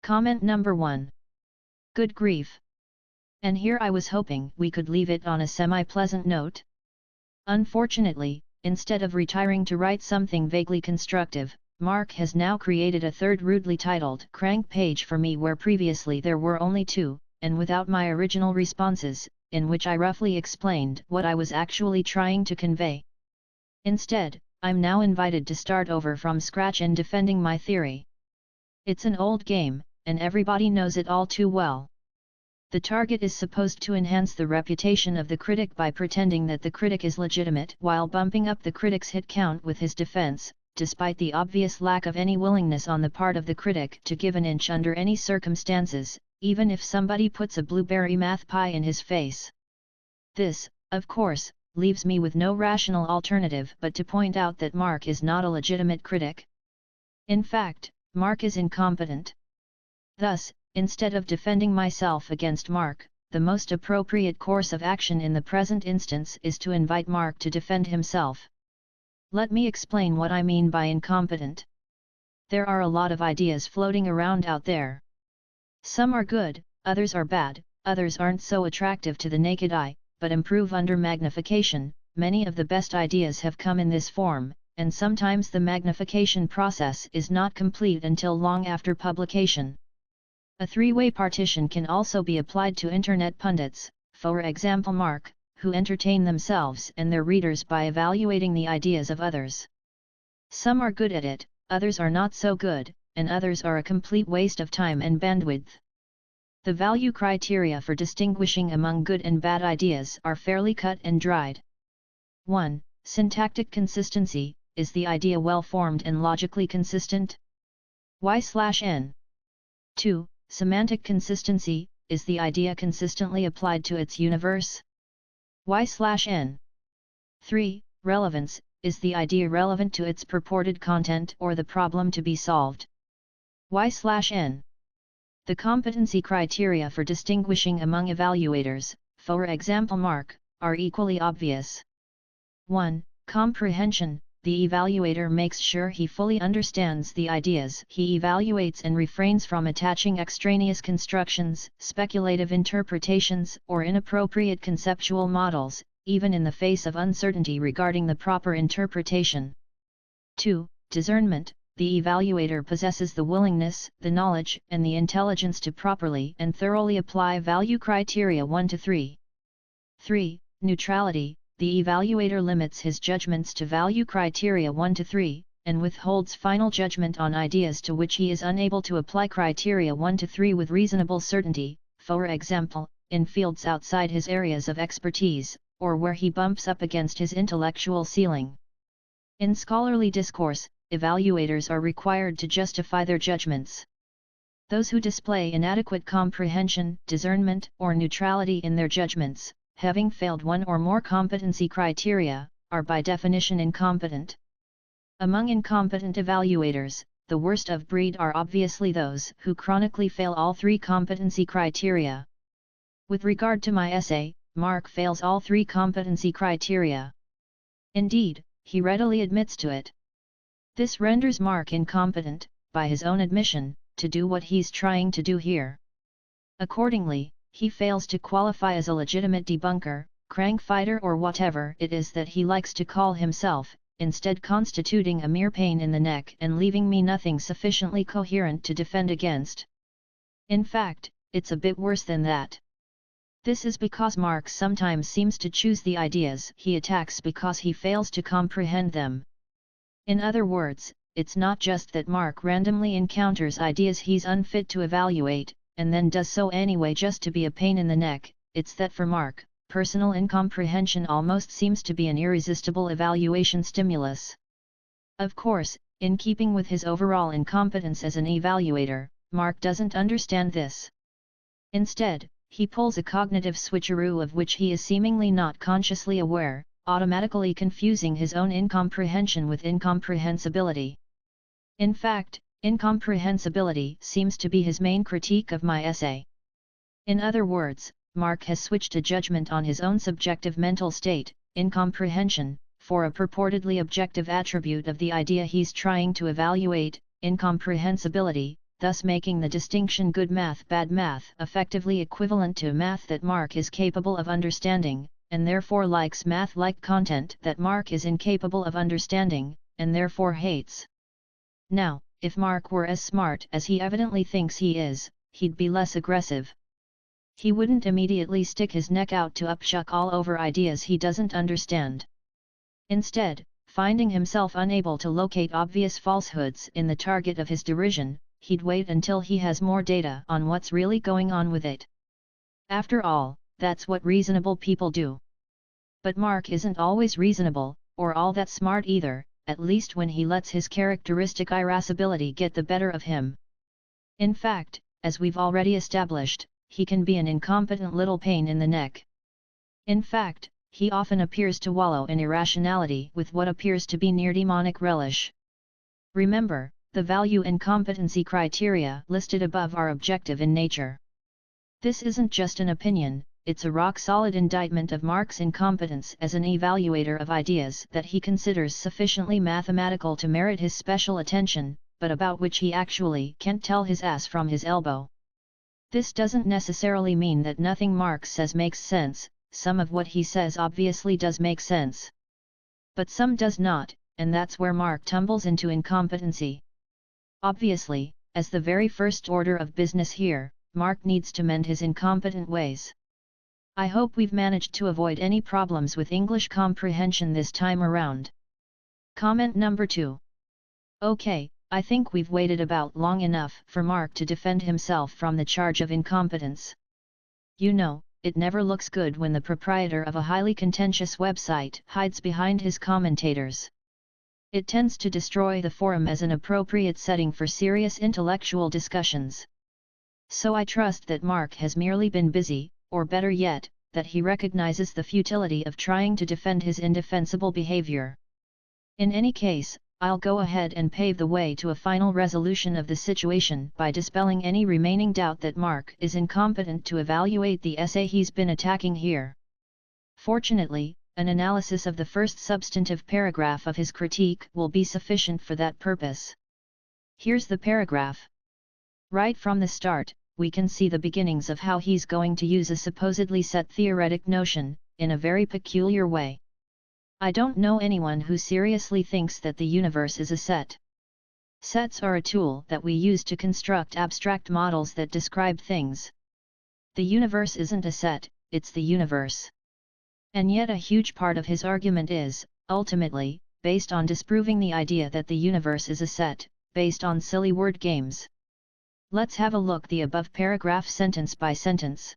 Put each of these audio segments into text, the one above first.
Comment number 1. Good grief. And here I was hoping we could leave it on a semi-pleasant note. Unfortunately, instead of retiring to write something vaguely constructive, Mark has now created a third rudely titled crank page for me where previously there were only 2, and without my original responses, in which I roughly explained what I was actually trying to convey. Instead, I'm now invited to start over from scratch in defending my theory. It's an old game, and everybody knows it all too well. The target is supposed to enhance the reputation of the critic by pretending that the critic is legitimate while bumping up the critic's hit count with his defense, despite the obvious lack of any willingness on the part of the critic to give an inch under any circumstances, even if somebody puts a blueberry math pie in his face. This, of course, leaves me with no rational alternative but to point out that Mark is not a legitimate critic. In fact, Mark is incompetent. Thus, instead of defending myself against Mark, the most appropriate course of action in the present instance is to invite Mark to defend himself. Let me explain what I mean by incompetent. There are a lot of ideas floating around out there. Some are good, others are bad, others aren't so attractive to the naked eye, but improve under magnification. Many of the best ideas have come in this form, and sometimes the magnification process is not complete until long after publication. A three-way partition can also be applied to internet pundits, for example Mark, who entertain themselves and their readers by evaluating the ideas of others. Some are good at it, others are not so good, and others are a complete waste of time and bandwidth. The value criteria for distinguishing among good and bad ideas are fairly cut and dried. 1. Syntactic consistency. Is the idea well-formed and logically consistent? Y/N. 2. Semantic consistency. Is the idea consistently applied to its universe? Y/N. 3. Relevance. Is the idea relevant to its purported content or the problem to be solved? Y/N. The competency criteria for distinguishing among evaluators, for example Mark, are equally obvious. 1. Comprehension. The evaluator makes sure he fully understands the ideas he evaluates and refrains from attaching extraneous constructions, speculative interpretations, or inappropriate conceptual models, even in the face of uncertainty regarding the proper interpretation. 2. Discernment. The evaluator possesses the willingness, the knowledge, and the intelligence to properly and thoroughly apply value criteria 1 to 3. 3. Neutrality. The evaluator limits his judgments to value criteria 1 to 3, and withholds final judgment on ideas to which he is unable to apply criteria 1 to 3 with reasonable certainty, for example, in fields outside his areas of expertise, or where he bumps up against his intellectual ceiling. In scholarly discourse, evaluators are required to justify their judgments. Those who display inadequate comprehension, discernment, or neutrality in their judgments, having failed one or more competency criteria, are by definition incompetent. Among incompetent evaluators, the worst of breed are obviously those who chronically fail all 3 competency criteria. With regard to my essay, Mark fails all 3 competency criteria. Indeed, he readily admits to it. This renders Mark incompetent, by his own admission, to do what he's trying to do here. Accordingly, he fails to qualify as a legitimate debunker, crank fighter or whatever it is that he likes to call himself, instead constituting a mere pain in the neck and leaving me nothing sufficiently coherent to defend against. In fact, it's a bit worse than that. This is because Mark sometimes seems to choose the ideas he attacks because he fails to comprehend them. In other words, it's not just that Mark randomly encounters ideas he's unfit to evaluate, and then does so anyway just to be a pain in the neck, it's that for Mark, personal incomprehension almost seems to be an irresistible evaluation stimulus. Of course, in keeping with his overall incompetence as an evaluator, Mark doesn't understand this. Instead, he pulls a cognitive switcheroo of which he is seemingly not consciously aware, automatically confusing his own incomprehension with incomprehensibility. In fact, incomprehensibility seems to be his main critique of my essay. In other words, Mark has switched a judgment on his own subjective mental state, incomprehension, for a purportedly objective attribute of the idea he's trying to evaluate, incomprehensibility, thus making the distinction good math bad math effectively equivalent to math that Mark is capable of understanding, and therefore likes math-like content that Mark is incapable of understanding, and therefore hates. Now, if Mark were as smart as he evidently thinks he is, he'd be less aggressive. He wouldn't immediately stick his neck out to upchuck all over ideas he doesn't understand. Instead, finding himself unable to locate obvious falsehoods in the target of his derision, he'd wait until he has more data on what's really going on with it. After all, that's what reasonable people do. But Mark isn't always reasonable, or all that smart either, at least when he lets his characteristic irascibility get the better of him. In fact, as we've already established, he can be an incompetent little pain in the neck. In fact, he often appears to wallow in irrationality with what appears to be near demonic relish. Remember, the value and competency criteria listed above are objective in nature. This isn't just an opinion, it's a rock-solid indictment of Mark's incompetence as an evaluator of ideas that he considers sufficiently mathematical to merit his special attention, but about which he actually can't tell his ass from his elbow. This doesn't necessarily mean that nothing Mark says makes sense. Some of what he says obviously does make sense. But some does not, and that's where Mark tumbles into incompetency. Obviously, as the very first order of business here, Mark needs to mend his incompetent ways. I hope we've managed to avoid any problems with English comprehension this time around. Comment number 2. Okay, I think we've waited about long enough for Mark to defend himself from the charge of incompetence. You know, it never looks good when the proprietor of a highly contentious website hides behind his commentators. It tends to destroy the forum as an appropriate setting for serious intellectual discussions. So I trust that Mark has merely been busy, or better yet, that he recognizes the futility of trying to defend his indefensible behavior. In any case, I'll go ahead and pave the way to a final resolution of the situation by dispelling any remaining doubt that Mark is incompetent to evaluate the essay he's been attacking here. Fortunately, an analysis of the first substantive paragraph of his critique will be sufficient for that purpose. Here's the paragraph. Right from the start, we can see the beginnings of how he's going to use a supposedly set theoretic notion, in a very peculiar way. I don't know anyone who seriously thinks that the universe is a set. Sets are a tool that we use to construct abstract models that describe things. The universe isn't a set, it's the universe. And yet a huge part of his argument is, ultimately, based on disproving the idea that the universe is a set, based on silly word games. Let's have a look the above paragraph sentence by sentence.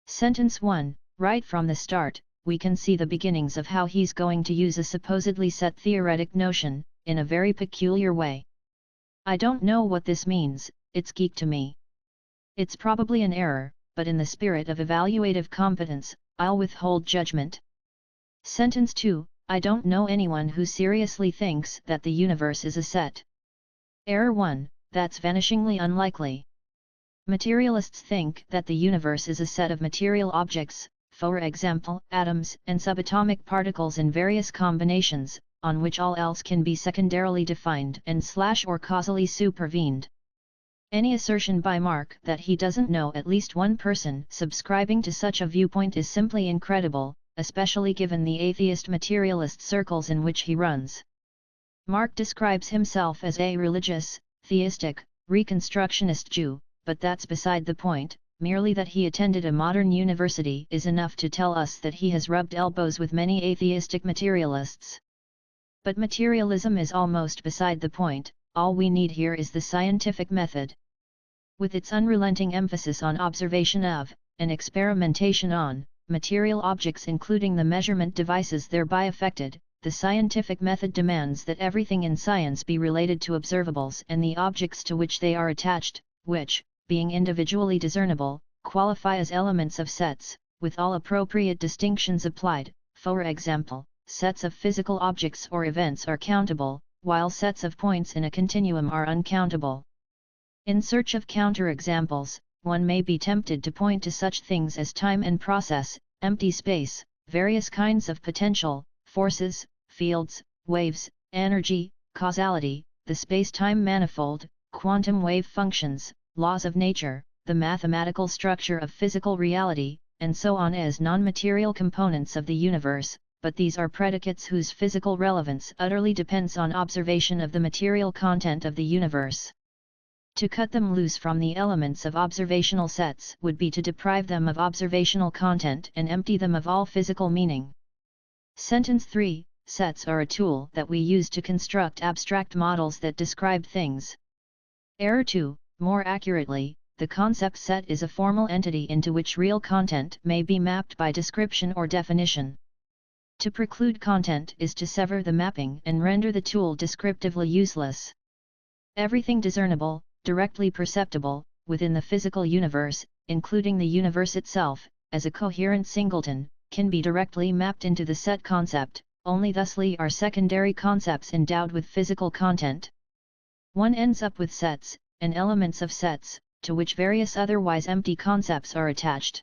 Sentence 1, right from the start, we can see the beginnings of how he's going to use a supposedly set theoretic notion, in a very peculiar way. I don't know what this means, it's geek to me. It's probably an error, but in the spirit of evaluative competence, I'll withhold judgment. Sentence 2, I don't know anyone who seriously thinks that the universe is a set. Error 1, that's vanishingly unlikely. Materialists think that the universe is a set of material objects, for example, atoms and subatomic particles in various combinations, on which all else can be secondarily defined and/or causally supervened. Any assertion by Mark that he doesn't know at least one person subscribing to such a viewpoint is simply incredible, especially given the atheist materialist circles in which he runs. Mark describes himself as a religious, theistic, Reconstructionist Jew, but that's beside the point. Merely that he attended a modern university is enough to tell us that he has rubbed elbows with many atheistic materialists. But materialism is almost beside the point, all we need here is the scientific method. With its unrelenting emphasis on observation of, and experimentation on, material objects including the measurement devices thereby affected, the scientific method demands that everything in science be related to observables and the objects to which they are attached, which, being individually discernible, qualify as elements of sets, with all appropriate distinctions applied. For example, sets of physical objects or events are countable, while sets of points in a continuum are uncountable. In search of counterexamples, one may be tempted to point to such things as time and process, empty space, various kinds of potential, forces, fields, waves, energy, causality, the space-time manifold, quantum wave functions, laws of nature, the mathematical structure of physical reality, and so on as non-material components of the universe, but these are predicates whose physical relevance utterly depends on observation of the material content of the universe. To cut them loose from the elements of observational sets would be to deprive them of observational content and empty them of all physical meaning. Sentence 3. Sets are a tool that we use to construct abstract models that describe things. Error 2. More accurately, the concept set is a formal entity into which real content may be mapped by description or definition. To preclude content is to sever the mapping and render the tool descriptively useless. Everything discernible, directly perceptible, within the physical universe, including the universe itself, as a coherent singleton, can be directly mapped into the set concept, only thusly are secondary concepts endowed with physical content. One ends up with sets, and elements of sets, to which various otherwise empty concepts are attached.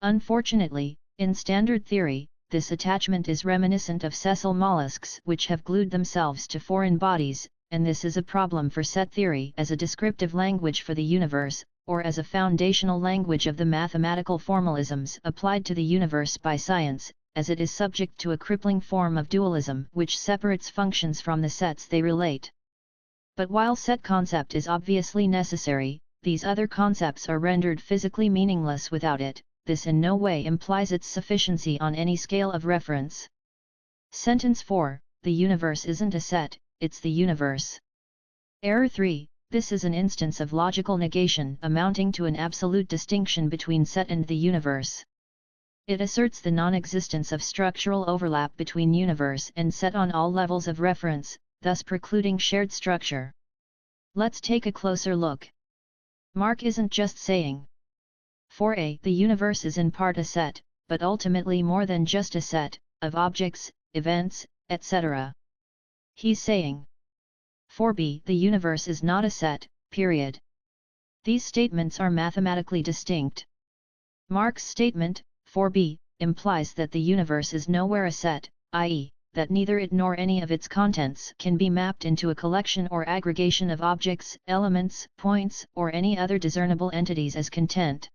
Unfortunately, in standard theory, this attachment is reminiscent of sessile mollusks which have glued themselves to foreign bodies, and this is a problem for set theory as a descriptive language for the universe, or as a foundational language of the mathematical formalisms applied to the universe by science, as it is subject to a crippling form of dualism which separates functions from the sets they relate. But while set concept is obviously necessary, these other concepts are rendered physically meaningless without it. This in no way implies its sufficiency on any scale of reference. Sentence 4. The universe isn't a set, it's the universe. Error 3. This is an instance of logical negation amounting to an absolute distinction between set and the universe. It asserts the non-existence of structural overlap between universe and set on all levels of reference, thus precluding shared structure. Let's take a closer look. Mark isn't just saying 4a. The universe is in part a set, but ultimately more than just a set, of objects, events, etc. He's saying 4b. The universe is not a set, period. These statements are mathematically distinct. Mark's statement, 4b, implies that the universe is nowhere a set, i.e., that neither it nor any of its contents can be mapped into a collection or aggregation of objects, elements, points, or any other discernible entities as content.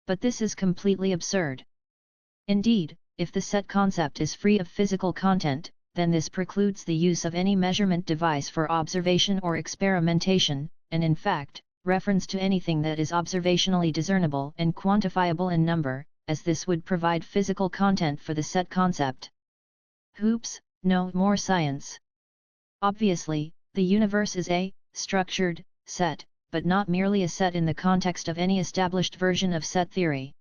But this is completely absurd. Indeed, if the set concept is free of physical content, then this precludes the use of any measurement device for observation or experimentation, and in fact, reference to anything that is observationally discernible and quantifiable in number, as this would provide physical content for the set concept. Hoops, no more science. Obviously, the universe is a structured set, but not merely a set in the context of any established version of set theory.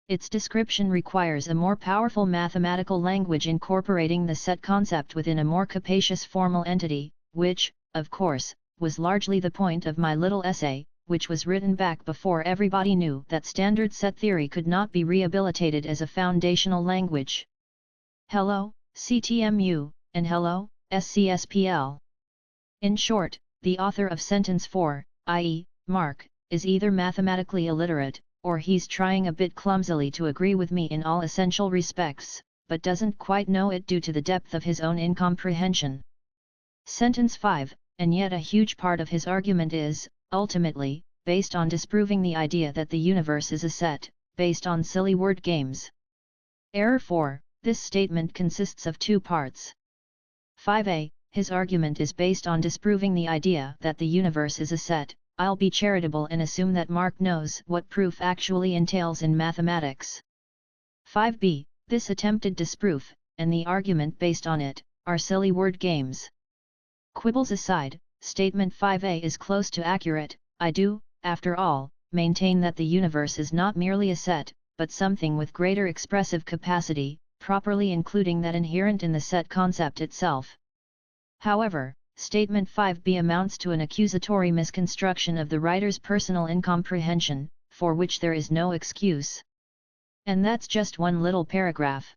Its description requires a more powerful mathematical language incorporating the set concept within a more capacious formal entity, which, of course, was largely the point of my little essay, which was written back before everybody knew that standard set theory could not be rehabilitated as a foundational language. Hello, CTMU, and hello, SCSPL. In short, the author of sentence 4, i.e., Mark, is either mathematically illiterate, or he's trying a bit clumsily to agree with me in all essential respects, but doesn't quite know it due to the depth of his own incomprehension. Sentence 5, and yet a huge part of his argument is, ultimately, based on disproving the idea that the universe is a set, based on silly word games. Error 4, this statement consists of two parts. 5a, his argument is based on disproving the idea that the universe is a set. I'll be charitable and assume that Mark knows what proof actually entails in mathematics. 5b, this attempted disproof, and the argument based on it, are silly word games. Quibbles aside, statement 5a is close to accurate. I do, after all, maintain that the universe is not merely a set, but something with greater expressive capacity, properly including that inherent in the set concept itself. However, statement 5b amounts to an accusatory misconstruction of the writer's personal incomprehension, for which there is no excuse. And that's just one little paragraph.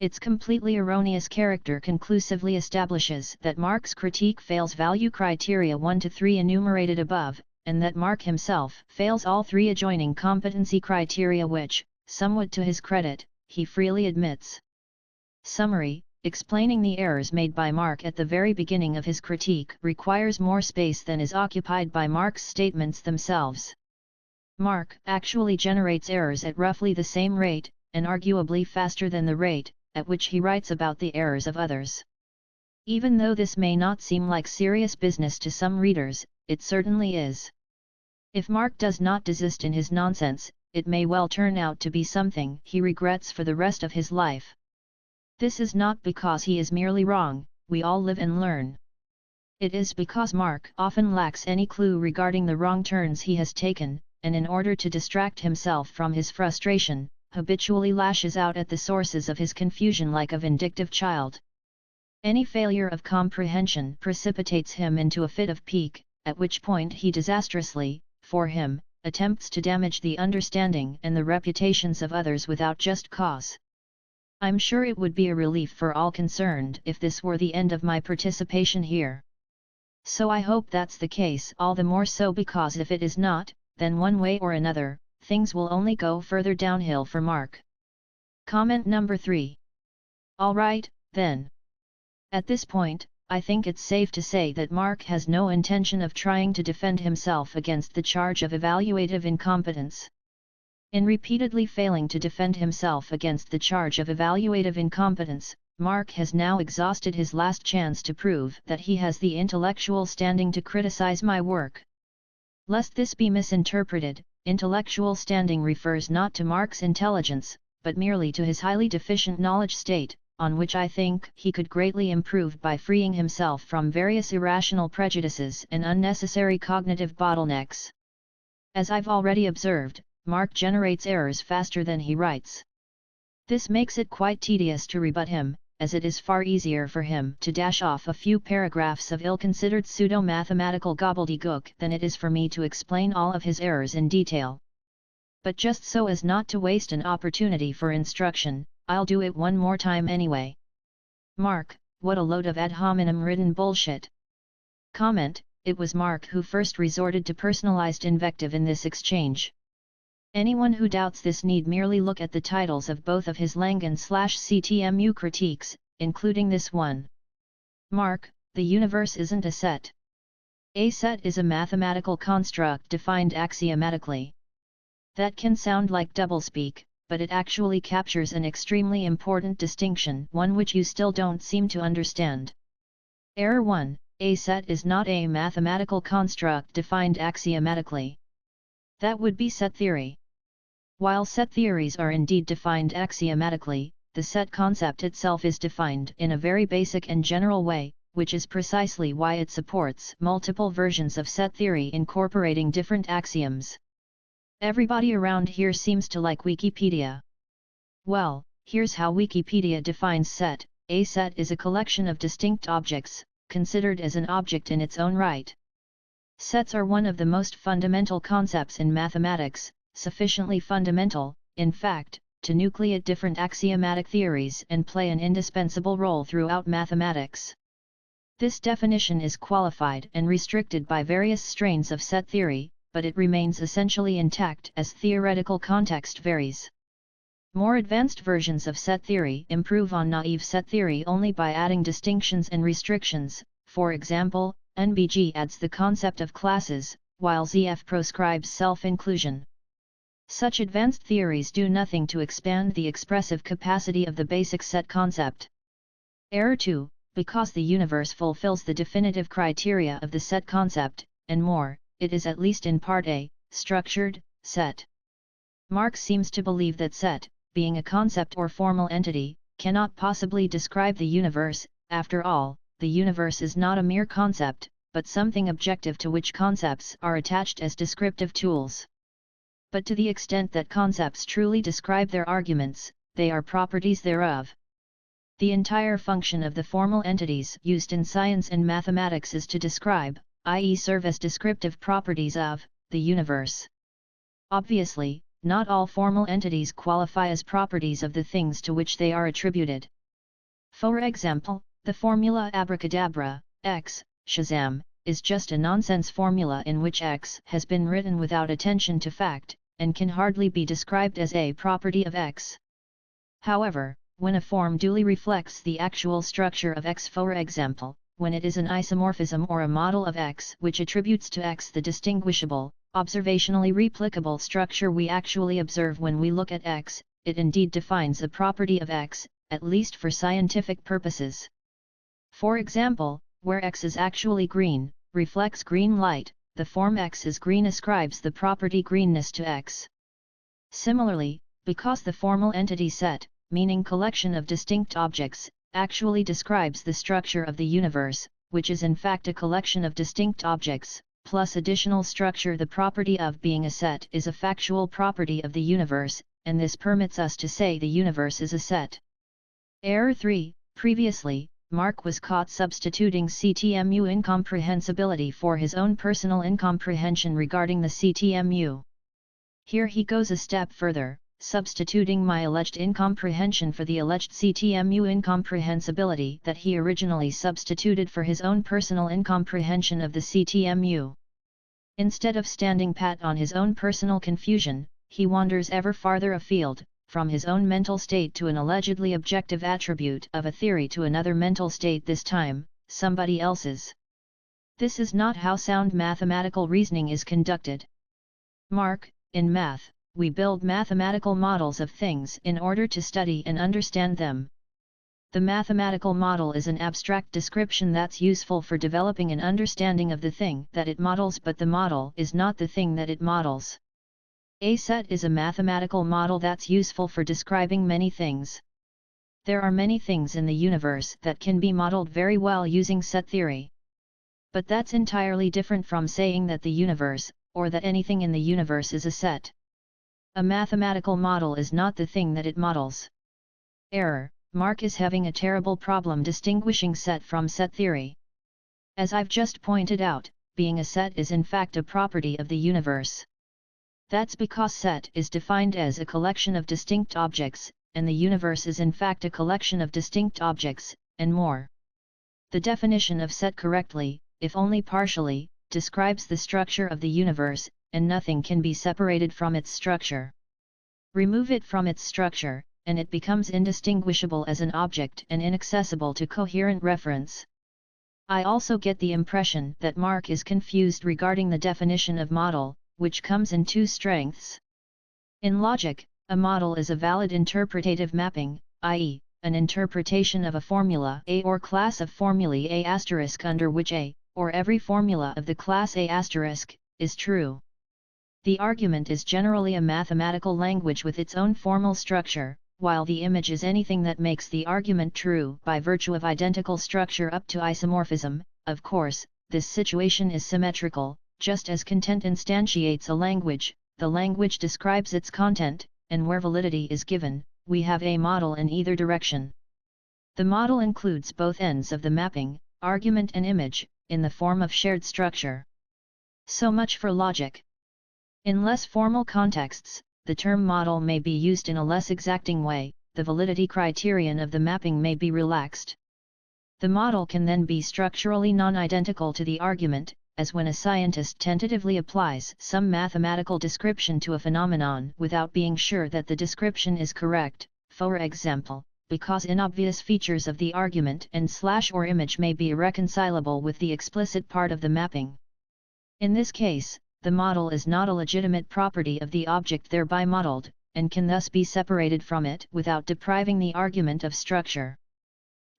Its completely erroneous character conclusively establishes that Mark's critique fails value criteria 1 to 3 enumerated above, and that Mark himself fails all 3 adjoining competency criteria which, somewhat to his credit, he freely admits. Summary: explaining the errors made by Mark at the very beginning of his critique requires more space than is occupied by Mark's statements themselves. Mark actually generates errors at roughly the same rate, and arguably faster than the rate at which he writes about the errors of others. Even though this may not seem like serious business to some readers, it certainly is. If Mark does not desist in his nonsense, it may well turn out to be something he regrets for the rest of his life. This is not because he is merely wrong, we all live and learn. It is because Mark often lacks any clue regarding the wrong turns he has taken, and in order to distract himself from his frustration, habitually lashes out at the sources of his confusion like a vindictive child. Any failure of comprehension precipitates him into a fit of pique, at which point he disastrously, for him, attempts to damage the understanding and the reputations of others without just cause. I'm sure it would be a relief for all concerned if this were the end of my participation here. So I hope that's the case, all the more so because if it is not, then one way or another, things will only go further downhill for Mark. Comment number 3. Alright, then. At this point, I think it's safe to say that Mark has no intention of trying to defend himself against the charge of evaluative incompetence. In repeatedly failing to defend himself against the charge of evaluative incompetence, Mark has now exhausted his last chance to prove that he has the intellectual standing to criticize my work. Lest this be misinterpreted, intellectual standing refers not to Mark's intelligence, but merely to his highly deficient knowledge state, on which I think he could greatly improve by freeing himself from various irrational prejudices and unnecessary cognitive bottlenecks. As I've already observed, Mark generates errors faster than he writes. This makes it quite tedious to rebut him, as it is far easier for him to dash off a few paragraphs of ill-considered pseudo-mathematical gobbledygook than it is for me to explain all of his errors in detail. But just so as not to waste an opportunity for instruction, I'll do it one more time anyway. Mark, what a load of ad hominem-ridden bullshit. Comment, it was Mark who first resorted to personalized invective in this exchange. Anyone who doubts this need merely look at the titles of both of his Langan/CTMU critiques, including this one. Mark, the universe isn't a set. A set is a mathematical construct defined axiomatically. That can sound like doublespeak, but it actually captures an extremely important distinction, one which you still don't seem to understand. Error 1, a set is not a mathematical construct defined axiomatically. That would be set theory. While set theories are indeed defined axiomatically, the set concept itself is defined in a very basic and general way, which is precisely why it supports multiple versions of set theory incorporating different axioms. Everybody around here seems to like Wikipedia. Well, here's how Wikipedia defines set. A set is a collection of distinct objects, considered as an object in its own right. Sets are one of the most fundamental concepts in mathematics, sufficiently fundamental, in fact, to nucleate different axiomatic theories and play an indispensable role throughout mathematics. This definition is qualified and restricted by various strains of set theory, but it remains essentially intact as theoretical context varies. More advanced versions of set theory improve on naive set theory only by adding distinctions and restrictions. For example, NBG adds the concept of classes, while ZF proscribes self-inclusion. Such advanced theories do nothing to expand the expressive capacity of the basic set concept. Error 2, because the universe fulfills the definitive criteria of the set concept, and more, it is at least in part a structured set. Mark seems to believe that set, being a concept or formal entity, cannot possibly describe the universe. After all, the universe is not a mere concept, but something objective to which concepts are attached as descriptive tools. But to the extent that concepts truly describe their arguments, they are properties thereof. The entire function of the formal entities used in science and mathematics is to describe, i.e. serve as descriptive properties of, the universe. Obviously, not all formal entities qualify as properties of the things to which they are attributed. For example, the formula abracadabra, X, Shazam, is just a nonsense formula in which X has been written without attention to fact, and can hardly be described as a property of X. However, When a form duly reflects the actual structure of X, for example, when it is an isomorphism or a model of X which attributes to X the distinguishable, observationally replicable structure we actually observe when we look at X, it indeed defines a property of X, at least for scientific purposes. For example, where X is actually green, reflects green light, the form X is green ascribes the property greenness to X. Similarly, because the formal entity set, meaning collection of distinct objects, actually describes the structure of the universe, which is in fact a collection of distinct objects, plus additional structure, the property of being a set is a factual property of the universe, and this permits us to say the universe is a set. Error 3. Previously, Mark was caught substituting CTMU incomprehensibility for his own personal incomprehension regarding the CTMU. Here he goes a step further, substituting my alleged incomprehension for the alleged CTMU incomprehensibility that he originally substituted for his own personal incomprehension of the CTMU. Instead of standing pat on his own personal confusion, he wanders ever farther afield, from his own mental state to an allegedly objective attribute of a theory to another mental state, this time, somebody else's. This is not how sound mathematical reasoning is conducted. Mark, in math, we build mathematical models of things in order to study and understand them. The mathematical model is an abstract description that's useful for developing an understanding of the thing that it models, but the model is not the thing that it models. A set is a mathematical model that's useful for describing many things. There are many things in the universe that can be modeled very well using set theory. But that's entirely different from saying that the universe, or that anything in the universe is a set. A mathematical model is not the thing that it models. Error. Mark is having a terrible problem distinguishing set from set theory. As I've just pointed out, being a set is in fact a property of the universe. That's because set is defined as a collection of distinct objects, and the universe is in fact a collection of distinct objects, and more. The definition of set correctly, if only partially, describes the structure of the universe, and nothing can be separated from its structure. Remove it from its structure, and it becomes indistinguishable as an object and inaccessible to coherent reference. I also get the impression that Mark is confused regarding the definition of model, which comes in two strengths. In logic, a model is a valid interpretative mapping, i.e., an interpretation of a formula A or class of formulae A** under which A, or every formula of the class A*, is true. The argument is generally a mathematical language with its own formal structure, while the image is anything that makes the argument true by virtue of identical structure up to isomorphism. Of course, this situation is symmetrical. Just as content instantiates a language, the language describes its content, and where validity is given, we have a model in either direction. The model includes both ends of the mapping, argument and image, in the form of shared structure. So much for logic. In less formal contexts, the term model may be used in a less exacting way, the validity criterion of the mapping may be relaxed. The model can then be structurally non-identical to the argument, as when a scientist tentatively applies some mathematical description to a phenomenon without being sure that the description is correct, for example, because inobvious features of the argument and/or image may be irreconcilable with the explicit part of the mapping. In this case, the model is not a legitimate property of the object thereby modeled, and can thus be separated from it without depriving the argument of structure.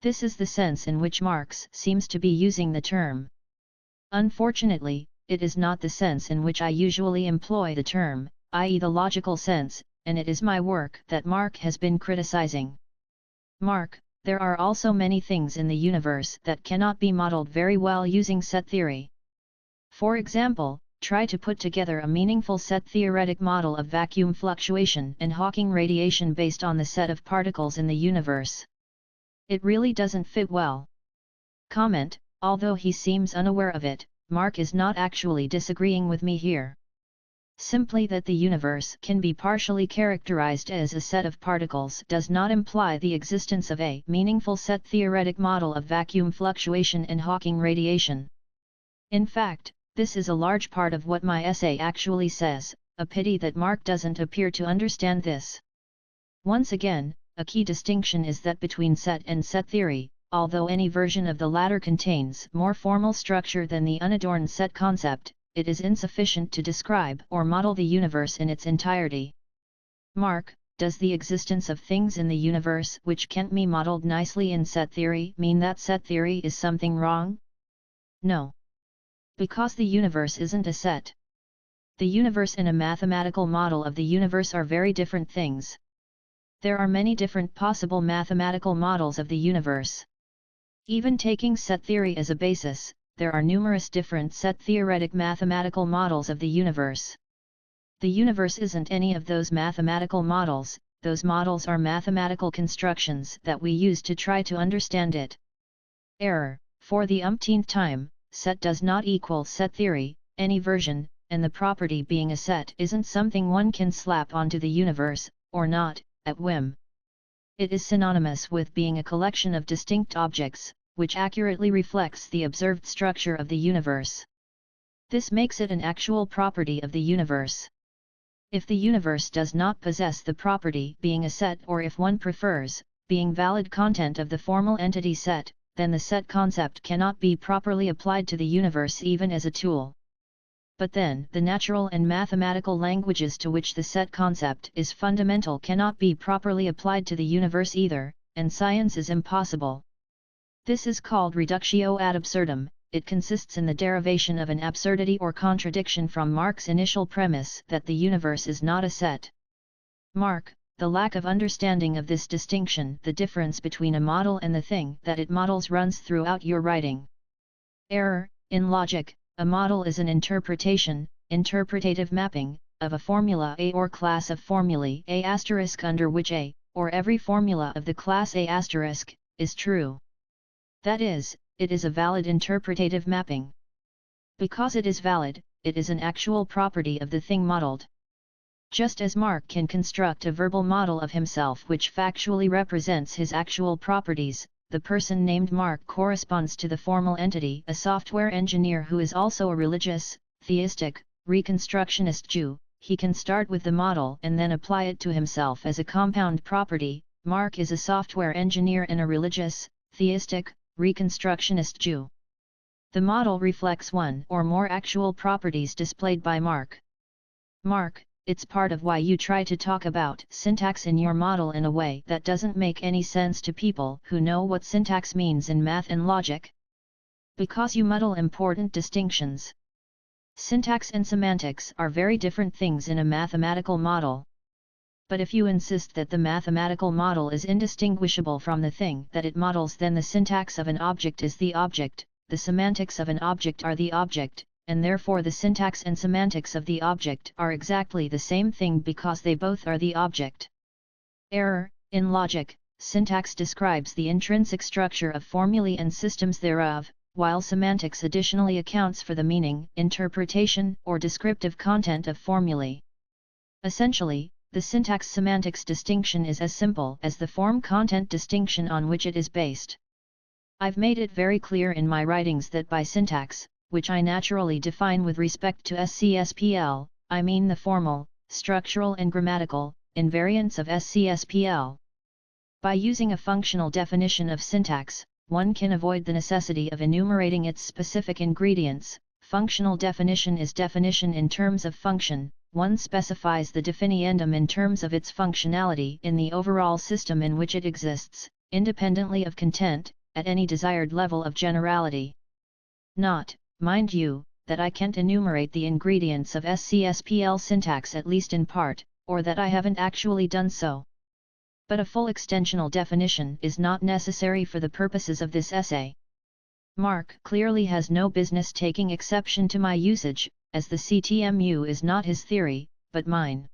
This is the sense in which Marx seems to be using the term. Unfortunately, it is not the sense in which I usually employ the term, i.e. the logical sense, and it is my work that Mark has been criticizing. Mark, there are also many things in the universe that cannot be modeled very well using set theory. For example, try to put together a meaningful set theoretic model of vacuum fluctuation and Hawking radiation based on the set of particles in the universe. It really doesn't fit well. Comment. Although he seems unaware of it, Mark is not actually disagreeing with me here. Simply that the universe can be partially characterized as a set of particles does not imply the existence of a meaningful set theoretic model of vacuum fluctuation and Hawking radiation. In fact, this is a large part of what my essay actually says, a pity that Mark doesn't appear to understand this. Once again, a key distinction is that between set and set theory, although any version of the latter contains more formal structure than the unadorned set concept, it is insufficient to describe or model the universe in its entirety. Mark, does the existence of things in the universe which can't be modeled nicely in set theory mean that set theory is something wrong? No. Because the universe isn't a set. The universe and a mathematical model of the universe are very different things. There are many different possible mathematical models of the universe. Even taking set theory as a basis, there are numerous different set theoretic mathematical models of the universe. The universe isn't any of those mathematical models, those models are mathematical constructions that we use to try to understand it. Error, for the umpteenth time, set does not equal set theory, any version, and the property being a set isn't something one can slap onto the universe, or not, at whim. It is synonymous with being a collection of distinct objects, which accurately reflects the observed structure of the universe. This makes it an actual property of the universe. If the universe does not possess the property being a set, or if one prefers, being valid content of the formal entity set, then the set concept cannot be properly applied to the universe even as a tool. But then, the natural and mathematical languages to which the set concept is fundamental cannot be properly applied to the universe either, and science is impossible. This is called reductio ad absurdum. It consists in the derivation of an absurdity or contradiction from Mark's initial premise that the universe is not a set. Mark, the lack of understanding of this distinction, the difference between a model and the thing that it models, runs throughout your writing. Error, in logic, a model is an interpretation, interpretative mapping, of a formula A or class of formulae A** under which A, or every formula of the class A**, is true. That is, it is a valid interpretative mapping. Because it is valid, it is an actual property of the thing modeled. Just as Mark can construct a verbal model of himself which factually represents his actual properties, the person named Mark corresponds to the formal entity, a software engineer who is also a religious, theistic, Reconstructionist Jew. He can start with the model and then apply it to himself as a compound property. Mark is a software engineer and a religious, theistic, Reconstructionist Jew. The model reflects one or more actual properties displayed by Mark. Mark, it's part of why you try to talk about syntax in your model in a way that doesn't make any sense to people who know what syntax means in math and logic. Because you muddle important distinctions. Syntax and semantics are very different things in a mathematical model. But if you insist that the mathematical model is indistinguishable from the thing that it models, then the syntax of an object is the object, the semantics of an object are the object, and therefore the syntax and semantics of the object are exactly the same thing because they both are the object. Error, in logic, syntax describes the intrinsic structure of formulae and systems thereof, while semantics additionally accounts for the meaning, interpretation, or descriptive content of formulae. Essentially, the syntax-semantics distinction is as simple as the form-content distinction on which it is based. I've made it very clear in my writings that by syntax, which I naturally define with respect to SCSPL, I mean the formal, structural and grammatical, invariants of SCSPL. By using a functional definition of syntax, one can avoid the necessity of enumerating its specific ingredients. Functional definition is definition in terms of function. One specifies the definiendum in terms of its functionality in the overall system in which it exists, independently of content, at any desired level of generality. Not, mind you, that I can't enumerate the ingredients of SCSPL syntax at least in part, or that I haven't actually done so. But a full extensional definition is not necessary for the purposes of this essay. Mark clearly has no business taking exception to my usage, as the CTMU is not his theory, but mine.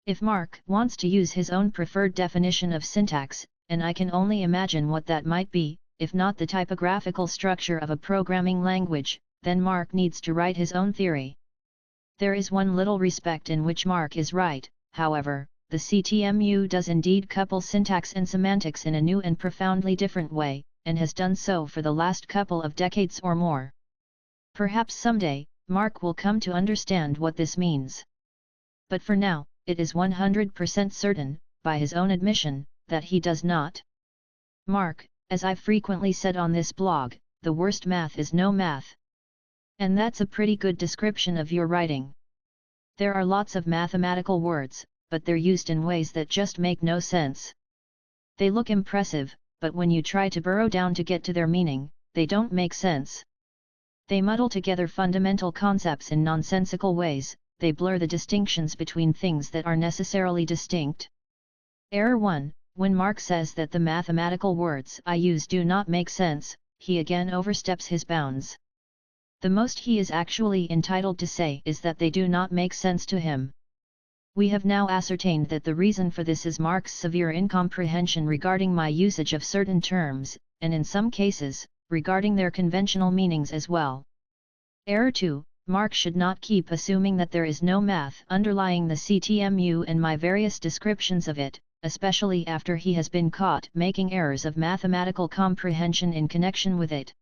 If Mark wants to use his own preferred definition of syntax, and I can only imagine what that might be, if not the typographical structure of a programming language, then Mark needs to write his own theory. There is one little respect in which Mark is right, however. The CTMU does indeed couple syntax and semantics in a new and profoundly different way, and has done so for the last couple of decades or more. Perhaps someday, Mark will come to understand what this means. But for now, it is 100% certain, by his own admission, that he does not. Mark, as I've frequently said on this blog, the worst math is no math. And that's a pretty good description of your writing. There are lots of mathematical words, but they're used in ways that just make no sense. They look impressive, but when you try to burrow down to get to their meaning, they don't make sense. They muddle together fundamental concepts in nonsensical ways, they blur the distinctions between things that are necessarily distinct. Error 1. When Mark says that the mathematical words I use do not make sense, he again oversteps his bounds. The most he is actually entitled to say is that they do not make sense to him. We have now ascertained that the reason for this is Mark's severe incomprehension regarding my usage of certain terms, and in some cases, regarding their conventional meanings as well. Error 2. Mark should not keep assuming that there is no math underlying the CTMU and my various descriptions of it, especially after he has been caught making errors of mathematical comprehension in connection with it.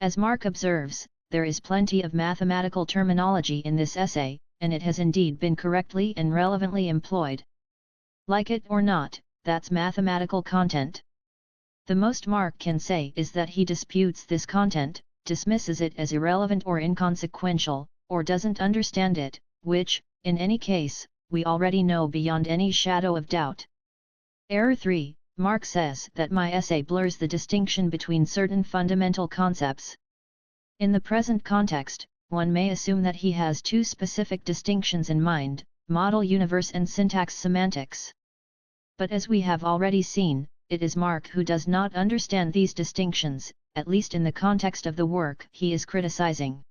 As Mark observes, there is plenty of mathematical terminology in this essay, and it has indeed been correctly and relevantly employed. Like it or not, that's mathematical content. The most Mark can say is that he disputes this content, dismisses it as irrelevant or inconsequential, or doesn't understand it, which, in any case, we already know beyond any shadow of doubt. Error 3. Mark says that my essay blurs the distinction between certain fundamental concepts. In the present context, one may assume that he has two specific distinctions in mind, model universe and syntax semantics. But as we have already seen, it is Mark who does not understand these distinctions, at least in the context of the work he is criticizing.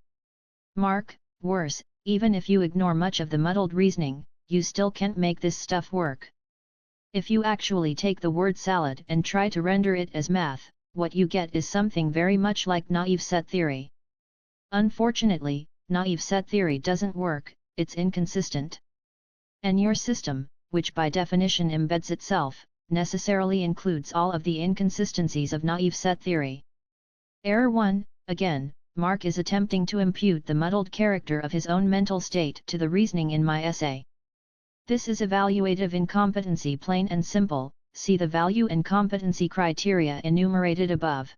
Mark, worse, even if you ignore much of the muddled reasoning, you still can't make this stuff work. If you actually take the word salad and try to render it as math, what you get is something very much like naive set theory. Unfortunately, naive set theory doesn't work, it's inconsistent. And your system, which by definition embeds itself, necessarily includes all of the inconsistencies of naive set theory. Error 1. Again, Mark is attempting to impute the muddled character of his own mental state to the reasoning in my essay. This is evaluative incompetency, plain and simple. See the value and competency criteria enumerated above.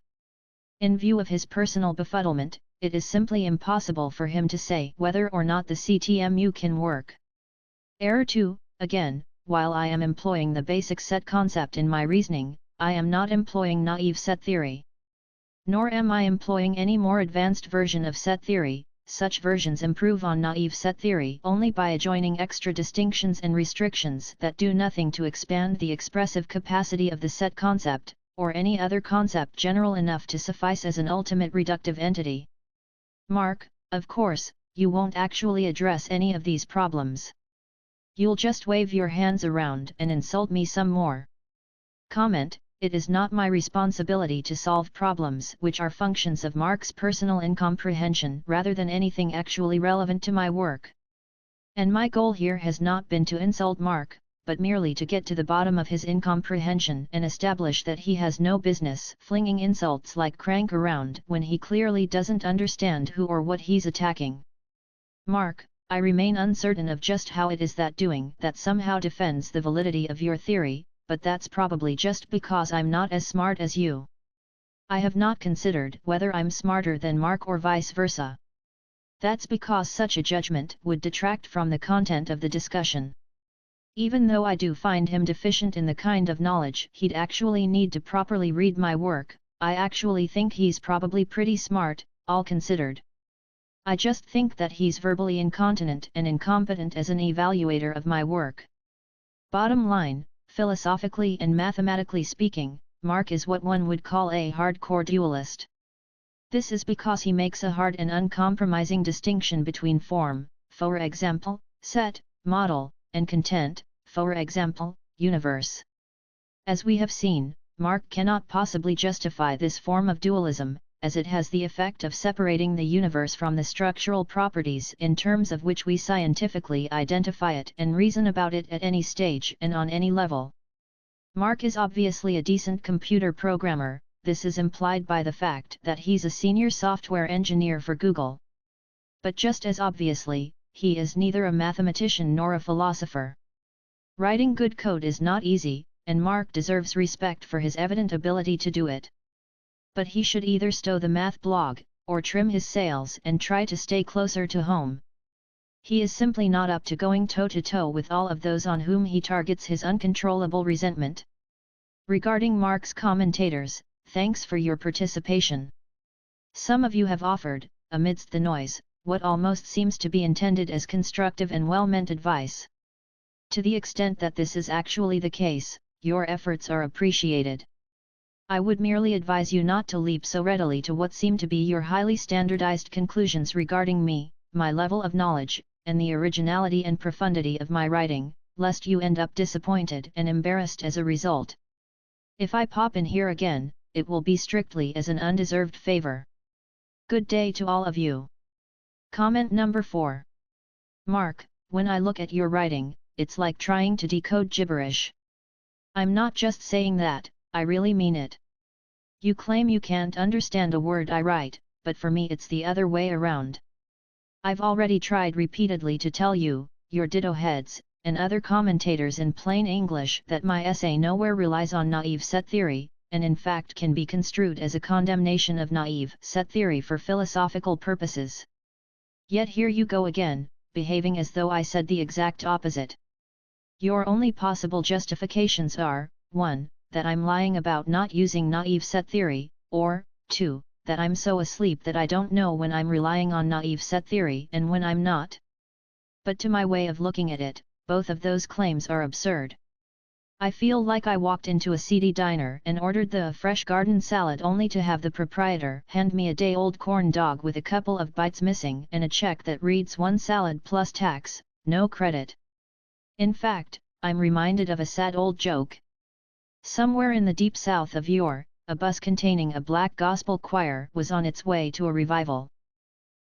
In view of his personal befuddlement, it is simply impossible for him to say whether or not the CTMU can work. Error 2. Again, while I am employing the basic set concept in my reasoning, I am not employing naive set theory. Nor am I employing any more advanced version of set theory. Such versions improve on naive set theory only by adjoining extra distinctions and restrictions that do nothing to expand the expressive capacity of the set concept, or any other concept general enough to suffice as an ultimate reductive entity. Mark, of course, you won't actually address any of these problems. You'll just wave your hands around and insult me some more. Comment: it is not my responsibility to solve problems which are functions of Mark's personal incomprehension rather than anything actually relevant to my work. And my goal here has not been to insult Mark, but merely to get to the bottom of his incomprehension and establish that he has no business flinging insults like crank around when he clearly doesn't understand who or what he's attacking. Mark, I remain uncertain of just how it is that doing that somehow defends the validity of your theory, but that's probably just because I'm not as smart as you. I have not considered whether I'm smarter than Mark or vice versa. That's because such a judgment would detract from the content of the discussion. Even though I do find him deficient in the kind of knowledge he'd actually need to properly read my work, I actually think he's probably pretty smart, all considered. I just think that he's verbally incontinent and incompetent as an evaluator of my work. Bottom line, philosophically and mathematically speaking, Mark is what one would call a hardcore dualist. This is because he makes a hard and uncompromising distinction between form, for example, set, model, and content, for example, universe. As we have seen, Mark cannot possibly justify this form of dualism, as it has the effect of separating the universe from the structural properties in terms of which we scientifically identify it and reason about it at any stage and on any level. Mark is obviously a decent computer programmer. This is implied by the fact that he's a senior software engineer for Google. But just as obviously, he is neither a mathematician nor a philosopher. Writing good code is not easy, and Mark deserves respect for his evident ability to do it. But he should either stow the math blog, or trim his sails and try to stay closer to home. He is simply not up to going toe-to-toe with all of those on whom he targets his uncontrollable resentment. Regarding Mark's commentators, thanks for your participation. Some of you have offered, amidst the noise, what almost seems to be intended as constructive and well-meant advice. To the extent that this is actually the case, your efforts are appreciated. I would merely advise you not to leap so readily to what seem to be your highly standardized conclusions regarding me, my level of knowledge, and the originality and profundity of my writing, lest you end up disappointed and embarrassed as a result. If I pop in here again, it will be strictly as an undeserved favor. Good day to all of you. Comment number 4. Mark, when I look at your writing, it's like trying to decode gibberish. I'm not just saying that, I really mean it. You claim you can't understand a word I write, but for me it's the other way around. I've already tried repeatedly to tell you, your ditto heads, and other commentators in plain English that my essay nowhere relies on naive set theory, and in fact can be construed as a condemnation of naive set theory for philosophical purposes. Yet here you go again, behaving as though I said the exact opposite. Your only possible justifications are, 1, that I'm lying about not using naive set theory, or, 2, that I'm so asleep that I don't know when I'm relying on naive set theory and when I'm not. But to my way of looking at it, both of those claims are absurd. I feel like I walked into a seedy diner and ordered the fresh garden salad only to have the proprietor hand me a day-old corn dog with a couple of bites missing and a check that reads 1 salad plus tax, no credit. In fact, I'm reminded of a sad old joke. Somewhere in the deep south of yore, a bus containing a black gospel choir was on its way to a revival.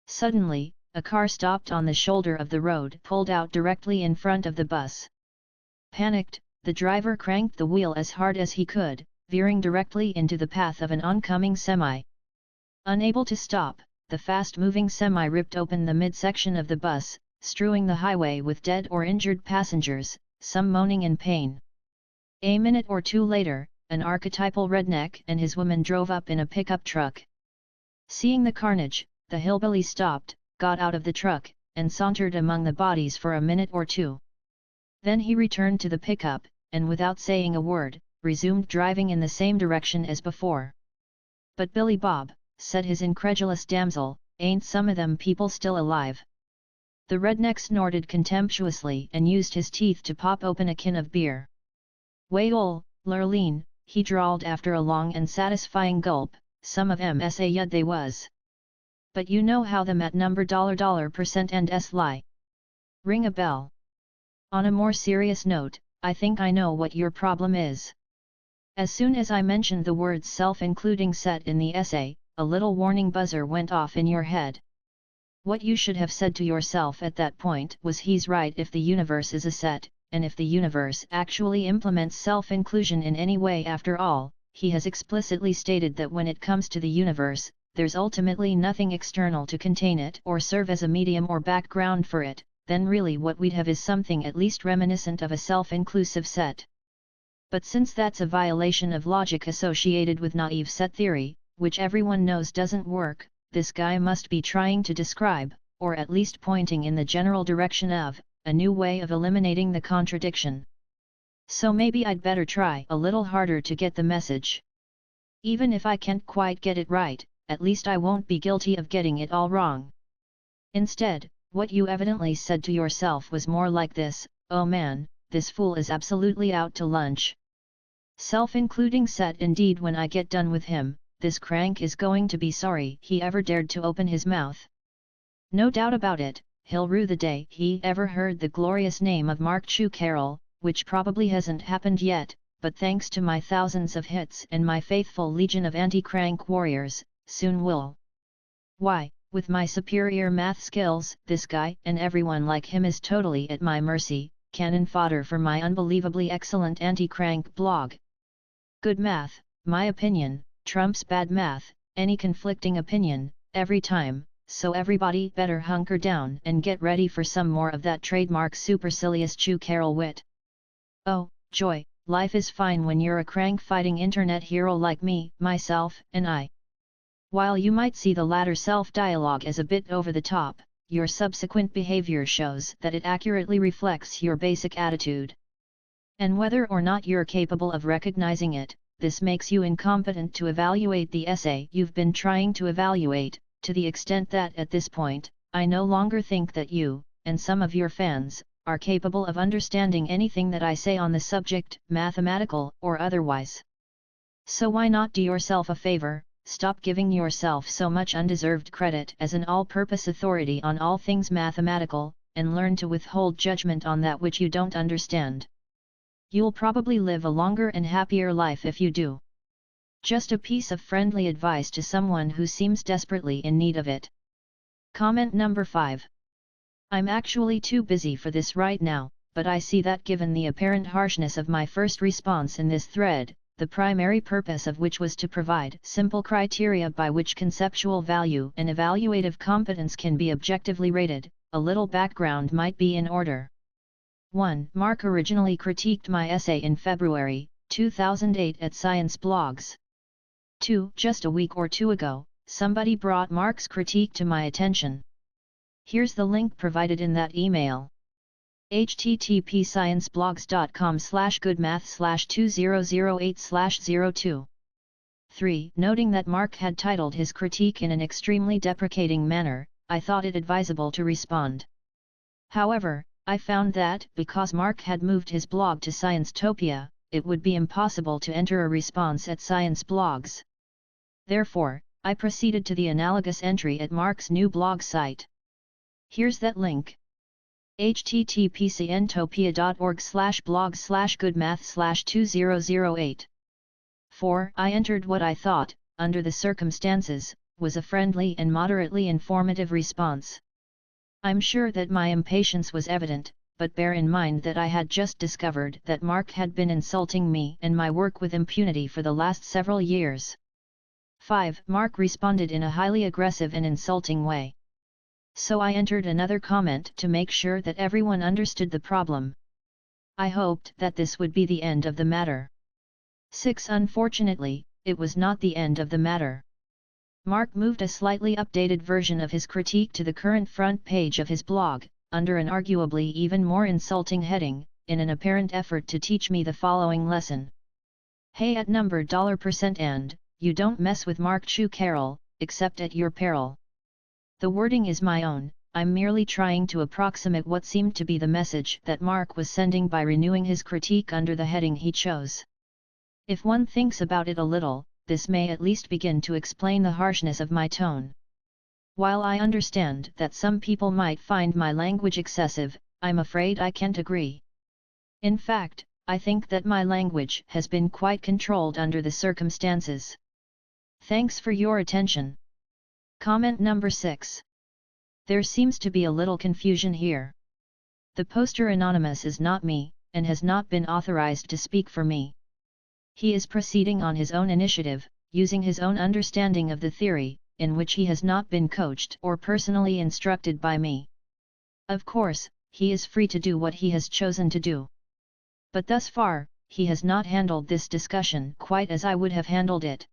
Suddenly, a car stopped on the shoulder of the road, pulled out directly in front of the bus. Panicked, the driver cranked the wheel as hard as he could, veering directly into the path of an oncoming semi. Unable to stop, the fast-moving semi ripped open the midsection of the bus, strewing the highway with dead or injured passengers, some moaning in pain. A minute or two later, an archetypal redneck and his woman drove up in a pickup truck. Seeing the carnage, the hillbilly stopped, got out of the truck, and sauntered among the bodies for a minute or two. Then he returned to the pickup, and without saying a word, resumed driving in the same direction as before. "But Billy Bob," said his incredulous damsel, "ain't some of them people still alive?" The redneck snorted contemptuously and used his teeth to pop open a can of beer. "Way Lurleen," he drawled after a long and satisfying gulp, "some of em sa yud they was. But you know how them at number $% and s lie. Ring a bell." On a more serious note, I think I know what your problem is. As soon as I mentioned the words self-including set in the essay, a little warning buzzer went off in your head. What you should have said to yourself at that point was, he's right if the universe is a set, and if the universe actually implements self-inclusion in any way. After all, he has explicitly stated that when it comes to the universe, there's ultimately nothing external to contain it or serve as a medium or background for it. Then really what we'd have is something at least reminiscent of a self-inclusive set. But since that's a violation of logic associated with naive set theory, which everyone knows doesn't work, this guy must be trying to describe, or at least pointing in the general direction of, a new way of eliminating the contradiction. So maybe I'd better try a little harder to get the message. Even if I can't quite get it right, at least I won't be guilty of getting it all wrong. Instead, what you evidently said to yourself was more like this: "Oh man, this fool is absolutely out to lunch. Self-including set indeed. When I get done with him, this crank is going to be sorry he ever dared to open his mouth. No doubt about it, he'll rue the day he ever heard the glorious name of Mark Chu Carroll, which probably hasn't happened yet, but thanks to my thousands of hits and my faithful legion of anti-crank warriors, soon will. Why, with my superior math skills, this guy and everyone like him is totally at my mercy, cannon fodder for my unbelievably excellent anti-crank blog. Good math, my opinion, trumps bad math, any conflicting opinion, every time, so everybody better hunker down and get ready for some more of that trademark supercilious Chu Carroll wit. Oh, joy, life is fine when you're a crank-fighting internet hero like me, myself, and I. While you might see the latter self-dialogue as a bit over the top, your subsequent behavior shows that it accurately reflects your basic attitude. And whether or not you're capable of recognizing it, this makes you incompetent to evaluate the essay you've been trying to evaluate, to the extent that at this point, I no longer think that you, and some of your fans, are capable of understanding anything that I say on the subject, mathematical or otherwise. So why not do yourself a favor? Stop giving yourself so much undeserved credit as an all-purpose authority on all things mathematical, and learn to withhold judgment on that which you don't understand. You'll probably live a longer and happier life if you do. Just a piece of friendly advice to someone who seems desperately in need of it. Comment number 5. I'm actually too busy for this right now, but I see that given the apparent harshness of my first response in this thread, the primary purpose of which was to provide simple criteria by which conceptual value and evaluative competence can be objectively rated, a little background might be in order. 1. Mark originally critiqued my essay in February 2008 at Science Blogs. 2. Just a week or two ago, somebody brought Mark's critique to my attention. Here's the link provided in that email. http://scienceblogs.com/goodmath/2008/02. 3. Noting that Mark had titled his critique in an extremely deprecating manner, I thought it advisable to respond. However, I found that, because Mark had moved his blog to Sciencetopia, it would be impossible to enter a response at Science Blogs. Therefore, I proceeded to the analogous entry at Mark's new blog site. Here's that link. http://sciencetopia.org/blog/goodmath/2008. 4. I entered what I thought, under the circumstances, was a friendly and moderately informative response. I'm sure that my impatience was evident, but bear in mind that I had just discovered that Mark had been insulting me and my work with impunity for the last several years. 5. Mark responded in a highly aggressive and insulting way. So I entered another comment to make sure that everyone understood the problem. I hoped that this would be the end of the matter. 6. Unfortunately, it was not the end of the matter. Mark moved a slightly updated version of his critique to the current front page of his blog, under an arguably even more insulting heading, in an apparent effort to teach me the following lesson. Hey at number $% and, you don't mess with Mark Chu Carroll, except at your peril. The wording is my own, I'm merely trying to approximate what seemed to be the message that Mark was sending by renewing his critique under the heading he chose. If one thinks about it a little, this may at least begin to explain the harshness of my tone. While I understand that some people might find my language excessive, I'm afraid I can't agree. In fact, I think that my language has been quite controlled under the circumstances. Thanks for your attention. Comment number 6. There seems to be a little confusion here. The poster anonymous is not me, and has not been authorized to speak for me. He is proceeding on his own initiative, using his own understanding of the theory, in which he has not been coached or personally instructed by me. Of course, he is free to do what he has chosen to do. But thus far, he has not handled this discussion quite as I would have handled it.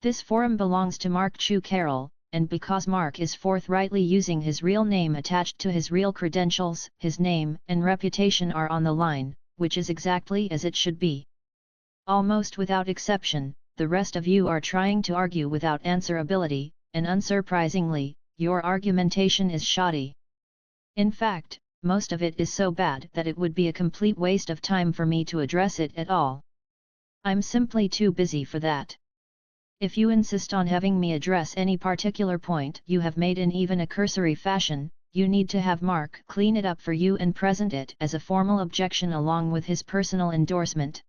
This forum belongs to Mark Chu Carroll, and because Mark is forthrightly using his real name attached to his real credentials, his name and reputation are on the line, which is exactly as it should be. Almost without exception, the rest of you are trying to argue without answerability, and unsurprisingly, your argumentation is shoddy. In fact, most of it is so bad that it would be a complete waste of time for me to address it at all. I'm simply too busy for that. If you insist on having me address any particular point you have made in even a cursory fashion, you need to have Mark clean it up for you and present it as a formal objection along with his personal endorsement.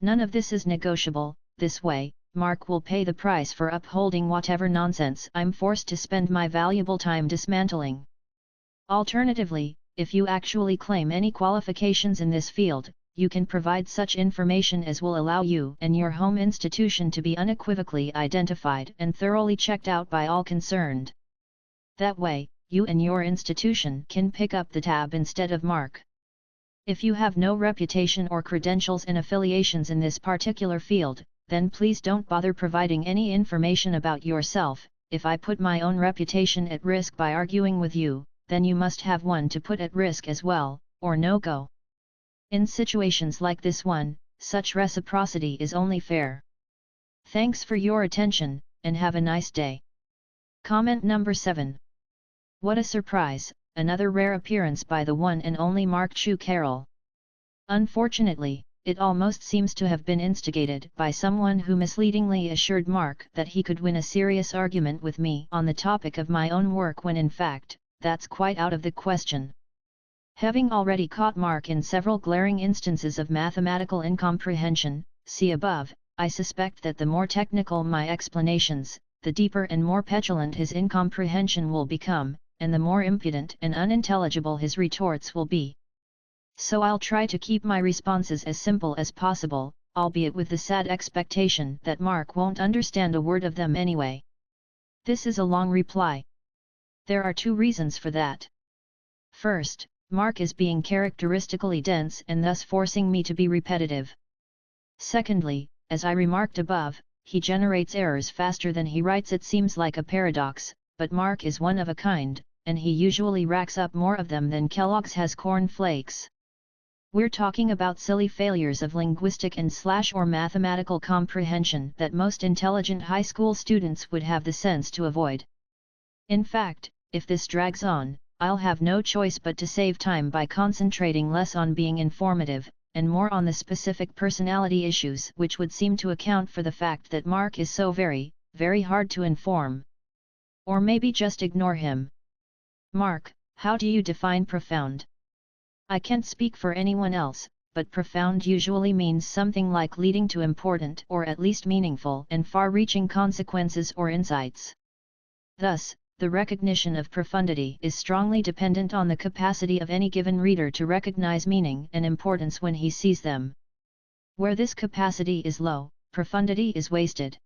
None of this is negotiable. This way, Mark will pay the price for upholding whatever nonsense I'm forced to spend my valuable time dismantling. Alternatively, if you actually claim any qualifications in this field, you can provide such information as will allow you and your home institution to be unequivocally identified and thoroughly checked out by all concerned. That way, you and your institution can pick up the tab instead of Mark. If you have no reputation or credentials and affiliations in this particular field, then please don't bother providing any information about yourself. If I put my own reputation at risk by arguing with you, then you must have one to put at risk as well, or no go. In situations like this one, such reciprocity is only fair. Thanks for your attention, and have a nice day. Comment number 7. What a surprise, another rare appearance by the one and only Mark Chu Carroll. Unfortunately, it almost seems to have been instigated by someone who misleadingly assured Mark that he could win a serious argument with me on the topic of my own work when in fact, that's quite out of the question. Having already caught Mark in several glaring instances of mathematical incomprehension, see above, I suspect that the more technical my explanations, the deeper and more petulant his incomprehension will become, and the more impudent and unintelligible his retorts will be. So I'll try to keep my responses as simple as possible, albeit with the sad expectation that Mark won't understand a word of them anyway. This is a long reply. There are 2 reasons for that. First, Mark is being characteristically dense and thus forcing me to be repetitive. Secondly, as I remarked above, he generates errors faster than he writes. It seems like a paradox, but Mark is one of a kind, and he usually racks up more of them than Kellogg's has corn flakes. We're talking about silly failures of linguistic and or mathematical comprehension that most intelligent high school students would have the sense to avoid. In fact, if this drags on, I'll have no choice but to save time by concentrating less on being informative, and more on the specific personality issues which would seem to account for the fact that Mark is so very, very hard to inform. Or maybe just ignore him. Mark, how do you define profound? I can't speak for anyone else, but profound usually means something like leading to important or at least meaningful and far-reaching consequences or insights. Thus, the recognition of profundity is strongly dependent on the capacity of any given reader to recognize meaning and importance when he sees them. Where this capacity is low, profundity is wasted.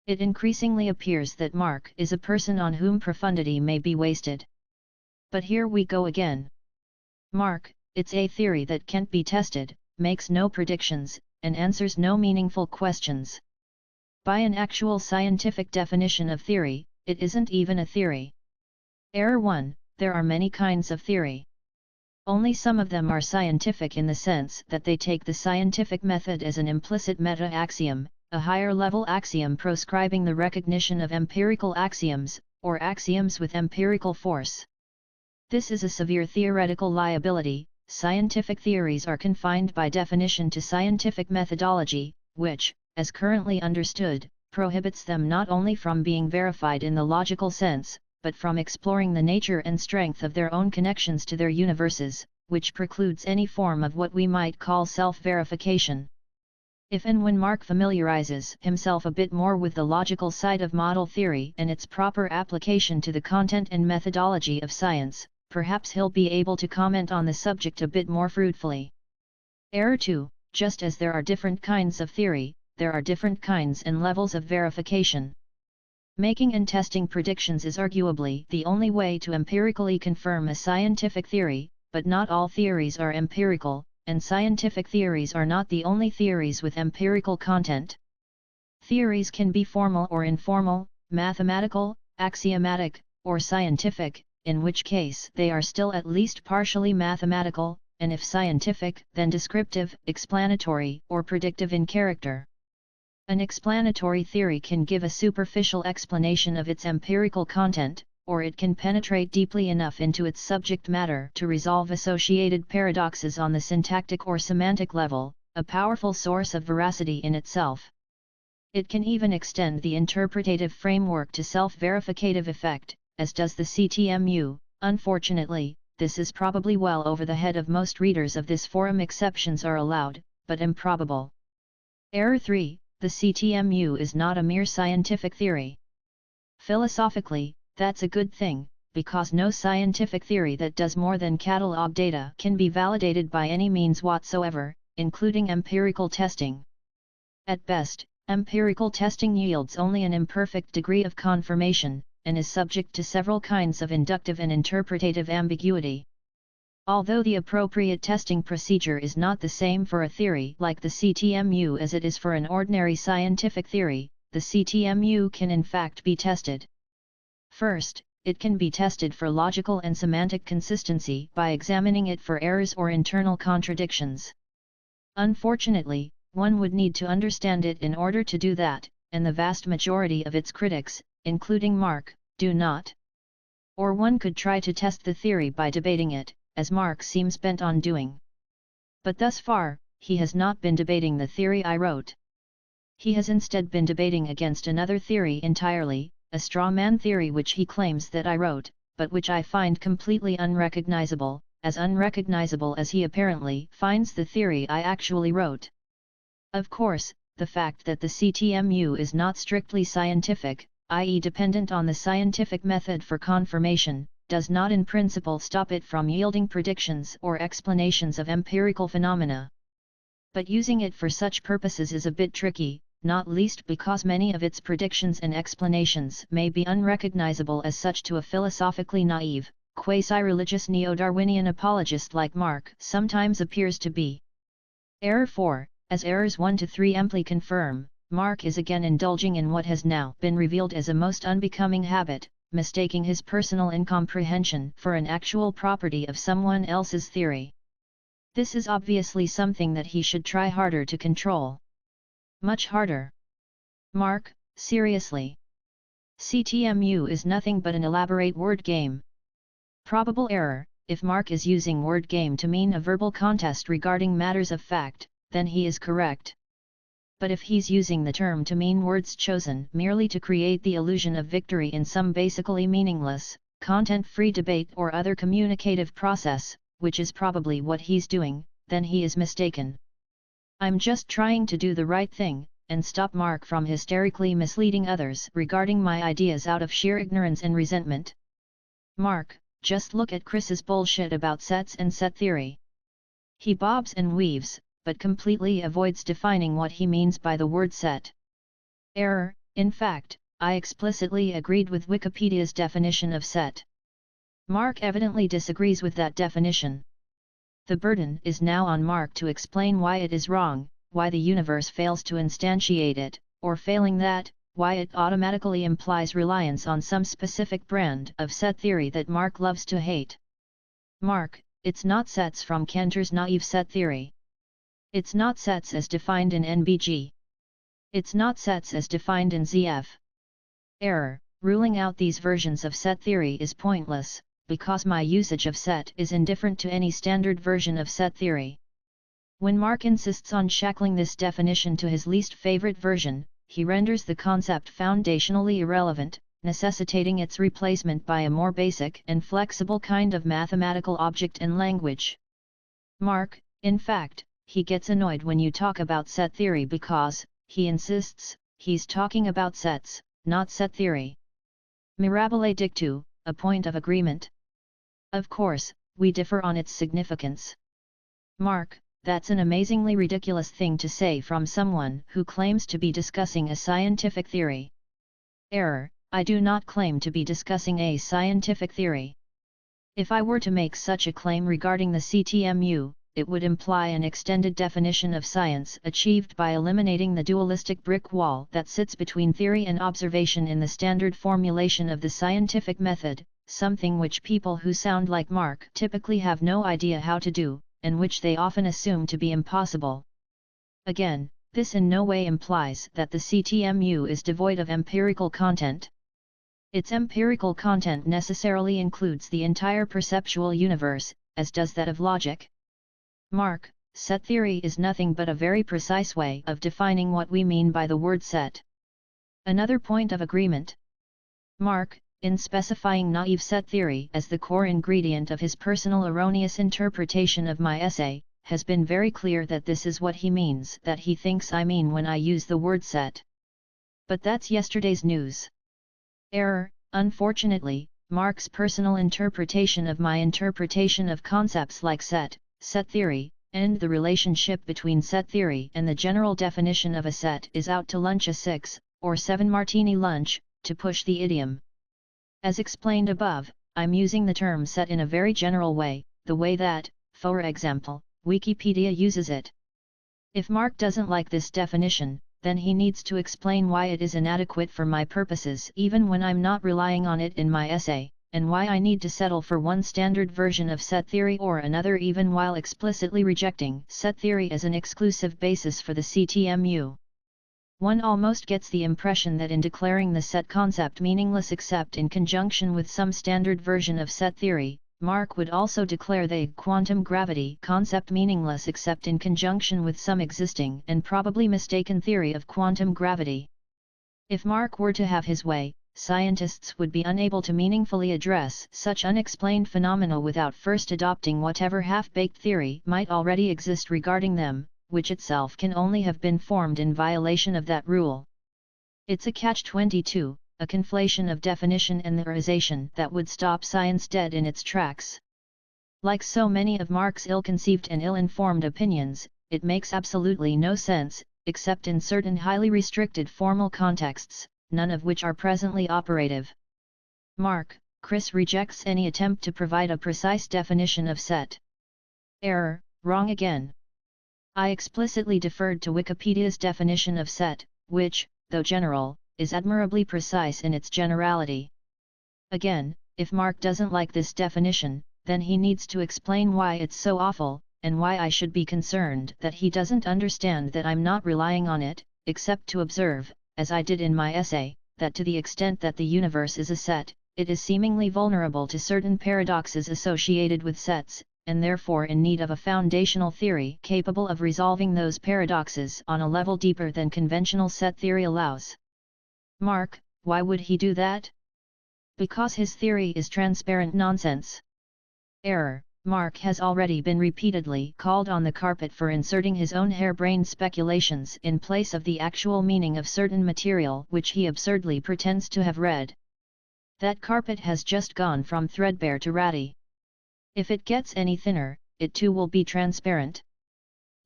It increasingly appears that Mark is a person on whom profundity may be wasted. But here we go again. Mark, it's a theory that can't be tested, makes no predictions, and answers no meaningful questions. By an actual scientific definition of theory, it isn't even a theory. Error 1, there are many kinds of theory. Only some of them are scientific in the sense that they take the scientific method as an implicit meta-axiom, a higher-level axiom proscribing the recognition of empirical axioms, or axioms with empirical force. This is a severe theoretical liability. Scientific theories are confined by definition to scientific methodology, which, as currently understood, prohibits them not only from being verified in the logical sense, but from exploring the nature and strength of their own connections to their universes, which precludes any form of what we might call self-verification. If and when Mark familiarizes himself a bit more with the logical side of model theory and its proper application to the content and methodology of science, perhaps he'll be able to comment on the subject a bit more fruitfully. Error 2, just as there are different kinds of theory, there are different kinds and levels of verification. Making and testing predictions is arguably the only way to empirically confirm a scientific theory, but not all theories are empirical, and scientific theories are not the only theories with empirical content. Theories can be formal or informal, mathematical, axiomatic, or scientific, in which case they are still at least partially mathematical, and if scientific, then descriptive, explanatory, or predictive in character. An explanatory theory can give a superficial explanation of its empirical content, or it can penetrate deeply enough into its subject matter to resolve associated paradoxes on the syntactic or semantic level, a powerful source of veracity in itself. It can even extend the interpretative framework to self-verificative effect, as does the CTMU. Unfortunately, this is probably well over the head of most readers of this forum. Exceptions are allowed, but improbable. Error 3, the CTMU is not a mere scientific theory. Philosophically, that's a good thing, because no scientific theory that does more than catalog data can be validated by any means whatsoever, including empirical testing. At best, empirical testing yields only an imperfect degree of confirmation, and is subject to several kinds of inductive and interpretative ambiguity. Although the appropriate testing procedure is not the same for a theory like the CTMU as it is for an ordinary scientific theory, the CTMU can in fact be tested. First, it can be tested for logical and semantic consistency by examining it for errors or internal contradictions. Unfortunately, one would need to understand it in order to do that, and the vast majority of its critics, including Mark, do not. Or one could try to test the theory by debating it, as Mark seems bent on doing. But thus far, he has not been debating the theory I wrote. He has instead been debating against another theory entirely, a straw man theory which he claims that I wrote, but which I find completely unrecognizable as he apparently finds the theory I actually wrote. Of course, the fact that the CTMU is not strictly scientific, i.e. dependent on the scientific method for confirmation, does not in principle stop it from yielding predictions or explanations of empirical phenomena. But using it for such purposes is a bit tricky, not least because many of its predictions and explanations may be unrecognizable as such to a philosophically naive, quasi-religious neo-Darwinian apologist like Mark sometimes appears to be. Error 4, as errors 1 to 3 amply confirm, Mark is again indulging in what has now been revealed as a most unbecoming habit, mistaking his personal incomprehension for an actual property of someone else's theory. This is obviously something that he should try harder to control. Much harder. Mark, seriously. CTMU is nothing but an elaborate word game. Probable error, if Mark is using word game to mean a verbal contest regarding matters of fact, then he is correct. But if he's using the term to mean words chosen merely to create the illusion of victory in some basically meaningless, content-free debate or other communicative process, which is probably what he's doing, then he is mistaken. I'm just trying to do the right thing, and stop Mark from hysterically misleading others regarding my ideas out of sheer ignorance and resentment. Mark, just look at Chris's bullshit about sets and set theory. He bobs and weaves, but completely avoids defining what he means by the word set. Error, in fact, I explicitly agreed with Wikipedia's definition of set. Mark evidently disagrees with that definition. The burden is now on Mark to explain why it is wrong, why the universe fails to instantiate it, or failing that, why it automatically implies reliance on some specific brand of set theory that Mark loves to hate. Mark, it's not sets from Cantor's naive set theory. It's not sets as defined in NBG. It's not sets as defined in ZF. Error, ruling out these versions of set theory is pointless, because my usage of set is indifferent to any standard version of set theory. When Mark insists on shackling this definition to his least favorite version, he renders the concept foundationally irrelevant, necessitating its replacement by a more basic and flexible kind of mathematical object and language. Mark, in fact, he gets annoyed when you talk about set theory because, he insists, he's talking about sets, not set theory. Mirabile dictu, a point of agreement. Of course, we differ on its significance. Mark, that's an amazingly ridiculous thing to say from someone who claims to be discussing a scientific theory. Error, I do not claim to be discussing a scientific theory. If I were to make such a claim regarding the CTMU, it would imply an extended definition of science achieved by eliminating the dualistic brick wall that sits between theory and observation in the standard formulation of the scientific method, something which people who sound like Mark typically have no idea how to do, and which they often assume to be impossible. Again, this in no way implies that the CTMU is devoid of empirical content. Its empirical content necessarily includes the entire perceptual universe, as does that of logic. Mark, set theory is nothing but a very precise way of defining what we mean by the word set. Another point of agreement. Mark, in specifying naive set theory as the core ingredient of his personal erroneous interpretation of my essay, has been very clear that this is what he means that he thinks I mean when I use the word set. But that's yesterday's news. Error, unfortunately, Mark's personal interpretation of my interpretation of concepts like set theory, and the relationship between set theory and the general definition of a set is out to lunch a 6 or 7 martini lunch, to push the idiom. As explained above, I'm using the term set in a very general way, the way that, for example, Wikipedia uses it. If Mark doesn't like this definition, then he needs to explain why it is inadequate for my purposes even when I'm not relying on it in my essay, and why I need to settle for one standard version of set theory or another even while explicitly rejecting set theory as an exclusive basis for the CTMU. One almost gets the impression that in declaring the set concept meaningless except in conjunction with some standard version of set theory, Mark would also declare the quantum gravity concept meaningless except in conjunction with some existing and probably mistaken theory of quantum gravity. If Mark were to have his way, scientists would be unable to meaningfully address such unexplained phenomena without first adopting whatever half-baked theory might already exist regarding them, which itself can only have been formed in violation of that rule. It's a catch-22, a conflation of definition and theorization that would stop science dead in its tracks. Like so many of Mark's ill-conceived and ill-informed opinions, it makes absolutely no sense, except in certain highly restricted formal contexts, none of which are presently operative. Chris rejects any attempt to provide a precise definition of set. Error, wrong again. I explicitly deferred to Wikipedia's definition of set, which, though general, is admirably precise in its generality. Again, if Mark doesn't like this definition, then he needs to explain why it's so awful, and why I should be concerned that he doesn't understand that I'm not relying on it, except to observe, as I did in my essay, that to the extent that the universe is a set, it is seemingly vulnerable to certain paradoxes associated with sets, and therefore in need of a foundational theory capable of resolving those paradoxes on a level deeper than conventional set theory allows. Mark, why would he do that? Because his theory is transparent nonsense. Error, Mark has already been repeatedly called on the carpet for inserting his own harebrained speculations in place of the actual meaning of certain material which he absurdly pretends to have read. That carpet has just gone from threadbare to ratty. If it gets any thinner, it too will be transparent.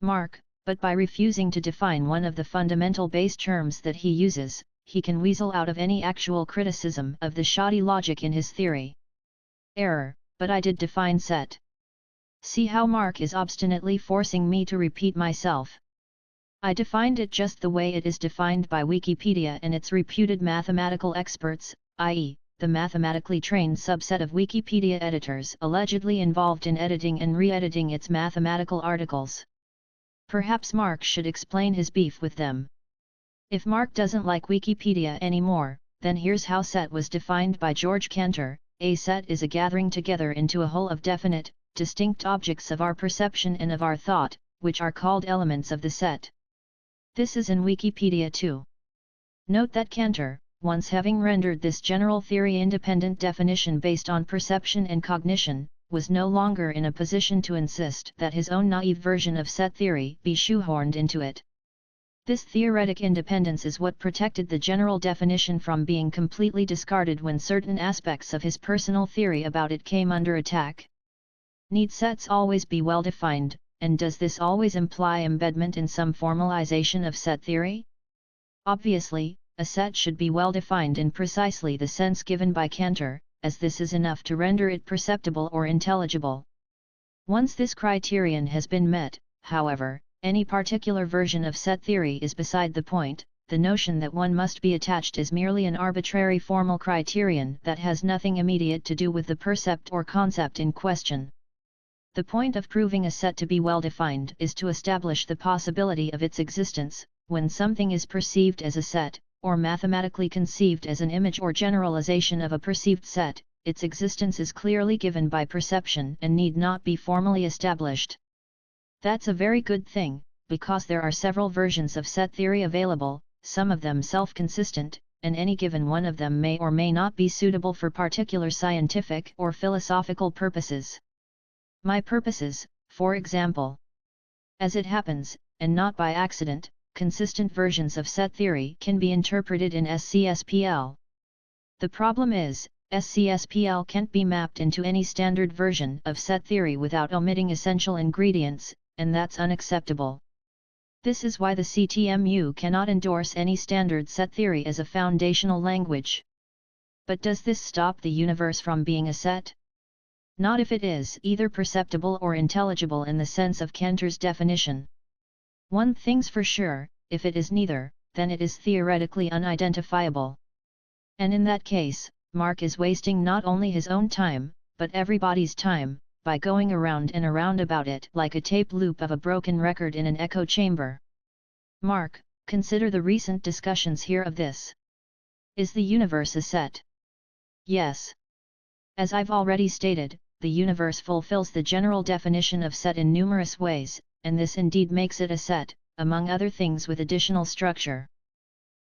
Mark, but by refusing to define one of the fundamental base terms that he uses, he can weasel out of any actual criticism of the shoddy logic in his theory. Error, but I did define set. See how Mark is obstinately forcing me to repeat myself. I defined it just the way it is defined by Wikipedia and its reputed mathematical experts, i.e., the mathematically trained subset of Wikipedia editors allegedly involved in editing and re-editing its mathematical articles. Perhaps Mark should explain his beef with them. If Mark doesn't like Wikipedia anymore, then here's how set was defined by George Cantor. A set is a gathering together into a whole of definite, distinct objects of our perception and of our thought, which are called elements of the set. This is in Wikipedia too. Note that Cantor, once having rendered this general theory-independent definition based on perception and cognition, was no longer in a position to insist that his own naive version of set theory be shoehorned into it. This theoretic independence is what protected the general definition from being completely discarded when certain aspects of his personal theory about it came under attack. Need sets always be well defined, and does this always imply embedment in some formalization of set theory? Obviously, a set should be well defined in precisely the sense given by Cantor, as this is enough to render it perceptible or intelligible. Once this criterion has been met, however, any particular version of set theory is beside the point. The notion that one must be attached is merely an arbitrary formal criterion that has nothing immediate to do with the percept or concept in question. The point of proving a set to be well defined is to establish the possibility of its existence, when something is perceived as a set, or mathematically conceived as an image or generalization of a perceived set, its existence is clearly given by perception and need not be formally established. That's a very good thing, because there are several versions of set theory available, some of them self-consistent, and any given one of them may or may not be suitable for particular scientific or philosophical purposes. My purposes, for example. As it happens, and not by accident, consistent versions of set theory can be interpreted in SCSPL. The problem is, SCSPL can't be mapped into any standard version of set theory without omitting essential ingredients, and that's unacceptable. This is why the CTMU cannot endorse any standard set theory as a foundational language. But does this stop the universe from being a set? Not if it is either perceptible or intelligible in the sense of Cantor's definition. One thing's for sure, if it is neither, then it is theoretically unidentifiable. And in that case, Mark is wasting not only his own time, but everybody's time, by going around and around about it like a tape loop of a broken record in an echo chamber. Mark, consider the recent discussions here of this. Is the universe a set? Yes. As I've already stated, the universe fulfills the general definition of set in numerous ways, and this indeed makes it a set, among other things with additional structure.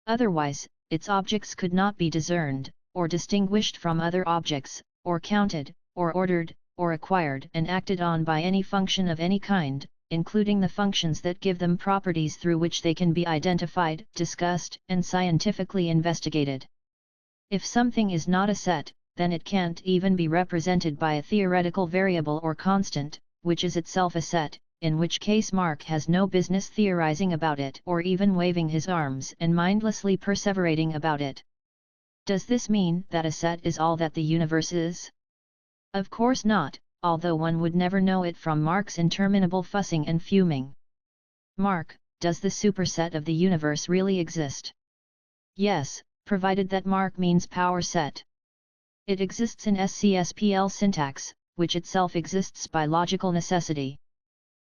Otherwise, its objects could not be discerned, or distinguished from other objects, or counted, or ordered, or acquired and acted on by any function of any kind, including the functions that give them properties through which they can be identified, discussed, and scientifically investigated. If something is not a set, then it can't even be represented by a theoretical variable or constant, which is itself a set, in which case Mark has no business theorizing about it or even waving his arms and mindlessly perseverating about it. Does this mean that a set is all that the universe is? Of course not, although one would never know it from Mark's interminable fussing and fuming. Mark, does the superset of the universe really exist? Yes, provided that Mark means power set. It exists in SCSPL syntax, which itself exists by logical necessity.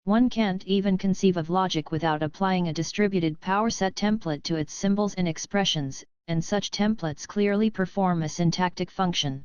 One can't even conceive of logic without applying a distributed power set template to its symbols and expressions, and such templates clearly perform a syntactic function.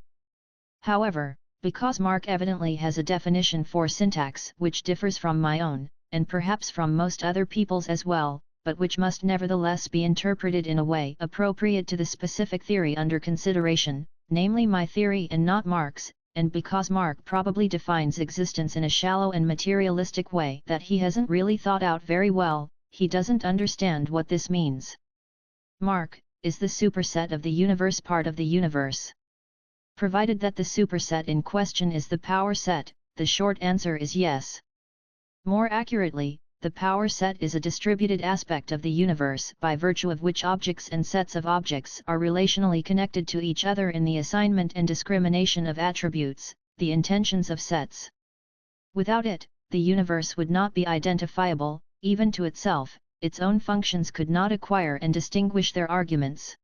However, because Mark evidently has a definition for syntax which differs from my own, and perhaps from most other people's as well, but which must nevertheless be interpreted in a way appropriate to the specific theory under consideration, namely my theory and not Mark's, and because Mark probably defines existence in a shallow and materialistic way that he hasn't really thought out very well, he doesn't understand what this means. Mark, is the superset of the universe part of the universe? Provided that the superset in question is the power set, the short answer is yes. More accurately, the power set is a distributed aspect of the universe by virtue of which objects and sets of objects are relationally connected to each other in the assignment and discrimination of attributes, the intensions of sets. Without it, the universe would not be identifiable, even to itself, its own functions could not acquire and distinguish their arguments.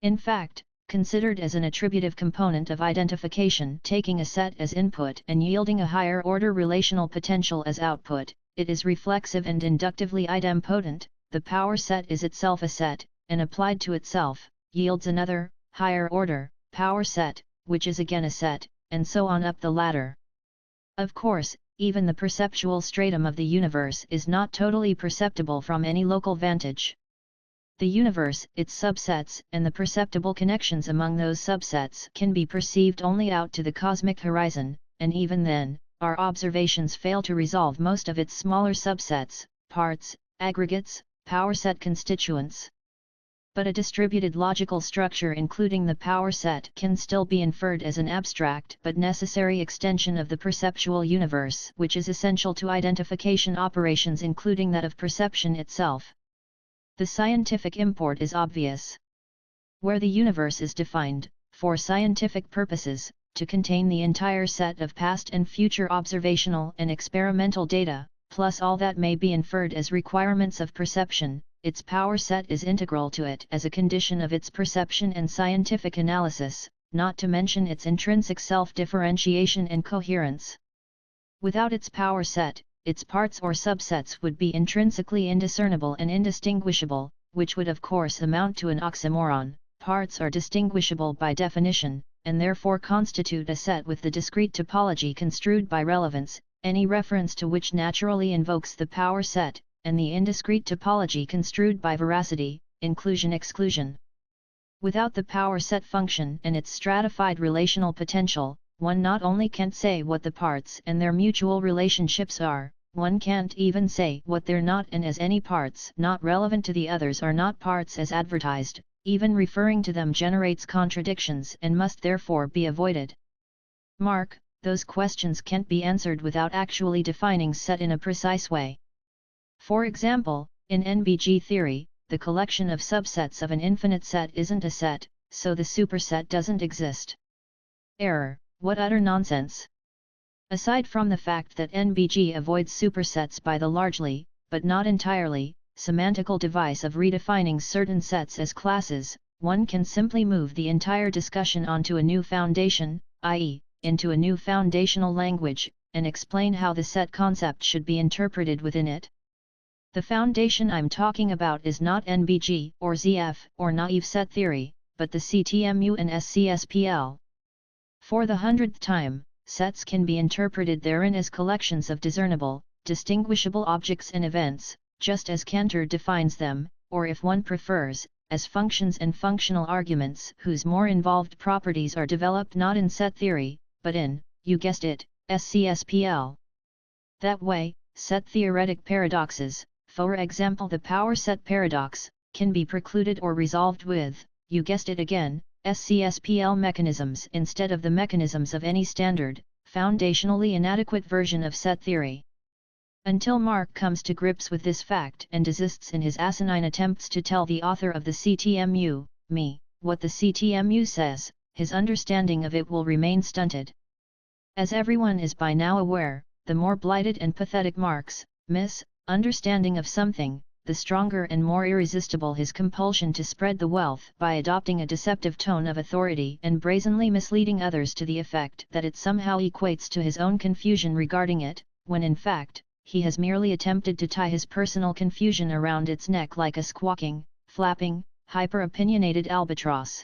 In fact, considered as an attributive component of identification taking a set as input and yielding a higher order relational potential as output, it is reflexive and inductively idempotent. The power set is itself a set, and applied to itself, yields another, higher order, power set, which is again a set, and so on up the ladder. Of course, even the perceptual stratum of the universe is not totally perceptible from any local vantage. The universe, its subsets, and the perceptible connections among those subsets can be perceived only out to the cosmic horizon, and even then, our observations fail to resolve most of its smaller subsets, parts, aggregates, power set constituents. But a distributed logical structure including the power set can still be inferred as an abstract but necessary extension of the perceptual universe, which is essential to identification operations including that of perception itself. The scientific import is obvious. Where the universe is defined, for scientific purposes, to contain the entire set of past and future observational and experimental data, plus all that may be inferred as requirements of perception, its power set is integral to it as a condition of its perception and scientific analysis, not to mention its intrinsic self-differentiation and coherence. Without its power set, its parts or subsets would be intrinsically indiscernible and indistinguishable, which would of course amount to an oxymoron. Parts are distinguishable by definition, and therefore constitute a set with the discrete topology construed by relevance, any reference to which naturally invokes the power set, and the indiscrete topology construed by veracity, inclusion-exclusion. Without the power set function and its stratified relational potential, one not only can't say what the parts and their mutual relationships are, one can't even say what they're not, and as any parts not relevant to the others are not parts as advertised, even referring to them generates contradictions and must therefore be avoided. Mark, those questions can't be answered without actually defining set in a precise way. For example, in NBG theory, the collection of subsets of an infinite set isn't a set, so the superset doesn't exist. Error, what utter nonsense! Aside from the fact that NBG avoids supersets by the largely, but not entirely, semantical device of redefining certain sets as classes, one can simply move the entire discussion onto a new foundation, i.e., into a new foundational language, and explain how the set concept should be interpreted within it. The foundation I'm talking about is not NBG, or ZF, or naive set theory, but the CTMU and SCSPL. For the 100th time, sets can be interpreted therein as collections of discernible, distinguishable objects and events, just as Cantor defines them, or if one prefers, as functions and functional arguments whose more involved properties are developed not in set theory, but in, you guessed it, SCSPL. That way, set theoretic paradoxes, for example the power set paradox, can be precluded or resolved with, you guessed it again, SCSPL mechanisms instead of the mechanisms of any standard, foundationally inadequate version of set theory. Until Mark comes to grips with this fact and desists in his asinine attempts to tell the author of the CTMU, me, what the CTMU says, his understanding of it will remain stunted. As everyone is by now aware, the more blighted and pathetic Mark's understanding of something, the stronger and more irresistible his compulsion to spread the wealth by adopting a deceptive tone of authority and brazenly misleading others to the effect that it somehow equates to his own confusion regarding it, when in fact, he has merely attempted to tie his personal confusion around its neck like a squawking, flapping, hyper-opinionated albatross.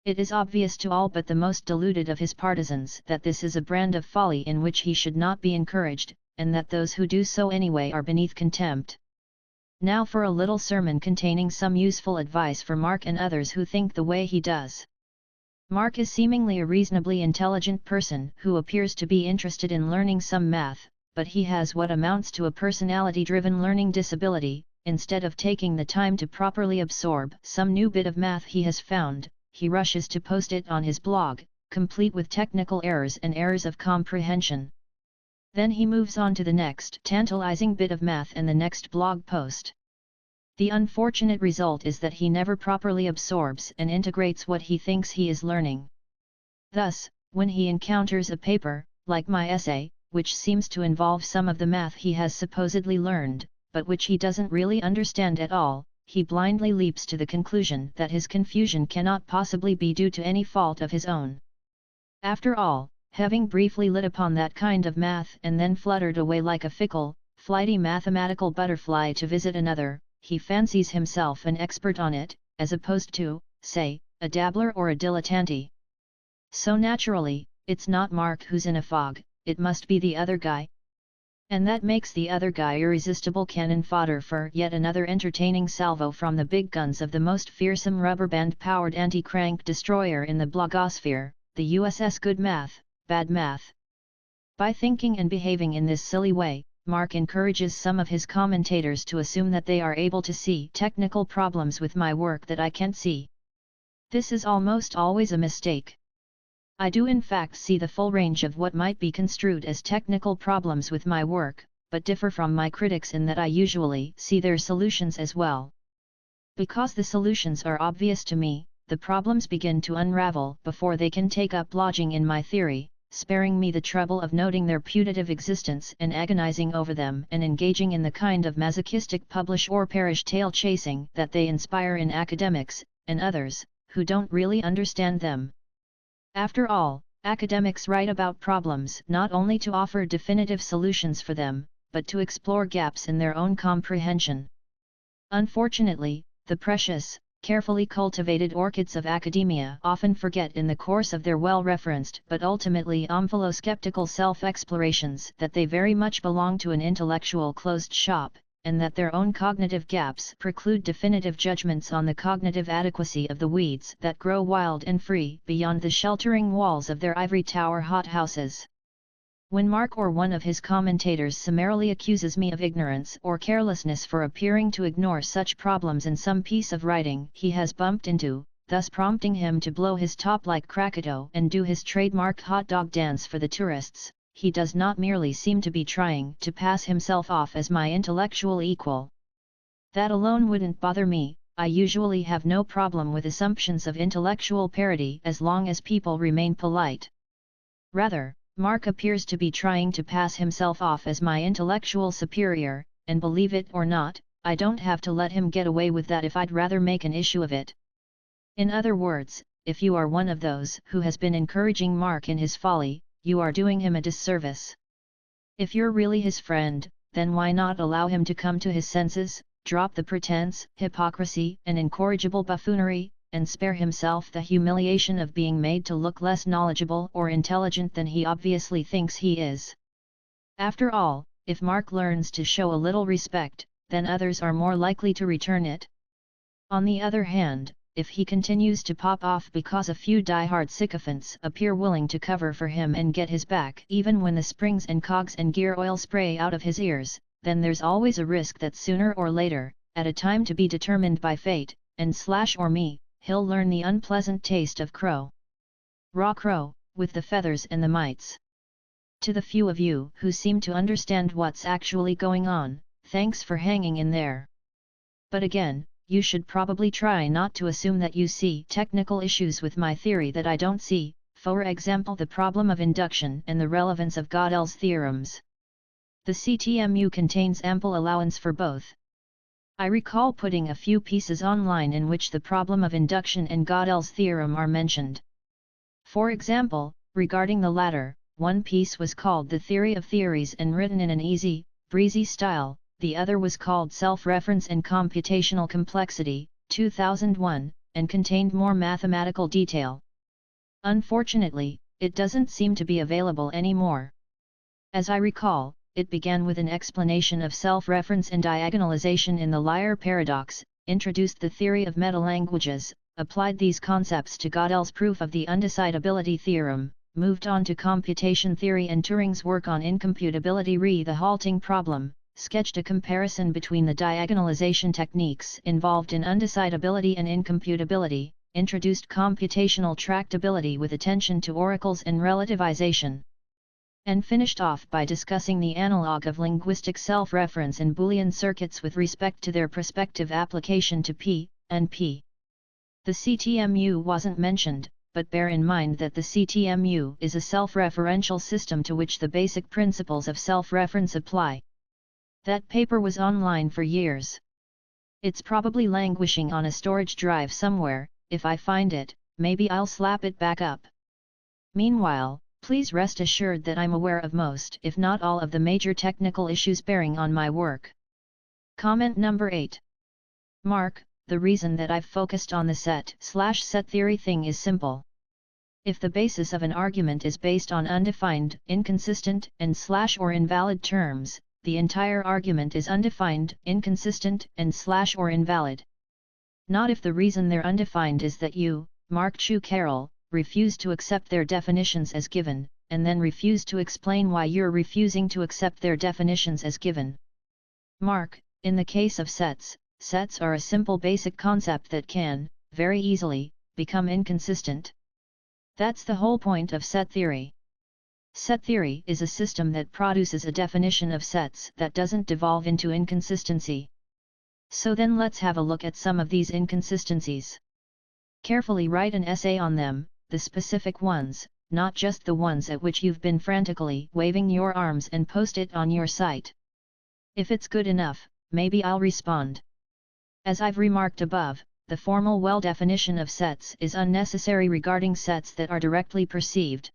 It is obvious to all but the most deluded of his partisans that this is a brand of folly in which he should not be encouraged, and that those who do so anyway are beneath contempt. Now for a little sermon containing some useful advice for Mark and others who think the way he does. Mark is seemingly a reasonably intelligent person who appears to be interested in learning some math, but he has what amounts to a personality-driven learning disability. Instead of taking the time to properly absorb some new bit of math he has found, he rushes to post it on his blog, complete with technical errors and errors of comprehension. Then he moves on to the next tantalizing bit of math and the next blog post. The unfortunate result is that he never properly absorbs and integrates what he thinks he is learning. Thus, when he encounters a paper, like my essay, which seems to involve some of the math he has supposedly learned, but which he doesn't really understand at all, he blindly leaps to the conclusion that his confusion cannot possibly be due to any fault of his own. After all, having briefly lit upon that kind of math and then fluttered away like a fickle, flighty mathematical butterfly to visit another, he fancies himself an expert on it, as opposed to, say, a dabbler or a dilettante. So naturally, it's not Mark who's in a fog, it must be the other guy. And that makes the other guy irresistible cannon fodder for yet another entertaining salvo from the big guns of the most fearsome rubber band-powered anti-crank destroyer in the blogosphere, the USS Good Math, Bad Math. By thinking and behaving in this silly way, Mark encourages some of his commentators to assume that they are able to see technical problems with my work that I can't see. This is almost always a mistake. I do in fact see the full range of what might be construed as technical problems with my work, but differ from my critics in that I usually see their solutions as well. Because the solutions are obvious to me, the problems begin to unravel before they can take up lodging in my theory, sparing me the trouble of noting their putative existence and agonizing over them and engaging in the kind of masochistic publish or perish tale chasing that they inspire in academics, and others, who don't really understand them. After all, academics write about problems not only to offer definitive solutions for them, but to explore gaps in their own comprehension. Unfortunately, the precious, carefully cultivated orchids of academia often forget in the course of their well-referenced but ultimately omphaloskeptical self-explorations that they very much belong to an intellectual closed shop, and that their own cognitive gaps preclude definitive judgments on the cognitive adequacy of the weeds that grow wild and free beyond the sheltering walls of their ivory tower hothouses. When Mark or one of his commentators summarily accuses me of ignorance or carelessness for appearing to ignore such problems in some piece of writing he has bumped into, thus prompting him to blow his top like Krakatoa and do his trademark hot dog dance for the tourists, he does not merely seem to be trying to pass himself off as my intellectual equal. That alone wouldn't bother me. I usually have no problem with assumptions of intellectual parity as long as people remain polite. Rather, Mark appears to be trying to pass himself off as my intellectual superior, and believe it or not, I don't have to let him get away with that if I'd rather make an issue of it. In other words, if you are one of those who has been encouraging Mark in his folly, you are doing him a disservice. If you're really his friend, then why not allow him to come to his senses, drop the pretense, hypocrisy, and incorrigible buffoonery, and spare himself the humiliation of being made to look less knowledgeable or intelligent than he obviously thinks he is. After all, if Mark learns to show a little respect, then others are more likely to return it. On the other hand, if he continues to pop off because a few die-hard sycophants appear willing to cover for him and get his back even when the springs and cogs and gear oil spray out of his ears, then there's always a risk that sooner or later, at a time to be determined by fate, or me, he'll learn the unpleasant taste of crow. Raw crow, with the feathers and the mites. To the few of you who seem to understand what's actually going on, thanks for hanging in there. But again, you should probably try not to assume that you see technical issues with my theory that I don't see, for example the problem of induction and the relevance of Gödel's theorems. The CTMU contains ample allowance for both. I recall putting a few pieces online in which the problem of induction and Gödel's theorem are mentioned. For example, regarding the latter, one piece was called The Theory of Theories and written in an easy, breezy style. The other was called Self-Reference and Computational Complexity, 2001, and contained more mathematical detail. Unfortunately, it doesn't seem to be available anymore. As I recall, it began with an explanation of self-reference and diagonalization in the Liar paradox, introduced the theory of metalanguages, applied these concepts to Gödel's proof of the undecidability theorem, moved on to computation theory and Turing's work on incomputability re the halting problem, sketched a comparison between the diagonalization techniques involved in undecidability and incomputability, introduced computational tractability with attention to oracles and relativization, and finished off by discussing the analog of linguistic self-reference in Boolean circuits with respect to their prospective application to P and P. The CTMU wasn't mentioned, but bear in mind that the CTMU is a self-referential system to which the basic principles of self-reference apply. That paper was online for years. It's probably languishing on a storage drive somewhere. If I find it, maybe I'll slap it back up. Meanwhile, please rest assured that I'm aware of most if not all of the major technical issues bearing on my work. Comment number 8. Mark, the reason that I've focused on the set theory thing is simple. If the basis of an argument is based on undefined, inconsistent, and or invalid terms, the entire argument is undefined, inconsistent, and or invalid. Not if the reason they're undefined is that you, Mark Chu Carroll, refuse to accept their definitions as given, and then refuse to explain why you're refusing to accept their definitions as given. Mark, in the case of sets, sets are a simple basic concept that can, very easily, become inconsistent. That's the whole point of set theory. Set theory is a system that produces a definition of sets that doesn't devolve into inconsistency. So then let's have a look at some of these inconsistencies. Carefully write an essay on them, the specific ones, not just the ones at which you've been frantically waving your arms, and post it on your site. If it's good enough, maybe I'll respond. As I've remarked above, the formal well definition of sets is unnecessary regarding sets that are directly perceived.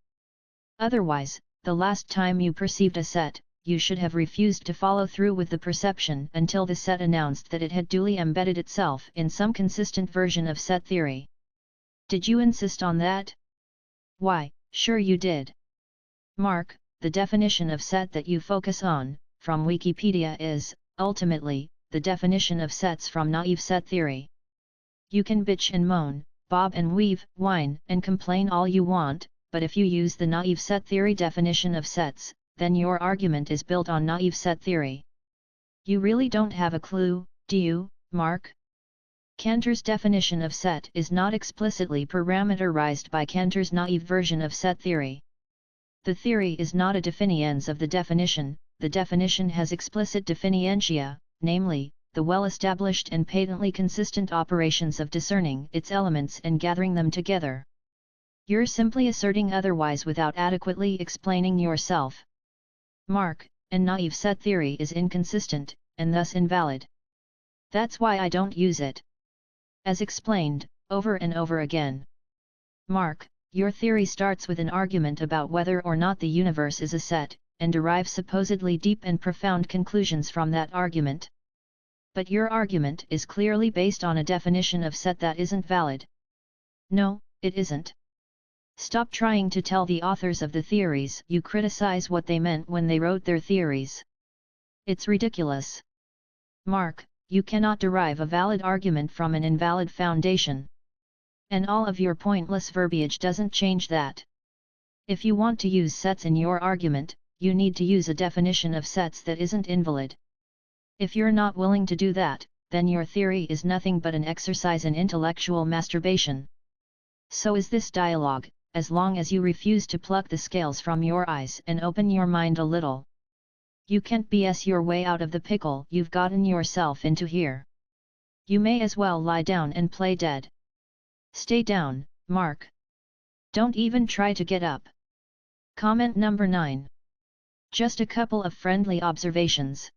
Otherwise, the last time you perceived a set, you should have refused to follow through with the perception until the set announced that it had duly embedded itself in some consistent version of set theory. Did you insist on that? Why, sure you did. Mark, the definition of set that you focus on, from Wikipedia is, ultimately, the definition of sets from naive set theory. You can bitch and moan, bob and weave, whine and complain all you want, but if you use the naive set theory definition of sets, then your argument is built on naive set theory. You really don't have a clue, do you, Mark? Cantor's definition of set is not explicitly parameterized by Cantor's naive version of set theory. The theory is not a definiens of the definition has explicit definientia, namely, the well-established and patently consistent operations of discerning its elements and gathering them together. You're simply asserting otherwise without adequately explaining yourself. Mark, and naive set theory is inconsistent, and thus invalid. That's why I don't use it. As explained, over and over again. Mark, your theory starts with an argument about whether or not the universe is a set, and derives supposedly deep and profound conclusions from that argument. But your argument is clearly based on a definition of set that isn't valid. No, it isn't. Stop trying to tell the authors of the theories you criticize what they meant when they wrote their theories. It's ridiculous. Mark, you cannot derive a valid argument from an invalid foundation. And all of your pointless verbiage doesn't change that. If you want to use sets in your argument, you need to use a definition of sets that isn't invalid. If you're not willing to do that, then your theory is nothing but an exercise in intellectual masturbation. So is this dialogue, as long as you refuse to pluck the scales from your eyes and open your mind a little. You can't BS your way out of the pickle you've gotten yourself into here. You may as well lie down and play dead. Stay down, Mark. Don't even try to get up. Comment number 9. Just a couple of friendly observations.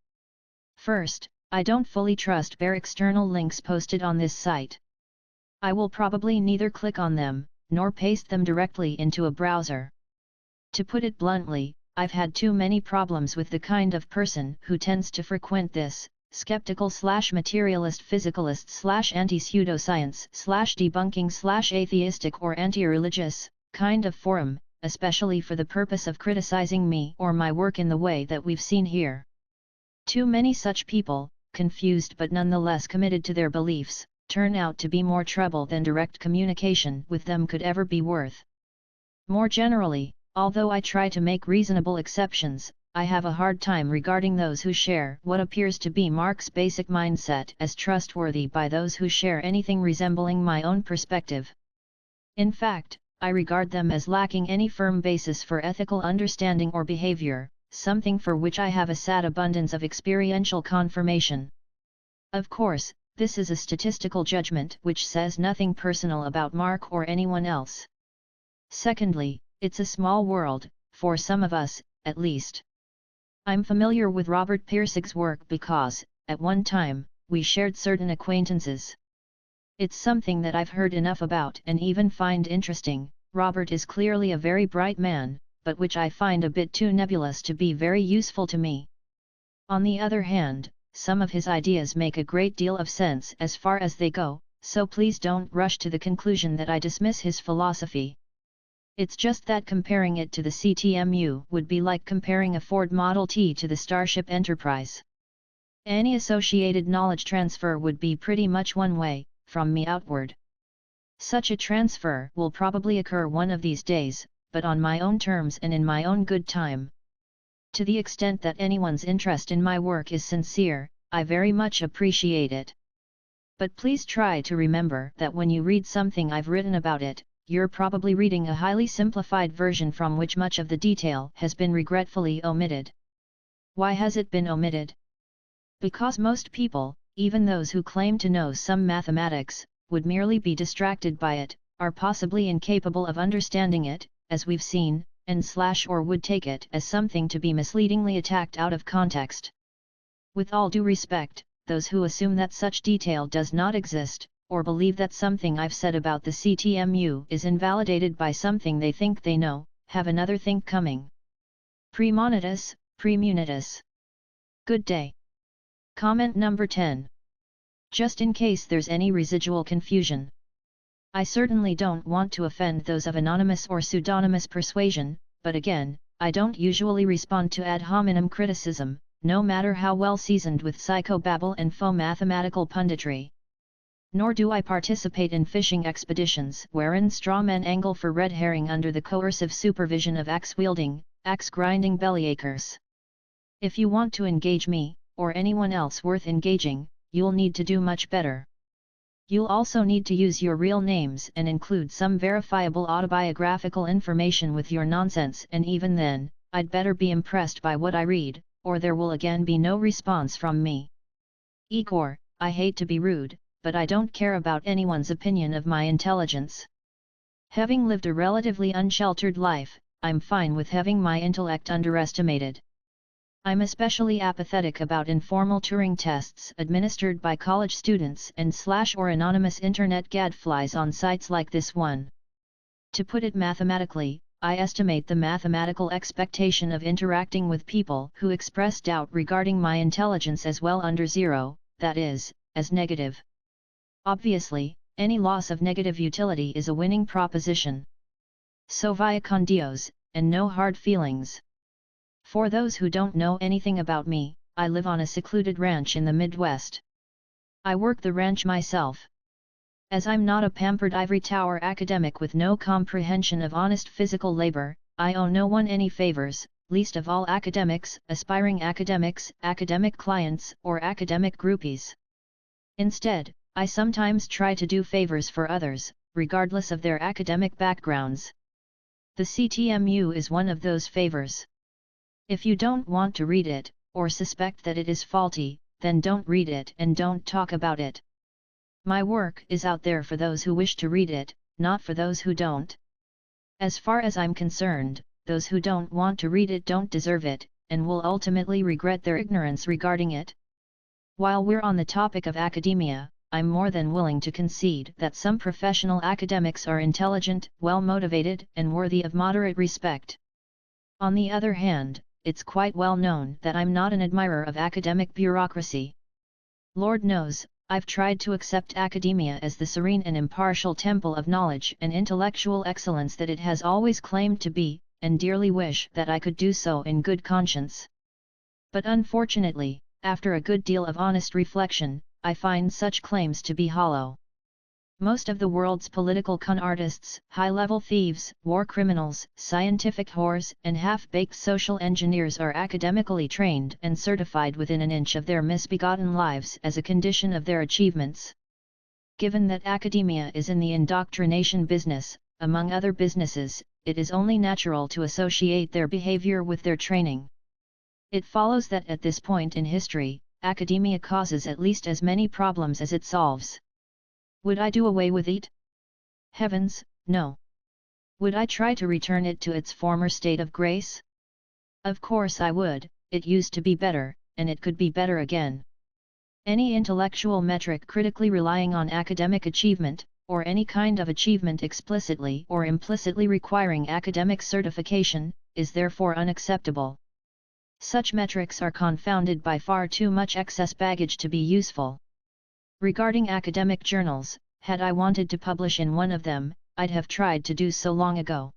First, I don't fully trust bare external links posted on this site. I will probably neither click on them, nor paste them directly into a browser. To put it bluntly, I've had too many problems with the kind of person who tends to frequent this, skeptical/materialist physicalist/anti-pseudoscience/debunking/atheistic or anti-religious, kind of forum, especially for the purpose of criticizing me or my work in the way that we've seen here. Too many such people, confused but nonetheless committed to their beliefs, turn out to be more trouble than direct communication with them could ever be worth. More generally, although I try to make reasonable exceptions, I have a hard time regarding those who share what appears to be Mark's basic mindset as trustworthy by those who share anything resembling my own perspective. In fact, I regard them as lacking any firm basis for ethical understanding or behavior, something for which I have a sad abundance of experiential confirmation. Of course, this is a statistical judgment which says nothing personal about Mark or anyone else. Secondly, it's a small world, for some of us, at least. I'm familiar with Robert Pirsig's work because, at one time, we shared certain acquaintances. It's something that I've heard enough about and even find interesting. Robert is clearly a very bright man, but which I find a bit too nebulous to be very useful to me. On the other hand, some of his ideas make a great deal of sense as far as they go, so please don't rush to the conclusion that I dismiss his philosophy. It's just that comparing it to the CTMU would be like comparing a Ford Model T to the Starship Enterprise. Any associated knowledge transfer would be pretty much one way, from me outward. Such a transfer will probably occur one of these days, but on my own terms and in my own good time. To the extent that anyone's interest in my work is sincere, I very much appreciate it. But please try to remember that when you read something I've written about it, you're probably reading a highly simplified version from which much of the detail has been regretfully omitted. Why has it been omitted? Because most people, even those who claim to know some mathematics, would merely be distracted by it, are possibly incapable of understanding it, as we've seen, or would take it as something to be misleadingly attacked out of context. With all due respect, those who assume that such detail does not exist, or believe that something I've said about the CTMU is invalidated by something they think they know, have another think coming. Premonitus, premunitus. Good day. Comment number 10. Just in case there's any residual confusion. I certainly don't want to offend those of anonymous or pseudonymous persuasion, but again, I don't usually respond to ad hominem criticism, no matter how well seasoned with psychobabble and faux mathematical punditry. Nor do I participate in fishing expeditions wherein strawmen angle for red herring under the coercive supervision of axe-wielding, axe-grinding bellyachers. If you want to engage me, or anyone else worth engaging, you'll need to do much better. You'll also need to use your real names and include some verifiable autobiographical information with your nonsense, and even then, I'd better be impressed by what I read, or there will again be no response from me. Igor, I hate to be rude, but I don't care about anyone's opinion of my intelligence. Having lived a relatively unsheltered life, I'm fine with having my intellect underestimated. I'm especially apathetic about informal Turing tests administered by college students and / or anonymous internet gadflies on sites like this one. To put it mathematically, I estimate the mathematical expectation of interacting with people who express doubt regarding my intelligence as well under zero, that is, as negative. Obviously, any loss of negative utility is a winning proposition. So via con Dios, and no hard feelings. For those who don't know anything about me, I live on a secluded ranch in the Midwest. I work the ranch myself. As I'm not a pampered ivory tower academic with no comprehension of honest physical labor, I owe no one any favors, least of all academics, aspiring academics, academic clients, or academic groupies. Instead, I sometimes try to do favors for others, regardless of their academic backgrounds. The CTMU is one of those favors. If you don't want to read it, or suspect that it is faulty, then don't read it and don't talk about it. My work is out there for those who wish to read it, not for those who don't. As far as I'm concerned, those who don't want to read it don't deserve it, and will ultimately regret their ignorance regarding it. While we're on the topic of academia, I'm more than willing to concede that some professional academics are intelligent, well-motivated, and worthy of moderate respect. On the other hand, it's quite well known that I'm not an admirer of academic bureaucracy. Lord knows, I've tried to accept academia as the serene and impartial temple of knowledge and intellectual excellence that it has always claimed to be, and dearly wish that I could do so in good conscience. But unfortunately, after a good deal of honest reflection, I find such claims to be hollow. Most of the world's political con artists, high-level thieves, war criminals, scientific whores, and half-baked social engineers are academically trained and certified within an inch of their misbegotten lives as a condition of their achievements. Given that academia is in the indoctrination business, among other businesses, it is only natural to associate their behavior with their training. It follows that at this point in history, academia causes at least as many problems as it solves. Would I do away with it? Heavens, no. Would I try to return it to its former state of grace? Of course I would. It used to be better, and it could be better again. Any intellectual metric critically relying on academic achievement, or any kind of achievement explicitly or implicitly requiring academic certification, is therefore unacceptable. Such metrics are confounded by far too much excess baggage to be useful. Regarding academic journals, had I wanted to publish in one of them, I'd have tried to do so long ago.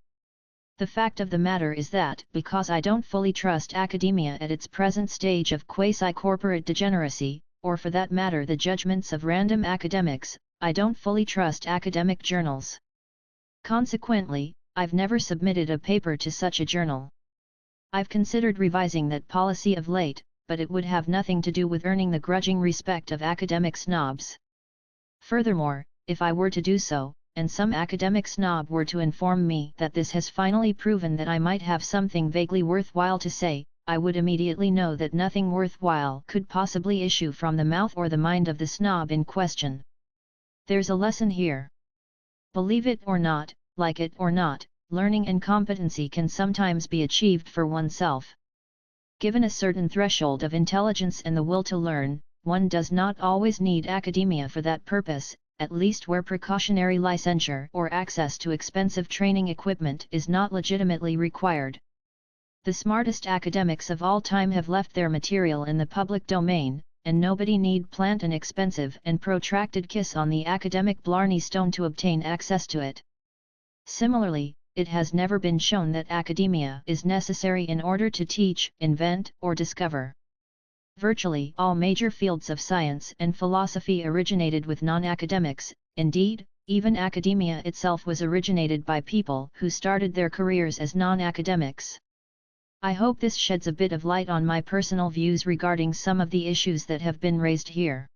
The fact of the matter is that, because I don't fully trust academia at its present stage of quasi-corporate degeneracy, or for that matter the judgments of random academics, I don't fully trust academic journals. Consequently, I've never submitted a paper to such a journal. I've considered revising that policy of late, but it would have nothing to do with earning the grudging respect of academic snobs. Furthermore, if I were to do so, and some academic snob were to inform me that this has finally proven that I might have something vaguely worthwhile to say, I would immediately know that nothing worthwhile could possibly issue from the mouth or the mind of the snob in question. There's a lesson here. Believe it or not, like it or not, learning and competency can sometimes be achieved for oneself. Given a certain threshold of intelligence and the will to learn, one does not always need academia for that purpose, at least where precautionary licensure or access to expensive training equipment is not legitimately required. The smartest academics of all time have left their material in the public domain, and nobody need plant an expensive and protracted kiss on the academic Blarney Stone to obtain access to it. Similarly, it has never been shown that academia is necessary in order to teach, invent, or discover. Virtually all major fields of science and philosophy originated with non-academics, indeed, even academia itself was originated by people who started their careers as non-academics. I hope this sheds a bit of light on my personal views regarding some of the issues that have been raised here.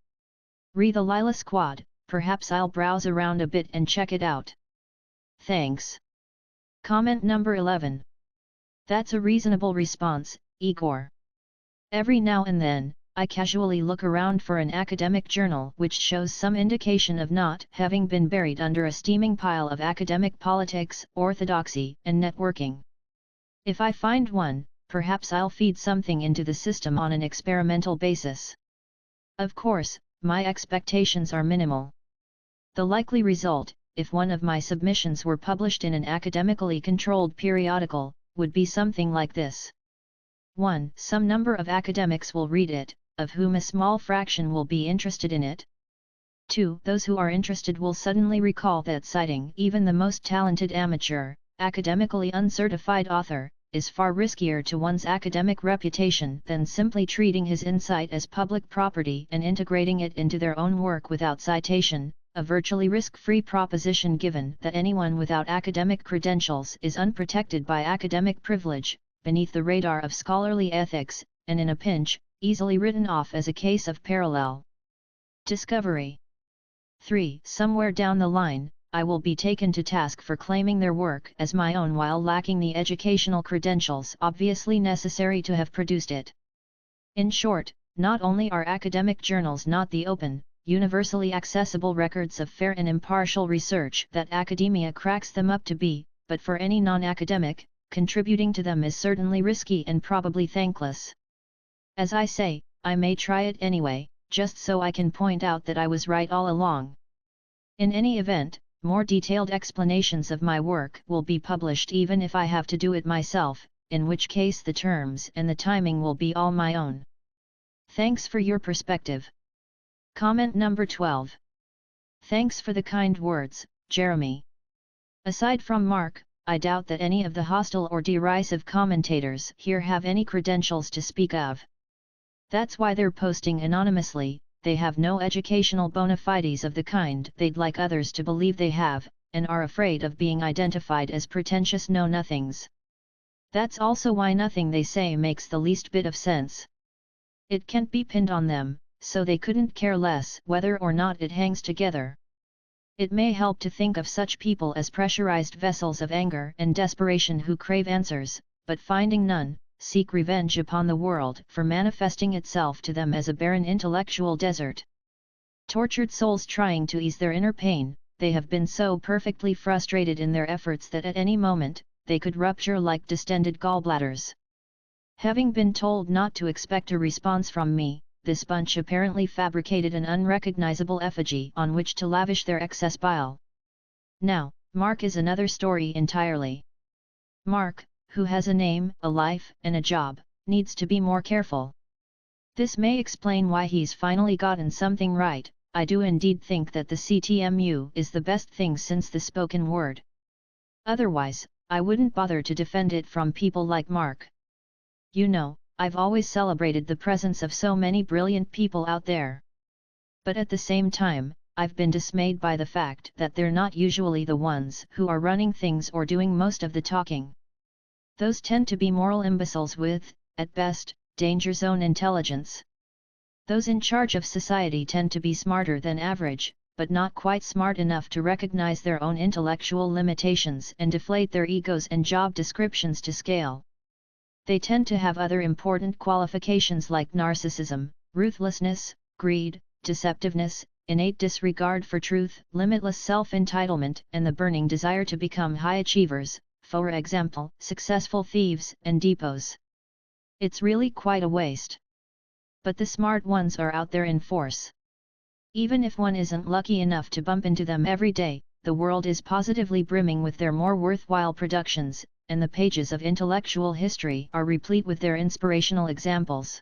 Re the Lila Squad, perhaps I'll browse around a bit and check it out. Thanks. Comment number 11. That's a reasonable response, Igor. Every now and then, I casually look around for an academic journal which shows some indication of not having been buried under a steaming pile of academic politics, orthodoxy, and networking. If I find one, perhaps I'll feed something into the system on an experimental basis. Of course, my expectations are minimal. The likely result, if one of my submissions were published in an academically controlled periodical, would be something like this. 1. Some number of academics will read it, of whom a small fraction will be interested in it. 2. Those who are interested will suddenly recall that citing even the most talented amateur, academically uncertified author, is far riskier to one's academic reputation than simply treating his insight as public property and integrating it into their own work without citation, a virtually risk-free proposition given that anyone without academic credentials is unprotected by academic privilege, beneath the radar of scholarly ethics, and in a pinch, easily written off as a case of parallel discovery. 3. Somewhere down the line, I will be taken to task for claiming their work as my own while lacking the educational credentials obviously necessary to have produced it. In short, not only are academic journals not the open, universally accessible records of fair and impartial research that academia cracks them up to be, but for any non-academic, contributing to them is certainly risky and probably thankless. As I say, I may try it anyway, just so I can point out that I was right all along. In any event, more detailed explanations of my work will be published even if I have to do it myself, in which case the terms and the timing will be all my own. Thanks for your perspective. Comment number 12. Thanks for the kind words, Jeremy. Aside from Mark, I doubt that any of the hostile or derisive commentators here have any credentials to speak of. That's why they're posting anonymously. They have no educational bona fides of the kind they'd like others to believe they have, and are afraid of being identified as pretentious know-nothings. That's also why nothing they say makes the least bit of sense. It can't be pinned on them, so they couldn't care less whether or not it hangs together. It may help to think of such people as pressurized vessels of anger and desperation who crave answers, but finding none, seek revenge upon the world for manifesting itself to them as a barren intellectual desert. Tortured souls trying to ease their inner pain, they have been so perfectly frustrated in their efforts that at any moment, they could rupture like distended gallbladders. Having been told not to expect a response from me, this bunch apparently fabricated an unrecognizable effigy on which to lavish their excess bile. Now, Mark is another story entirely. Mark, who has a name, a life, and a job, needs to be more careful. This may explain why he's finally gotten something right. I do indeed think that the CTMU is the best thing since the spoken word. Otherwise, I wouldn't bother to defend it from people like Mark. You know, I've always celebrated the presence of so many brilliant people out there. But at the same time, I've been dismayed by the fact that they're not usually the ones who are running things or doing most of the talking. Those tend to be moral imbeciles with, at best, danger zone intelligence. Those in charge of society tend to be smarter than average, but not quite smart enough to recognize their own intellectual limitations and deflate their egos and job descriptions to scale. They tend to have other important qualifications like narcissism, ruthlessness, greed, deceptiveness, innate disregard for truth, limitless self-entitlement, and the burning desire to become high achievers, for example, successful thieves and depots. It's really quite a waste. But the smart ones are out there in force. Even if one isn't lucky enough to bump into them every day, the world is positively brimming with their more worthwhile productions, and the pages of intellectual history are replete with their inspirational examples.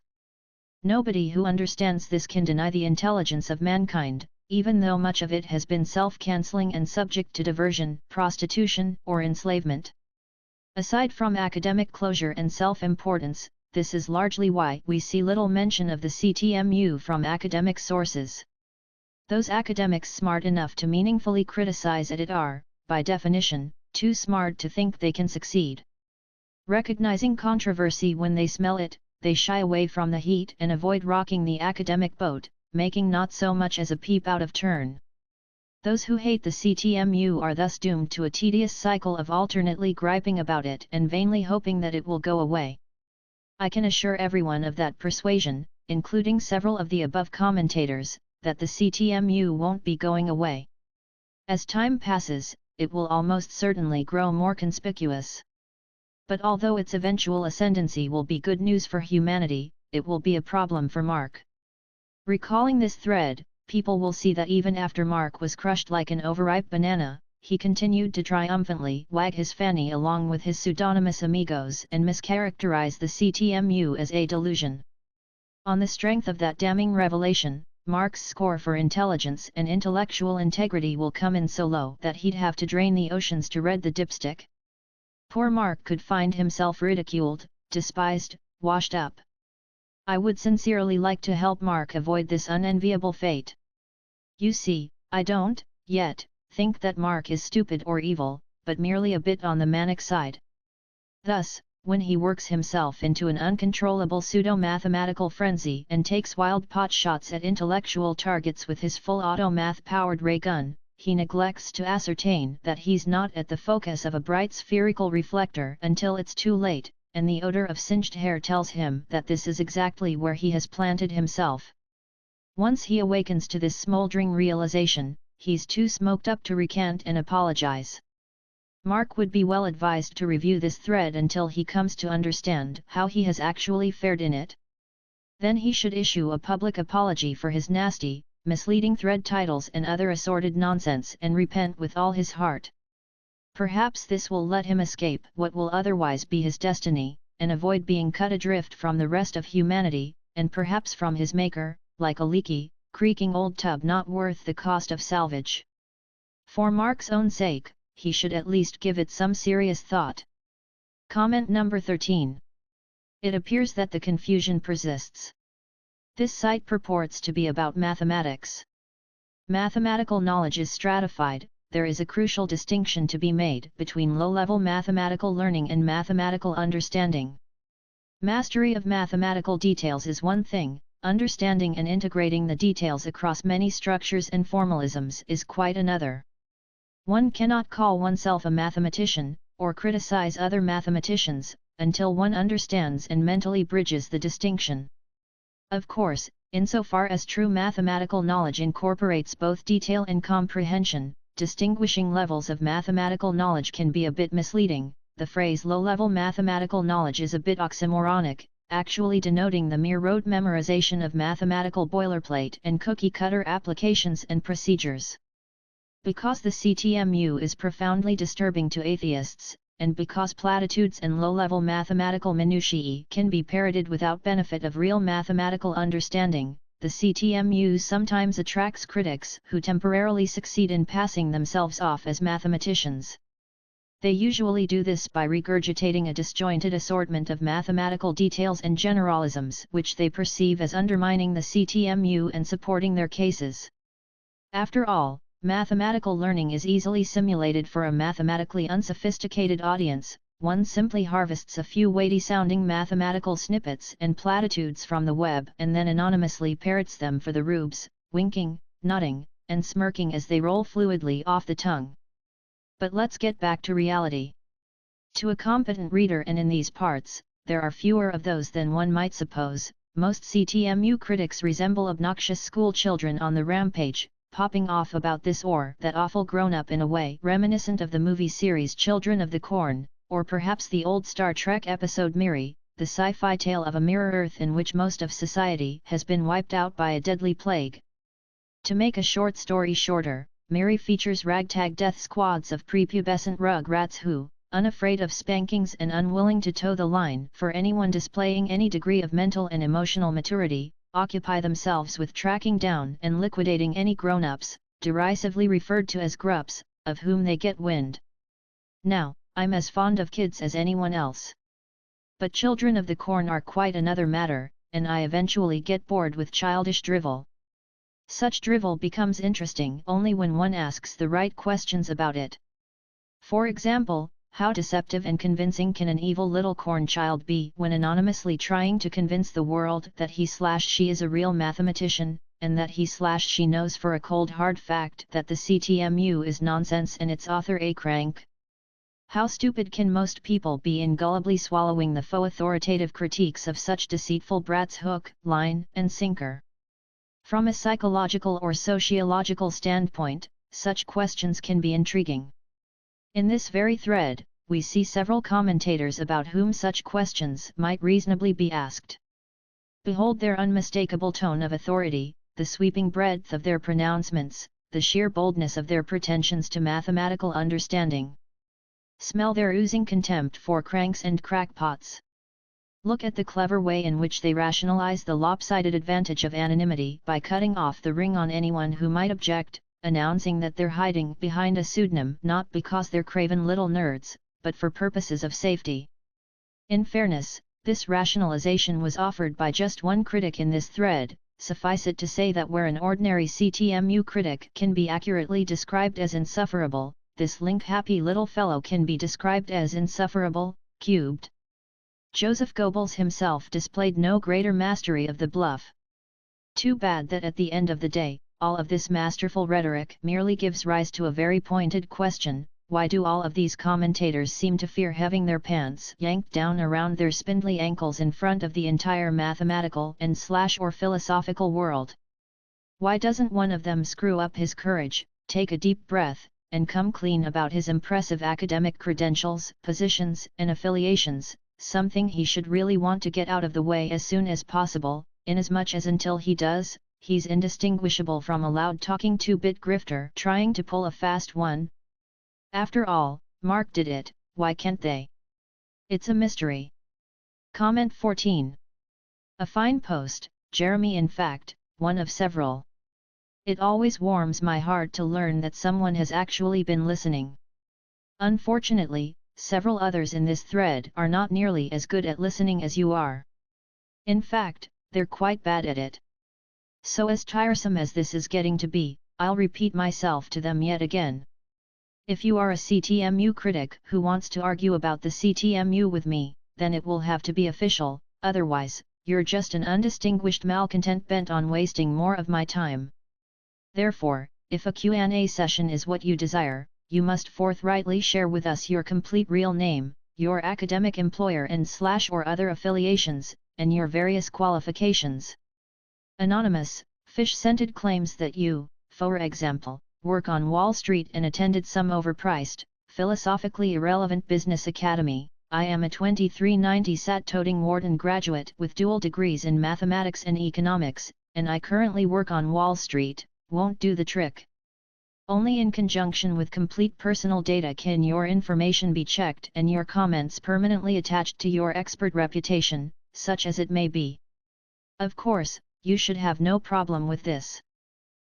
Nobody who understands this can deny the intelligence of mankind, even though much of it has been self-canceling and subject to diversion, prostitution, or enslavement. Aside from academic closure and self-importance, this is largely why we see little mention of the CTMU from academic sources. Those academics smart enough to meaningfully criticize it are, by definition, too smart to think they can succeed. Recognizing controversy when they smell it, they shy away from the heat and avoid rocking the academic boat, making not so much as a peep out of turn. Those who hate the CTMU are thus doomed to a tedious cycle of alternately griping about it and vainly hoping that it will go away. I can assure everyone of that persuasion, including several of the above commentators, that the CTMU won't be going away. As time passes, it will almost certainly grow more conspicuous. But although its eventual ascendancy will be good news for humanity, it will be a problem for Mark. Recalling this thread, people will see that even after Mark was crushed like an overripe banana, he continued to triumphantly wag his fanny along with his pseudonymous amigos and mischaracterize the CTMU as a delusion. On the strength of that damning revelation, Mark's score for intelligence and intellectual integrity will come in so low that he'd have to drain the oceans to red the dipstick. Poor Mark could find himself ridiculed, despised, washed up. I would sincerely like to help Mark avoid this unenviable fate. You see, I don't, yet, think that Mark is stupid or evil, but merely a bit on the manic side. Thus, when he works himself into an uncontrollable pseudo-mathematical frenzy and takes wild pot shots at intellectual targets with his full auto math-powered ray gun, he neglects to ascertain that he's not at the focus of a bright spherical reflector until it's too late, and the odor of singed hair tells him that this is exactly where he has planted himself. Once he awakens to this smoldering realization, he's too smoked up to recant and apologize. Mark would be well advised to review this thread until he comes to understand how he has actually fared in it. Then he should issue a public apology for his nasty, misleading thread titles and other assorted nonsense and repent with all his heart. Perhaps this will let him escape what will otherwise be his destiny, and avoid being cut adrift from the rest of humanity, and perhaps from his maker, like a leaky, creaking old tub not worth the cost of salvage. For Mark's own sake, he should at least give it some serious thought. Comment number 13. It appears that the confusion persists. This site purports to be about mathematics. Mathematical knowledge is stratified. There is a crucial distinction to be made between low-level mathematical learning and mathematical understanding. Mastery of mathematical details is one thing, understanding and integrating the details across many structures and formalisms is quite another. One cannot call oneself a mathematician, or criticize other mathematicians, until one understands and mentally bridges the distinction. Of course, insofar as true mathematical knowledge incorporates both detail and comprehension, distinguishing levels of mathematical knowledge can be a bit misleading. The phrase low-level mathematical knowledge is a bit oxymoronic, actually denoting the mere rote memorization of mathematical boilerplate and cookie-cutter applications and procedures. Because the CTMU is profoundly disturbing to atheists, and because platitudes and low-level mathematical minutiae can be parroted without benefit of real mathematical understanding, the CTMU sometimes attracts critics who temporarily succeed in passing themselves off as mathematicians. They usually do this by regurgitating a disjointed assortment of mathematical details and generalisms which they perceive as undermining the CTMU and supporting their cases. After all, mathematical learning is easily simulated for a mathematically unsophisticated audience. One simply harvests a few weighty-sounding mathematical snippets and platitudes from the web and then anonymously parrots them for the rubes, winking, nodding, and smirking as they roll fluidly off the tongue. But let's get back to reality. To a competent reader, and in these parts, there are fewer of those than one might suppose. Most CTMU critics resemble obnoxious school children on the rampage, popping off about this or that awful grown-up in a way reminiscent of the movie series Children of the Corn, or perhaps the old Star Trek episode Miri, the sci-fi tale of a mirror Earth in which most of society has been wiped out by a deadly plague. To make a short story shorter, Miri features ragtag death squads of prepubescent rugrats who, unafraid of spankings and unwilling to toe the line for anyone displaying any degree of mental and emotional maturity, occupy themselves with tracking down and liquidating any grown-ups, derisively referred to as grups, of whom they get wind. Now, I'm as fond of kids as anyone else. But Children of the Corn are quite another matter, and I eventually get bored with childish drivel. Such drivel becomes interesting only when one asks the right questions about it. For example, how deceptive and convincing can an evil little corn child be when anonymously trying to convince the world that he/she is a real mathematician, and that he/she knows for a cold hard fact that the CTMU is nonsense and its author a crank? How stupid can most people be in gullibly swallowing the faux authoritative critiques of such deceitful brats hook, line, and sinker? From a psychological or sociological standpoint, such questions can be intriguing. In this very thread, we see several commentators about whom such questions might reasonably be asked. Behold their unmistakable tone of authority, the sweeping breadth of their pronouncements, the sheer boldness of their pretensions to mathematical understanding. Smell their oozing contempt for cranks and crackpots. Look at the clever way in which they rationalize the lopsided advantage of anonymity by cutting off the ring on anyone who might object, announcing that they're hiding behind a pseudonym not because they're craven little nerds, but for purposes of safety. In fairness, this rationalization was offered by just one critic in this thread. Suffice it to say that where an ordinary CTMU critic can be accurately described as insufferable, this link-happy little fellow can be described as insufferable, cubed. Joseph Goebbels himself displayed no greater mastery of the bluff. Too bad that at the end of the day, all of this masterful rhetoric merely gives rise to a very pointed question: why do all of these commentators seem to fear having their pants yanked down around their spindly ankles in front of the entire mathematical and/or philosophical world? Why doesn't one of them screw up his courage, take a deep breath, and come clean about his impressive academic credentials, positions, and affiliations, something he should really want to get out of the way as soon as possible, inasmuch as until he does, he's indistinguishable from a loud-talking two-bit grifter trying to pull a fast one? After all, Mark did it, why can't they? It's a mystery. Comment 14. A fine post, Jeremy. In fact, one of several. It always warms my heart to learn that someone has actually been listening. Unfortunately, several others in this thread are not nearly as good at listening as you are. In fact, they're quite bad at it. So as tiresome as this is getting to be, I'll repeat myself to them yet again. If you are a CTMU critic who wants to argue about the CTMU with me, then it will have to be official, otherwise, you're just an undistinguished malcontent bent on wasting more of my time. Therefore, if a Q&A session is what you desire, you must forthrightly share with us your complete real name, your academic employer and/or other affiliations, and your various qualifications. Anonymous, fish-scented claims that you, for example, work on Wall Street and attended some overpriced, philosophically irrelevant business academy. I am a 2390 SAT-toting Wharton graduate with dual degrees in mathematics and economics, and I currently work on Wall Street, won't do the trick. Only in conjunction with complete personal data can your information be checked and your comments permanently attached to your expert reputation, such as it may be. Of course, you should have no problem with this.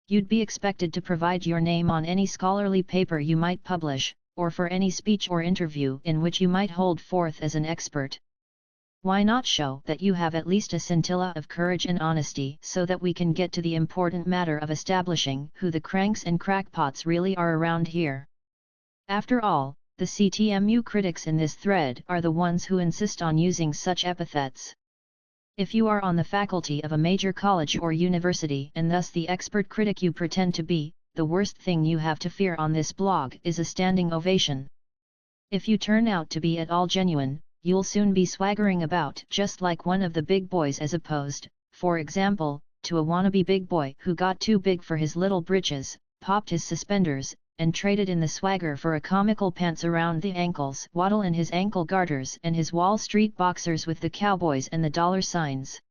You'd be expected to provide your name on any scholarly paper you might publish, or for any speech or interview in which you might hold forth as an expert. Why not show that you have at least a scintilla of courage and honesty so that we can get to the important matter of establishing who the cranks and crackpots really are around here? After all, the CTMU critics in this thread are the ones who insist on using such epithets. If you are on the faculty of a major college or university and thus the expert critic you pretend to be, the worst thing you have to fear on this blog is a standing ovation. If you turn out to be at all genuine, you'll soon be swaggering about just like one of the big boys, as opposed, for example, to a wannabe big boy who got too big for his little britches, popped his suspenders, and traded in the swagger for a comical pants around the ankles, waddle in his ankle garters and his Wall Street boxers with the cowboys and the dollar signs.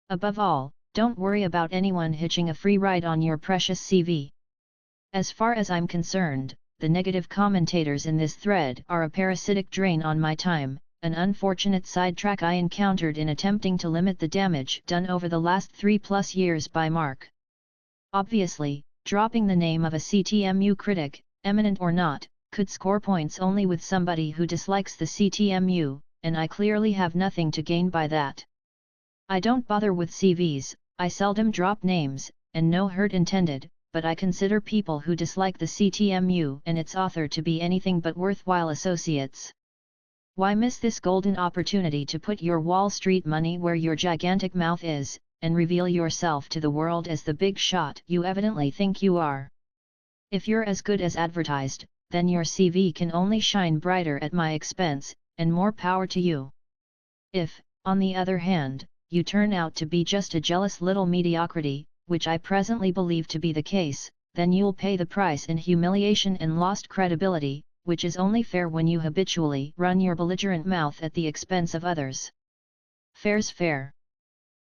Above all, don't worry about anyone hitching a free ride on your precious CV. As far as I'm concerned, the negative commentators in this thread are a parasitic drain on my time, an unfortunate sidetrack I encountered in attempting to limit the damage done over the last 3+ years by Mark. Obviously, dropping the name of a CTMU critic, eminent or not, could score points only with somebody who dislikes the CTMU, and I clearly have nothing to gain by that. I don't bother with CVs, I seldom drop names, and no hurt intended, but I consider people who dislike the CTMU and its author to be anything but worthwhile associates. Why miss this golden opportunity to put your Wall Street money where your gigantic mouth is, and reveal yourself to the world as the big shot you evidently think you are? If you're as good as advertised, then your CV can only shine brighter at my expense, and more power to you. If, on the other hand, you turn out to be just a jealous little mediocrity, which I presently believe to be the case, then you'll pay the price in humiliation and lost credibility, which is only fair when you habitually run your belligerent mouth at the expense of others. Fair's fair.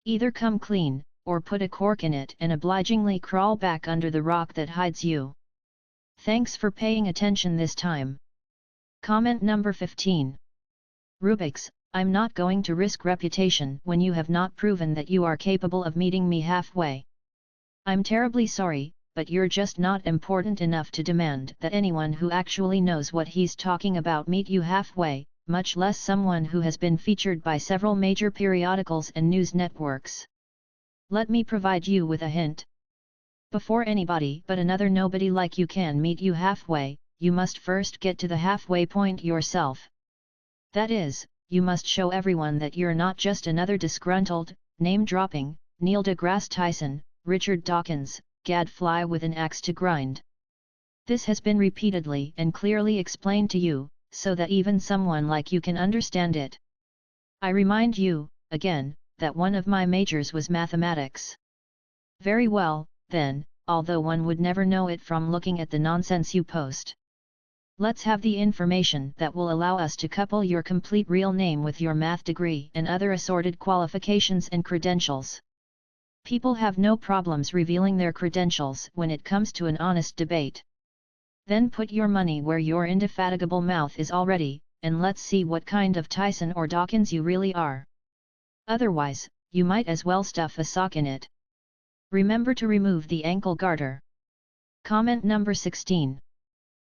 Either come clean, or put a cork in it and obligingly crawl back under the rock that hides you. Thanks for paying attention this time. Comment number 15. Rubix, I'm not going to risk reputation when you have not proven that you are capable of meeting me halfway. I'm terribly sorry, but you're just not important enough to demand that anyone who actually knows what he's talking about meet you halfway, much less someone who has been featured by several major periodicals and news networks. Let me provide you with a hint. Before anybody but another nobody like you can meet you halfway, you must first get to the halfway point yourself. That is, you must show everyone that you're not just another disgruntled, name-dropping, Neil deGrasse Tyson, Richard Dawkins, gadfly with an axe to grind. This has been repeatedly and clearly explained to you, so that even someone like you can understand it. I remind you, again, that one of my majors was mathematics. Very well, then, although one would never know it from looking at the nonsense you post. Let's have the information that will allow us to couple your complete real name with your math degree and other assorted qualifications and credentials. People have no problems revealing their credentials when it comes to an honest debate. Then put your money where your indefatigable mouth is already, and let's see what kind of Tyson or Dawkins you really are. Otherwise, you might as well stuff a sock in it. Remember to remove the ankle garter. Comment number 16.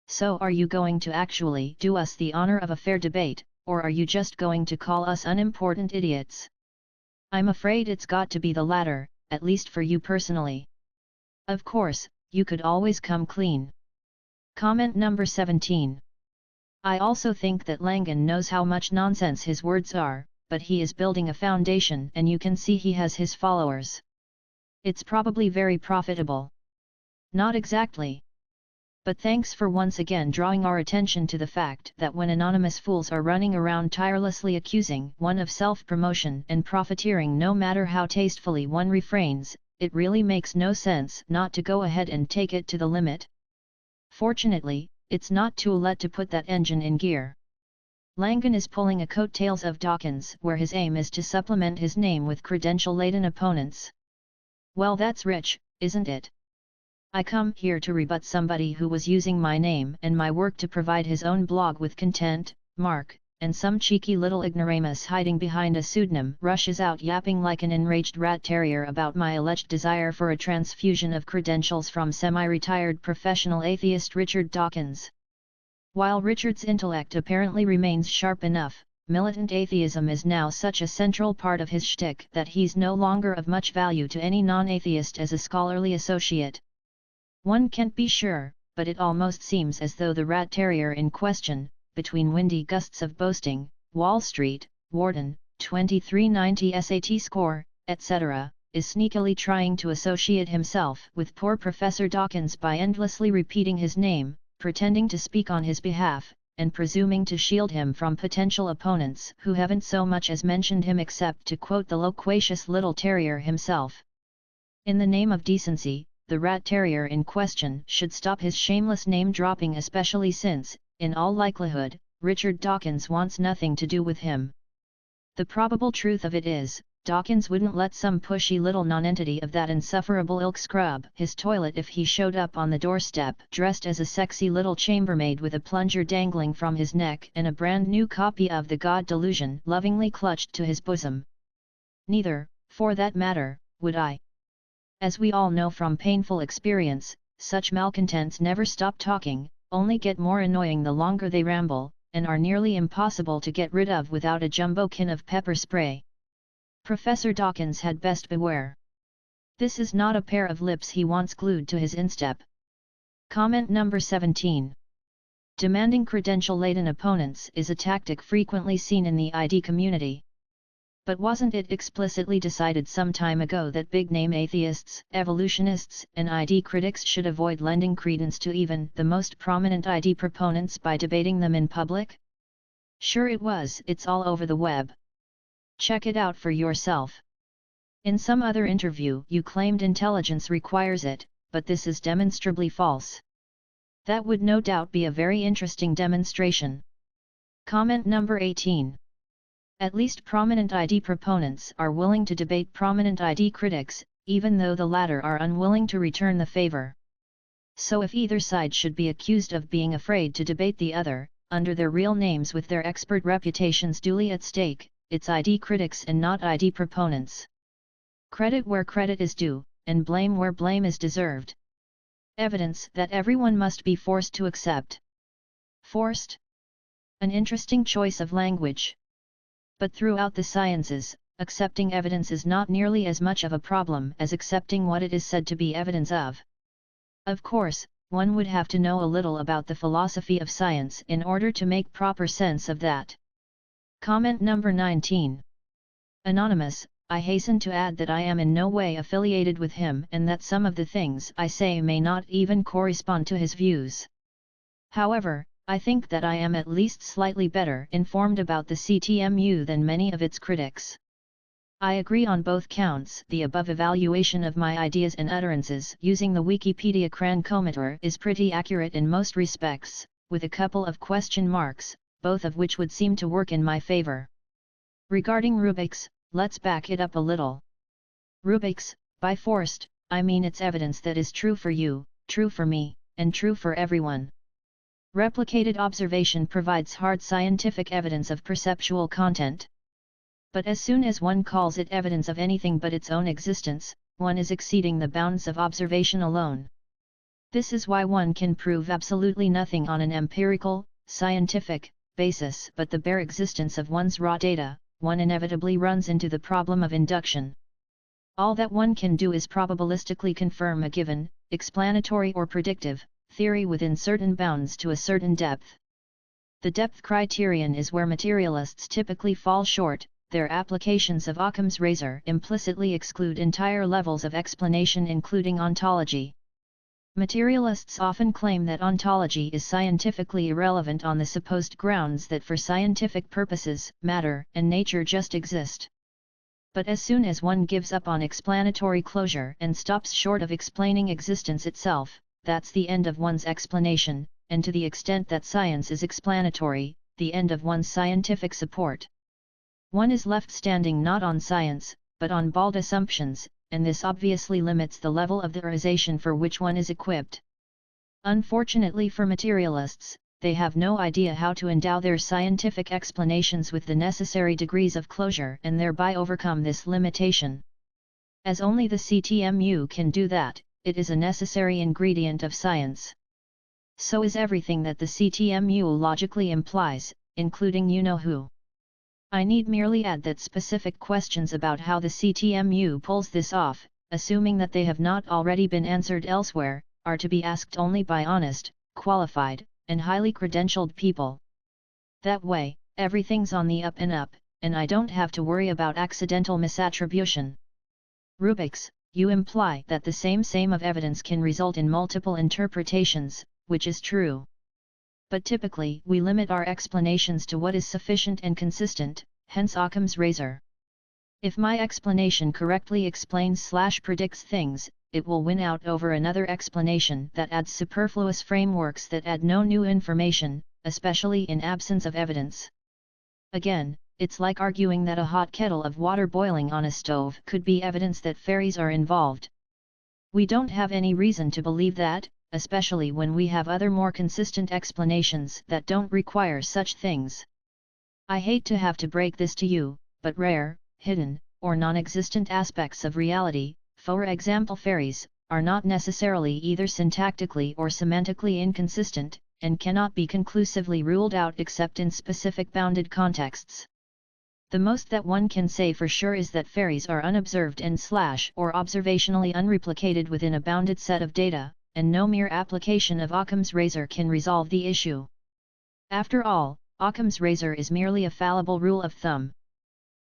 So are you going to actually do us the honor of a fair debate, or are you just going to call us unimportant idiots? I'm afraid it's got to be the latter, at least for you personally. Of course, you could always come clean. Comment number 17. I also think that Langan knows how much nonsense his words are, but he is building a foundation and you can see he has his followers. It's probably very profitable. Not exactly. But thanks for once again drawing our attention to the fact that when anonymous fools are running around tirelessly accusing one of self-promotion and profiteering, no matter how tastefully one refrains, it really makes no sense not to go ahead and take it to the limit. Fortunately, it's not too late to put that engine in gear. Langan is pulling a coattails of Dawkins, where his aim is to supplement his name with credential-laden opponents. Well, that's rich, isn't it? I come here to rebut somebody who was using my name and my work to provide his own blog with content, mark, and some cheeky little ignoramus hiding behind a pseudonym rushes out yapping like an enraged rat terrier about my alleged desire for a transfusion of credentials from semi-retired professional atheist Richard Dawkins. While Richard's intellect apparently remains sharp enough, militant atheism is now such a central part of his shtick that he's no longer of much value to any non-atheist as a scholarly associate. One can't be sure, but it almost seems as though the rat terrier in question, between windy gusts of boasting, Wall Street, Wharton, 2390 SAT score, etc., is sneakily trying to associate himself with poor Professor Dawkins by endlessly repeating his name, pretending to speak on his behalf, and presuming to shield him from potential opponents who haven't so much as mentioned him except to quote the loquacious little terrier himself. In the name of decency, the rat terrier in question should stop his shameless name-dropping, especially since, in all likelihood, Richard Dawkins wants nothing to do with him. The probable truth of it is, Dawkins wouldn't let some pushy little nonentity of that insufferable ilk scrub his toilet if he showed up on the doorstep dressed as a sexy little chambermaid with a plunger dangling from his neck and a brand new copy of The God Delusion lovingly clutched to his bosom. Neither, for that matter, would I. As we all know from painful experience, such malcontents never stop talking, only get more annoying the longer they ramble, and are nearly impossible to get rid of without a jumbo-kin of pepper spray. Professor Dawkins had best beware. This is not a pair of lips he wants glued to his instep. Comment number 17. Demanding credential-laden opponents is a tactic frequently seen in the ID community. But wasn't it explicitly decided some time ago that big-name atheists, evolutionists, and ID critics should avoid lending credence to even the most prominent ID proponents by debating them in public? Sure it was. It's all over the web. Check it out for yourself. In some other interview you claimed intelligence requires it, but this is demonstrably false. That would no doubt be a very interesting demonstration. Comment number 18. At least prominent ID proponents are willing to debate prominent ID critics, even though the latter are unwilling to return the favor. So if either side should be accused of being afraid to debate the other, under their real names with their expert reputations duly at stake, it's ID critics and not ID proponents. Credit where credit is due, and blame where blame is deserved. Evidence that everyone must be forced to accept. Forced? An interesting choice of language. But throughout the sciences, accepting evidence is not nearly as much of a problem as accepting what it is said to be evidence of. Of course, one would have to know a little about the philosophy of science in order to make proper sense of that. Comment number 19. Anonymous, I hasten to add that I am in no way affiliated with him and that some of the things I say may not even correspond to his views. However, I think that I am at least slightly better informed about the CTMU than many of its critics. I agree on both counts. The above evaluation of my ideas and utterances using the Wikipedia Crankometer is pretty accurate in most respects, with a couple of question marks, both of which would seem to work in my favor. Regarding Rubix, let's back it up a little. Rubix, by forced, I mean it's evidence that is true for you, true for me, and true for everyone. Replicated observation provides hard scientific evidence of perceptual content. But as soon as one calls it evidence of anything but its own existence, one is exceeding the bounds of observation alone. This is why one can prove absolutely nothing on an empirical, scientific basis but the bare existence of one's raw data. One inevitably runs into the problem of induction. All that one can do is probabilistically confirm a given, explanatory or predictive, theory within certain bounds to a certain depth. The depth criterion is where materialists typically fall short. Their applications of Occam's razor implicitly exclude entire levels of explanation including ontology. Materialists often claim that ontology is scientifically irrelevant on the supposed grounds that for scientific purposes, matter and nature just exist. But as soon as one gives up on explanatory closure and stops short of explaining existence itself, that's the end of one's explanation, and to the extent that science is explanatory, the end of one's scientific support. One is left standing not on science, but on bald assumptions, and this obviously limits the level of theorization for which one is equipped. Unfortunately for materialists, they have no idea how to endow their scientific explanations with the necessary degrees of closure and thereby overcome this limitation. As only the CTMU can do that, it is a necessary ingredient of science. So is everything that the CTMU logically implies, including you-know-who. I need merely add that specific questions about how the CTMU pulls this off, assuming that they have not already been answered elsewhere, are to be asked only by honest, qualified, and highly credentialed people. That way, everything's on the up and up, and I don't have to worry about accidental misattribution. Rubix, you imply that the same of evidence can result in multiple interpretations, which is true. But typically we limit our explanations to what is sufficient and consistent, hence Occam's razor. If my explanation correctly explains/predicts things, it will win out over another explanation that adds superfluous frameworks that add no new information, especially in absence of evidence. Again, it's like arguing that a hot kettle of water boiling on a stove could be evidence that fairies are involved. We don't have any reason to believe that, especially when we have other more consistent explanations that don't require such things. I hate to have to break this to you, but rare, hidden, or non-existent aspects of reality, for example fairies, are not necessarily either syntactically or semantically inconsistent, and cannot be conclusively ruled out except in specific bounded contexts. The most that one can say for sure is that fairies are unobserved and/or observationally unreplicated within a bounded set of data, and no mere application of Occam's razor can resolve the issue. After all, Occam's razor is merely a fallible rule of thumb.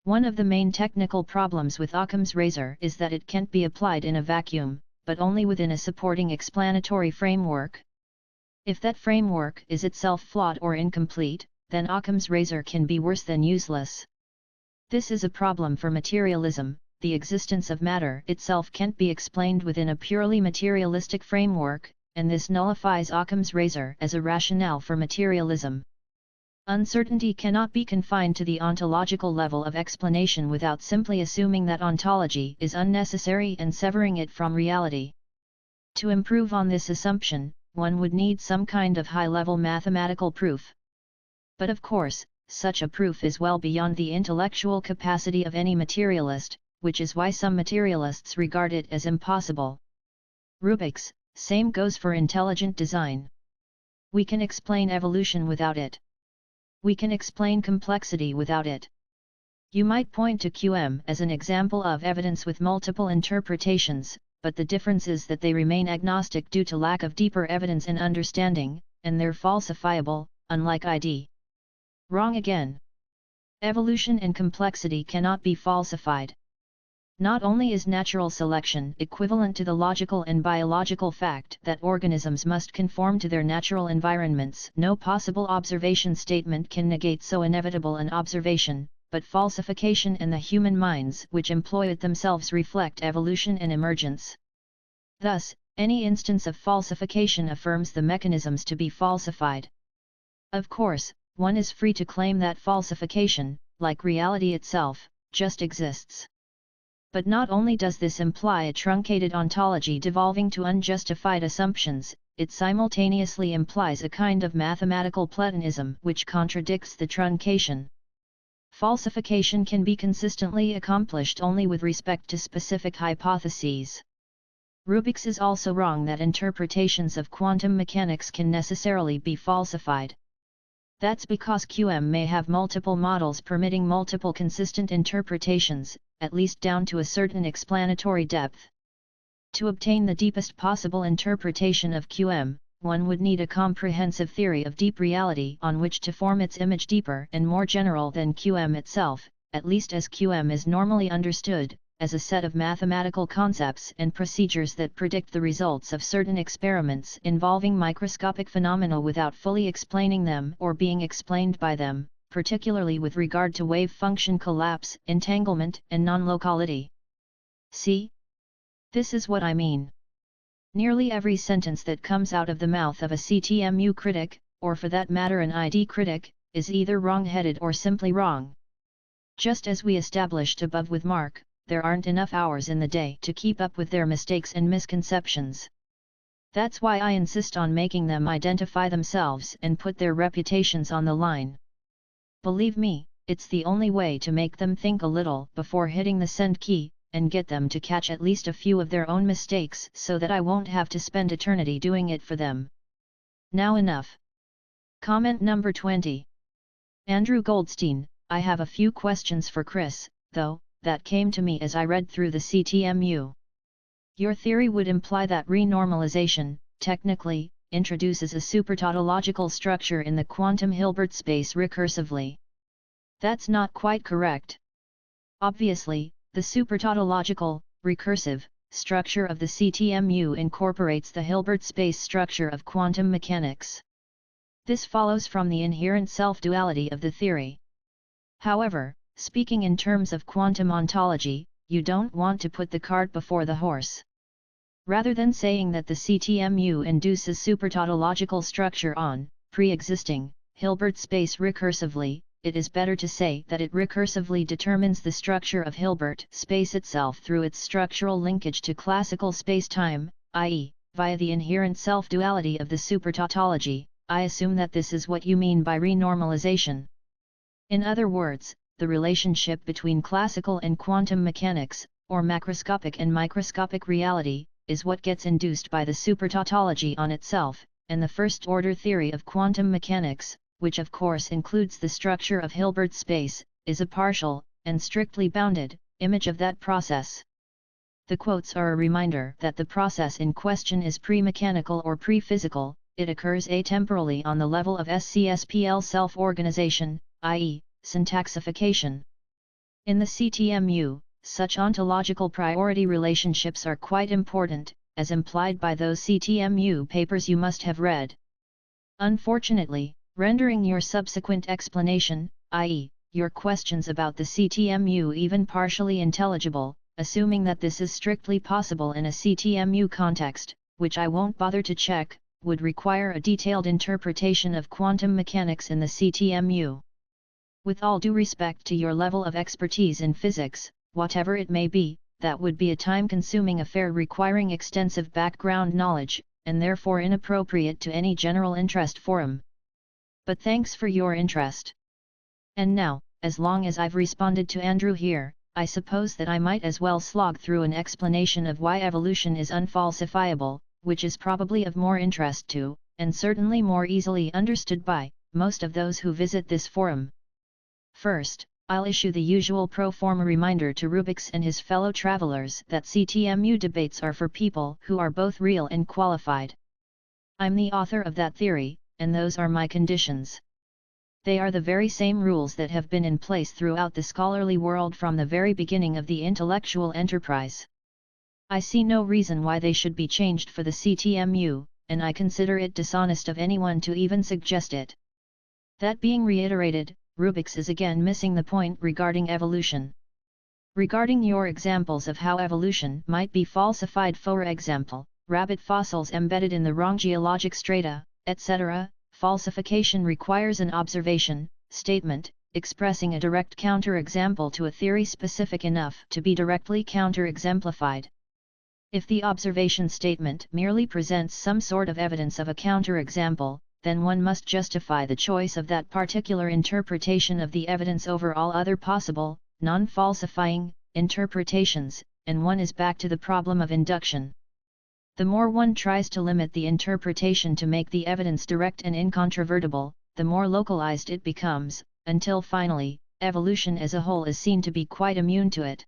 One of the main technical problems with Occam's razor is that it can't be applied in a vacuum, but only within a supporting explanatory framework. If that framework is itself flawed or incomplete, then Occam's razor can be worse than useless. This is a problem for materialism. The existence of matter itself can't be explained within a purely materialistic framework, and this nullifies Occam's razor as a rationale for materialism. Uncertainty cannot be confined to the ontological level of explanation without simply assuming that ontology is unnecessary and severing it from reality. To improve on this assumption, one would need some kind of high-level mathematical proof. But of course, such a proof is well beyond the intellectual capacity of any materialist, which is why some materialists regard it as impossible. Rubix, same goes for intelligent design. We can explain evolution without it. We can explain complexity without it. You might point to QM as an example of evidence with multiple interpretations, but the difference is that they remain agnostic due to lack of deeper evidence and understanding, and they're falsifiable, unlike ID. Wrong again. Evolution and complexity cannot be falsified. Not only is natural selection equivalent to the logical and biological fact that organisms must conform to their natural environments, no possible observation statement can negate so inevitable an observation, but falsification and the human minds which employ it themselves reflect evolution and emergence. Thus, any instance of falsification affirms the mechanisms to be falsified. Of course, one is free to claim that falsification, like reality itself, just exists. But not only does this imply a truncated ontology devolving to unjustified assumptions, it simultaneously implies a kind of mathematical Platonism which contradicts the truncation. Falsification can be consistently accomplished only with respect to specific hypotheses. Rubix is also wrong that interpretations of quantum mechanics can necessarily be falsified. That's because QM may have multiple models permitting multiple consistent interpretations, at least down to a certain explanatory depth. To obtain the deepest possible interpretation of QM, one would need a comprehensive theory of deep reality on which to form its image deeper and more general than QM itself, at least as QM is normally understood, as a set of mathematical concepts and procedures that predict the results of certain experiments involving microscopic phenomena without fully explaining them or being explained by them, particularly with regard to wave function collapse, entanglement, and non-locality. See? This is what I mean. Nearly every sentence that comes out of the mouth of a CTMU critic, or for that matter an ID critic, is either wrong-headed or simply wrong. Just as we established above with Mark, there aren't enough hours in the day to keep up with their mistakes and misconceptions. That's why I insist on making them identify themselves and put their reputations on the line. Believe me, it's the only way to make them think a little before hitting the send key, and get them to catch at least a few of their own mistakes so that I won't have to spend eternity doing it for them. Now enough. Comment number 20. Andrew Goldstein, I have a few questions for Chris, though, that came to me as I read through the CTMU. Your theory would imply that renormalization, technically, introduces a supertautological structure in the quantum Hilbert space recursively. That's not quite correct. Obviously, the supertautological, recursive, structure of the CTMU incorporates the Hilbert space structure of quantum mechanics. This follows from the inherent self-duality of the theory. However, speaking in terms of quantum ontology, you don't want to put the cart before the horse. Rather than saying that the CTMU induces supertautological structure on pre-existing Hilbert space recursively, it is better to say that it recursively determines the structure of Hilbert space itself through its structural linkage to classical spacetime, i.e., via the inherent self-duality of the supertautology. I assume that this is what you mean by renormalization. In other words, the relationship between classical and quantum mechanics, or macroscopic and microscopic reality, is what gets induced by the supertautology on itself, and the first-order theory of quantum mechanics, which of course includes the structure of Hilbert space, is a partial, and strictly bounded, image of that process. The quotes are a reminder that the process in question is pre-mechanical or pre-physical, it occurs atemporally on the level of SCSPL self-organization, i.e., syntaxification. In the CTMU, such ontological priority relationships are quite important, as implied by those CTMU papers you must have read. Unfortunately, rendering your subsequent explanation, i.e., your questions about the CTMU even partially intelligible, assuming that this is strictly possible in a CTMU context, which I won't bother to check, would require a detailed interpretation of quantum mechanics in the CTMU. With all due respect to your level of expertise in physics, whatever it may be, that would be a time-consuming affair requiring extensive background knowledge, and therefore inappropriate to any general interest forum. But thanks for your interest. And now, as long as I've responded to Andrew here, I suppose that I might as well slog through an explanation of why evolution is unfalsifiable, which is probably of more interest to, and certainly more easily understood by, most of those who visit this forum. First, I'll issue the usual pro forma reminder to Rubix and his fellow travelers that CTMU debates are for people who are both real and qualified. I'm the author of that theory, and those are my conditions. They are the very same rules that have been in place throughout the scholarly world from the very beginning of the intellectual enterprise. I see no reason why they should be changed for the CTMU, and I consider it dishonest of anyone to even suggest it. That being reiterated, Rubix is again missing the point regarding evolution. Regarding your examples of how evolution might be falsified, for example, rabbit fossils embedded in the wrong geologic strata, etc., falsification requires an observation, statement, expressing a direct counterexample to a theory specific enough to be directly counter-exemplified. If the observation statement merely presents some sort of evidence of a counterexample, then one must justify the choice of that particular interpretation of the evidence over all other possible, non-falsifying, interpretations, and one is back to the problem of induction. The more one tries to limit the interpretation to make the evidence direct and incontrovertible, the more localized it becomes, until finally, evolution as a whole is seen to be quite immune to it.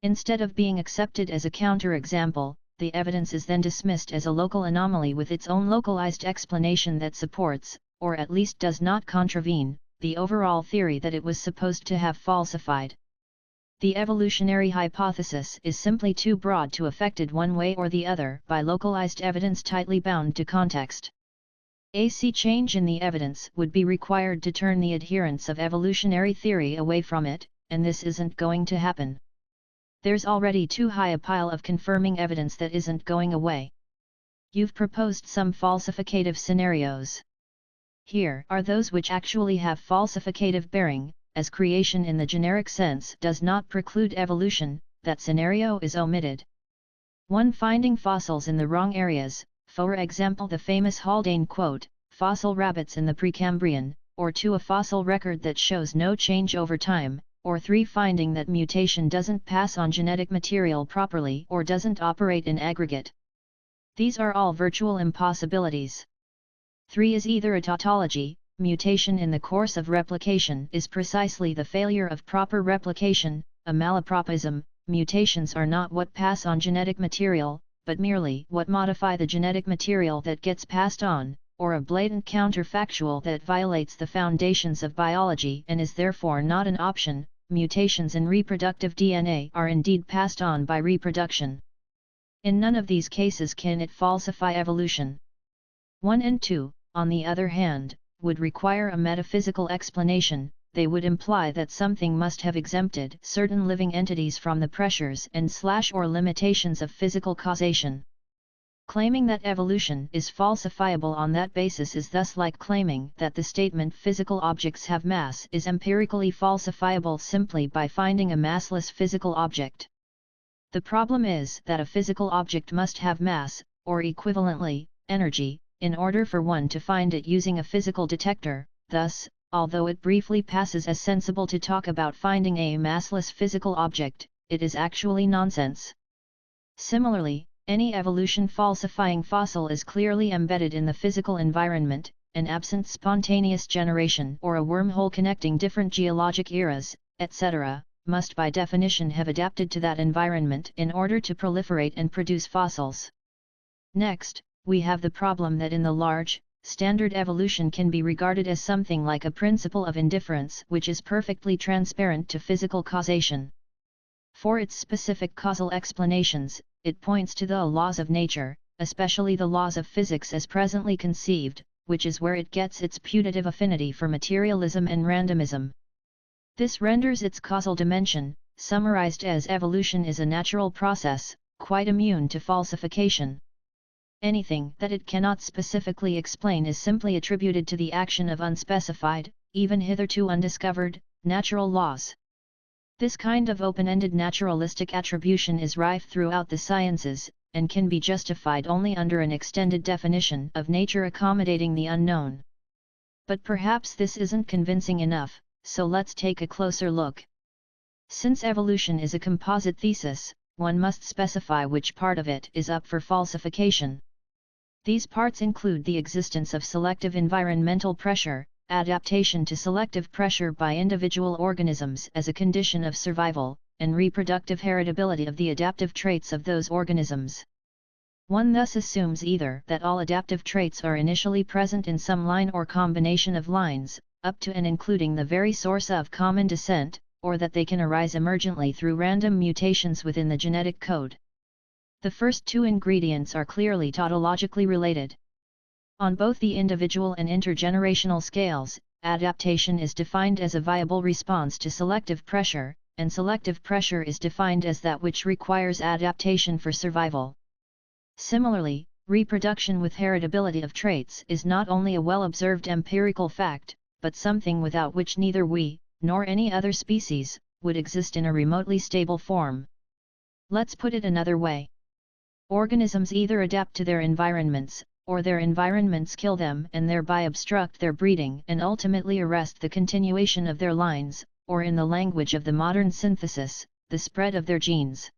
Instead of being accepted as a counterexample, the evidence is then dismissed as a local anomaly with its own localized explanation that supports, or at least does not contravene, the overall theory that it was supposed to have falsified. The evolutionary hypothesis is simply too broad to affect it one way or the other by localized evidence tightly bound to context. A sea change in the evidence would be required to turn the adherents of evolutionary theory away from it, and this isn't going to happen. There's already too high a pile of confirming evidence that isn't going away. You've proposed some falsificative scenarios. Here are those which actually have falsificative bearing, as creation in the generic sense does not preclude evolution, that scenario is omitted. 1. Finding fossils in the wrong areas, for example the famous Haldane quote, fossil rabbits in the Precambrian, or 2. A fossil record that shows no change over time, or 3. Finding that mutation doesn't pass on genetic material properly or doesn't operate in aggregate. These are all virtual impossibilities. 3 is either a tautology, mutation in the course of replication is precisely the failure of proper replication, a malapropism, mutations are not what pass on genetic material, but merely what modify the genetic material that gets passed on, or a blatant counterfactual that violates the foundations of biology and is therefore not an option. Mutations in reproductive DNA are indeed passed on by reproduction. In none of these cases can it falsify evolution. 1 and 2, on the other hand, would require a metaphysical explanation. They would imply that something must have exempted certain living entities from the pressures and/or limitations of physical causation. Claiming that evolution is falsifiable on that basis is thus like claiming that the statement physical objects have mass is empirically falsifiable simply by finding a massless physical object. The problem is that a physical object must have mass, or equivalently, energy, in order for one to find it using a physical detector. Thus, although it briefly passes as sensible to talk about finding a massless physical object, it is actually nonsense. Similarly, any evolution-falsifying fossil is clearly embedded in the physical environment, and absent spontaneous generation or a wormhole connecting different geologic eras, etc., must by definition have adapted to that environment in order to proliferate and produce fossils. Next, we have the problem that in the large, standard evolution can be regarded as something like a principle of indifference which is perfectly transparent to physical causation. For its specific causal explanations, it points to the laws of nature, especially the laws of physics as presently conceived, which is where it gets its putative affinity for materialism and randomism. This renders its causal dimension, summarized as evolution is a natural process, quite immune to falsification. Anything that it cannot specifically explain is simply attributed to the action of unspecified, even hitherto undiscovered, natural laws. This kind of open-ended naturalistic attribution is rife throughout the sciences, and can be justified only under an extended definition of nature accommodating the unknown. But perhaps this isn't convincing enough, so let's take a closer look. Since evolution is a composite thesis, one must specify which part of it is up for falsification. These parts include the existence of selective environmental pressure, adaptation to selective pressure by individual organisms as a condition of survival, and reproductive heritability of the adaptive traits of those organisms. One thus assumes either that all adaptive traits are initially present in some line or combination of lines, up to and including the very source of common descent, or that they can arise emergently through random mutations within the genetic code. The first two ingredients are clearly tautologically related. On both the individual and intergenerational scales, adaptation is defined as a viable response to selective pressure, and selective pressure is defined as that which requires adaptation for survival. Similarly, reproduction with heritability of traits is not only a well-observed empirical fact, but something without which neither we, nor any other species, would exist in a remotely stable form. Let's put it another way. Organisms either adapt to their environments, or their environments kill them and thereby obstruct their breeding and ultimately arrest the continuation of their lines, or in the language of the modern synthesis, the spread of their genes.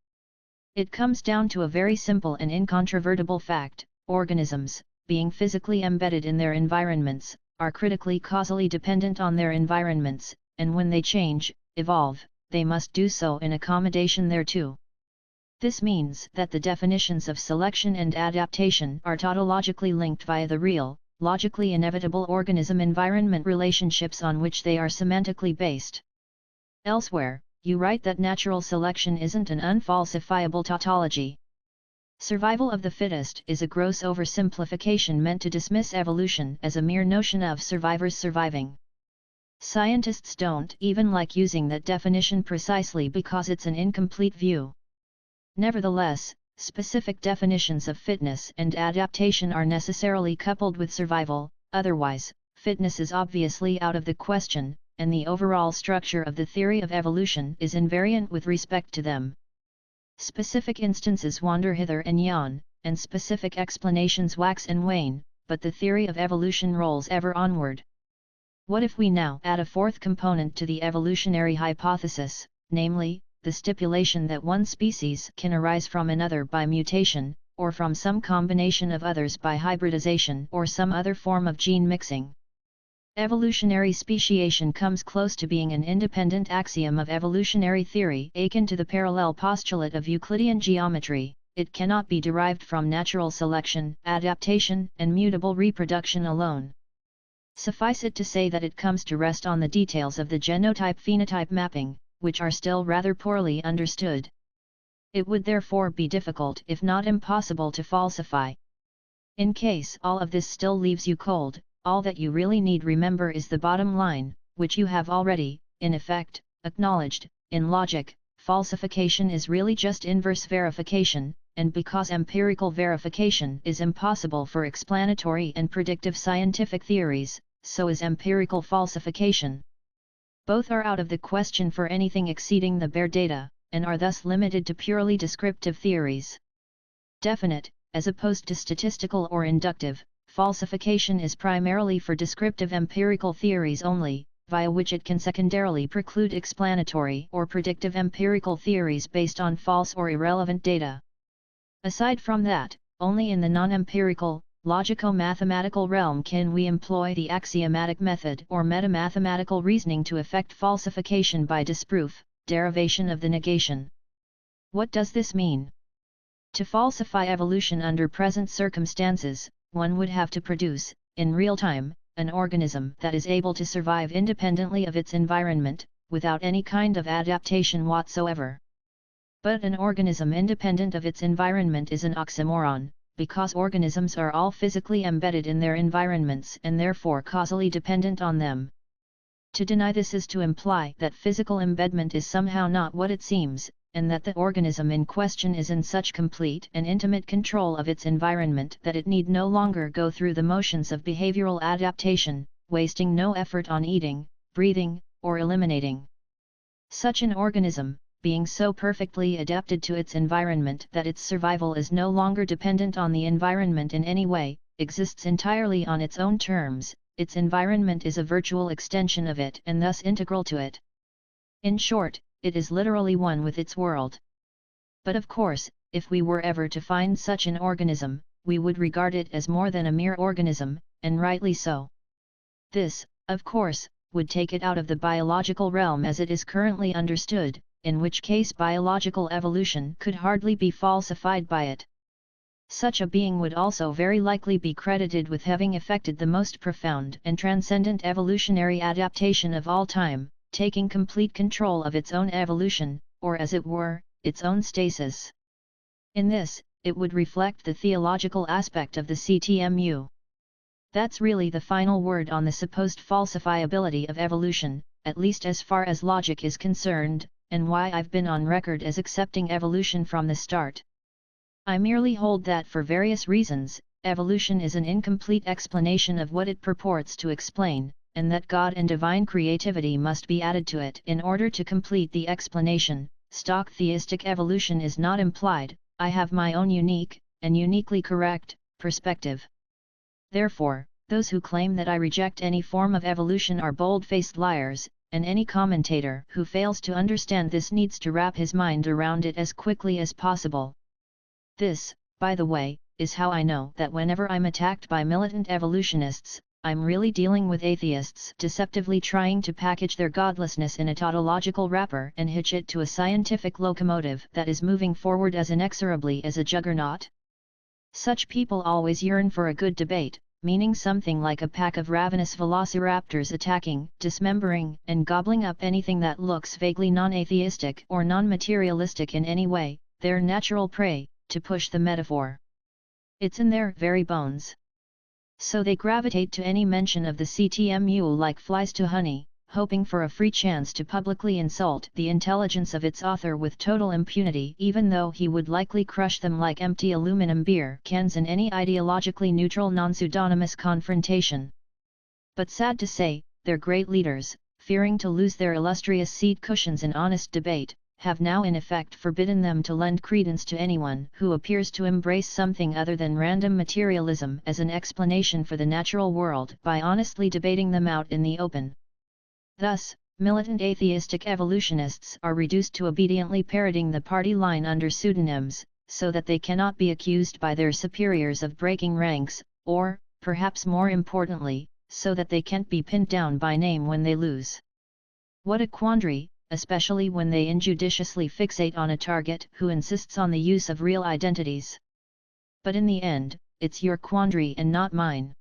It comes down to a very simple and incontrovertible fact: organisms, being physically embedded in their environments, are critically causally dependent on their environments, and when they change, evolve, they must do so in accommodation thereto. This means that the definitions of selection and adaptation are tautologically linked via the real, logically inevitable organism-environment relationships on which they are semantically based. Elsewhere, you write that natural selection isn't an unfalsifiable tautology. Survival of the fittest is a gross oversimplification meant to dismiss evolution as a mere notion of survivors surviving. Scientists don't even like using that definition precisely because it's an incomplete view. Nevertheless, specific definitions of fitness and adaptation are necessarily coupled with survival, otherwise, fitness is obviously out of the question, and the overall structure of the theory of evolution is invariant with respect to them. Specific instances wander hither and yon, and specific explanations wax and wane, but the theory of evolution rolls ever onward. What if we now add a fourth component to the evolutionary hypothesis, namely, the stipulation that one species can arise from another by mutation, or from some combination of others by hybridization or some other form of gene mixing? Evolutionary speciation comes close to being an independent axiom of evolutionary theory akin to the parallel postulate of Euclidean geometry. It cannot be derived from natural selection, adaptation, and mutable reproduction alone. Suffice it to say that it comes to rest on the details of the genotype-phenotype mapping, which are still rather poorly understood. It would therefore be difficult if not impossible to falsify. In case all of this still leaves you cold, all that you really need remember is the bottom line, which you have already, in effect, acknowledged. In logic, falsification is really just inverse verification, and because empirical verification is impossible for explanatory and predictive scientific theories, so is empirical falsification. Both are out of the question for anything exceeding the bare data, and are thus limited to purely descriptive theories. Definite, as opposed to statistical or inductive, falsification is primarily for descriptive empirical theories only, via which it can secondarily preclude explanatory or predictive empirical theories based on false or irrelevant data. Aside from that, only in the non-empirical, logico-mathematical realm can we employ the axiomatic method or metamathematical reasoning to effect falsification by disproof, derivation of the negation. What does this mean? To falsify evolution under present circumstances, one would have to produce, in real time, an organism that is able to survive independently of its environment, without any kind of adaptation whatsoever. But an organism independent of its environment is an oxymoron, because organisms are all physically embedded in their environments and therefore causally dependent on them. To deny this is to imply that physical embedment is somehow not what it seems, and that the organism in question is in such complete and intimate control of its environment that it need no longer go through the motions of behavioral adaptation, wasting no effort on eating, breathing, or eliminating. Such an organism, being so perfectly adapted to its environment that its survival is no longer dependent on the environment in any way, exists entirely on its own terms, its environment is a virtual extension of it and thus integral to it. In short, it is literally one with its world. But of course, if we were ever to find such an organism, we would regard it as more than a mere organism, and rightly so. This, of course, would take it out of the biological realm as it is currently understood, in which case biological evolution could hardly be falsified by it. Such a being would also very likely be credited with having effected the most profound and transcendent evolutionary adaptation of all time, taking complete control of its own evolution, or as it were, its own stasis. In this, it would reflect the theological aspect of the CTMU. That's really the final word on the supposed falsifiability of evolution, at least as far as logic is concerned, and why I've been on record as accepting evolution from the start. I merely hold that for various reasons, evolution is an incomplete explanation of what it purports to explain, and that God and divine creativity must be added to it in order to complete the explanation. Stock theistic evolution is not implied. I have my own unique, and uniquely correct, perspective. Therefore, those who claim that I reject any form of evolution are bold-faced liars, and any commentator who fails to understand this needs to wrap his mind around it as quickly as possible. This, by the way, is how I know that whenever I'm attacked by militant evolutionists, I'm really dealing with atheists deceptively trying to package their godlessness in a tautological wrapper and hitch it to a scientific locomotive that is moving forward as inexorably as a juggernaut. Such people always yearn for a good debate, meaning something like a pack of ravenous velociraptors attacking, dismembering, and gobbling up anything that looks vaguely non-atheistic or non-materialistic in any way, their natural prey, to push the metaphor. It's in their very bones. So they gravitate to any mention of the CTMU like flies to honey, hoping for a free chance to publicly insult the intelligence of its author with total impunity, even though he would likely crush them like empty aluminum beer cans in any ideologically neutral non-pseudonymous confrontation. But sad to say, their great leaders, fearing to lose their illustrious seat cushions in honest debate, have now in effect forbidden them to lend credence to anyone who appears to embrace something other than random materialism as an explanation for the natural world by honestly debating them out in the open. Thus, militant atheistic evolutionists are reduced to obediently parroting the party line under pseudonyms, so that they cannot be accused by their superiors of breaking ranks, or, perhaps more importantly, so that they can't be pinned down by name when they lose. What a quandary, especially when they injudiciously fixate on a target who insists on the use of real identities. But in the end, it's your quandary and not mine.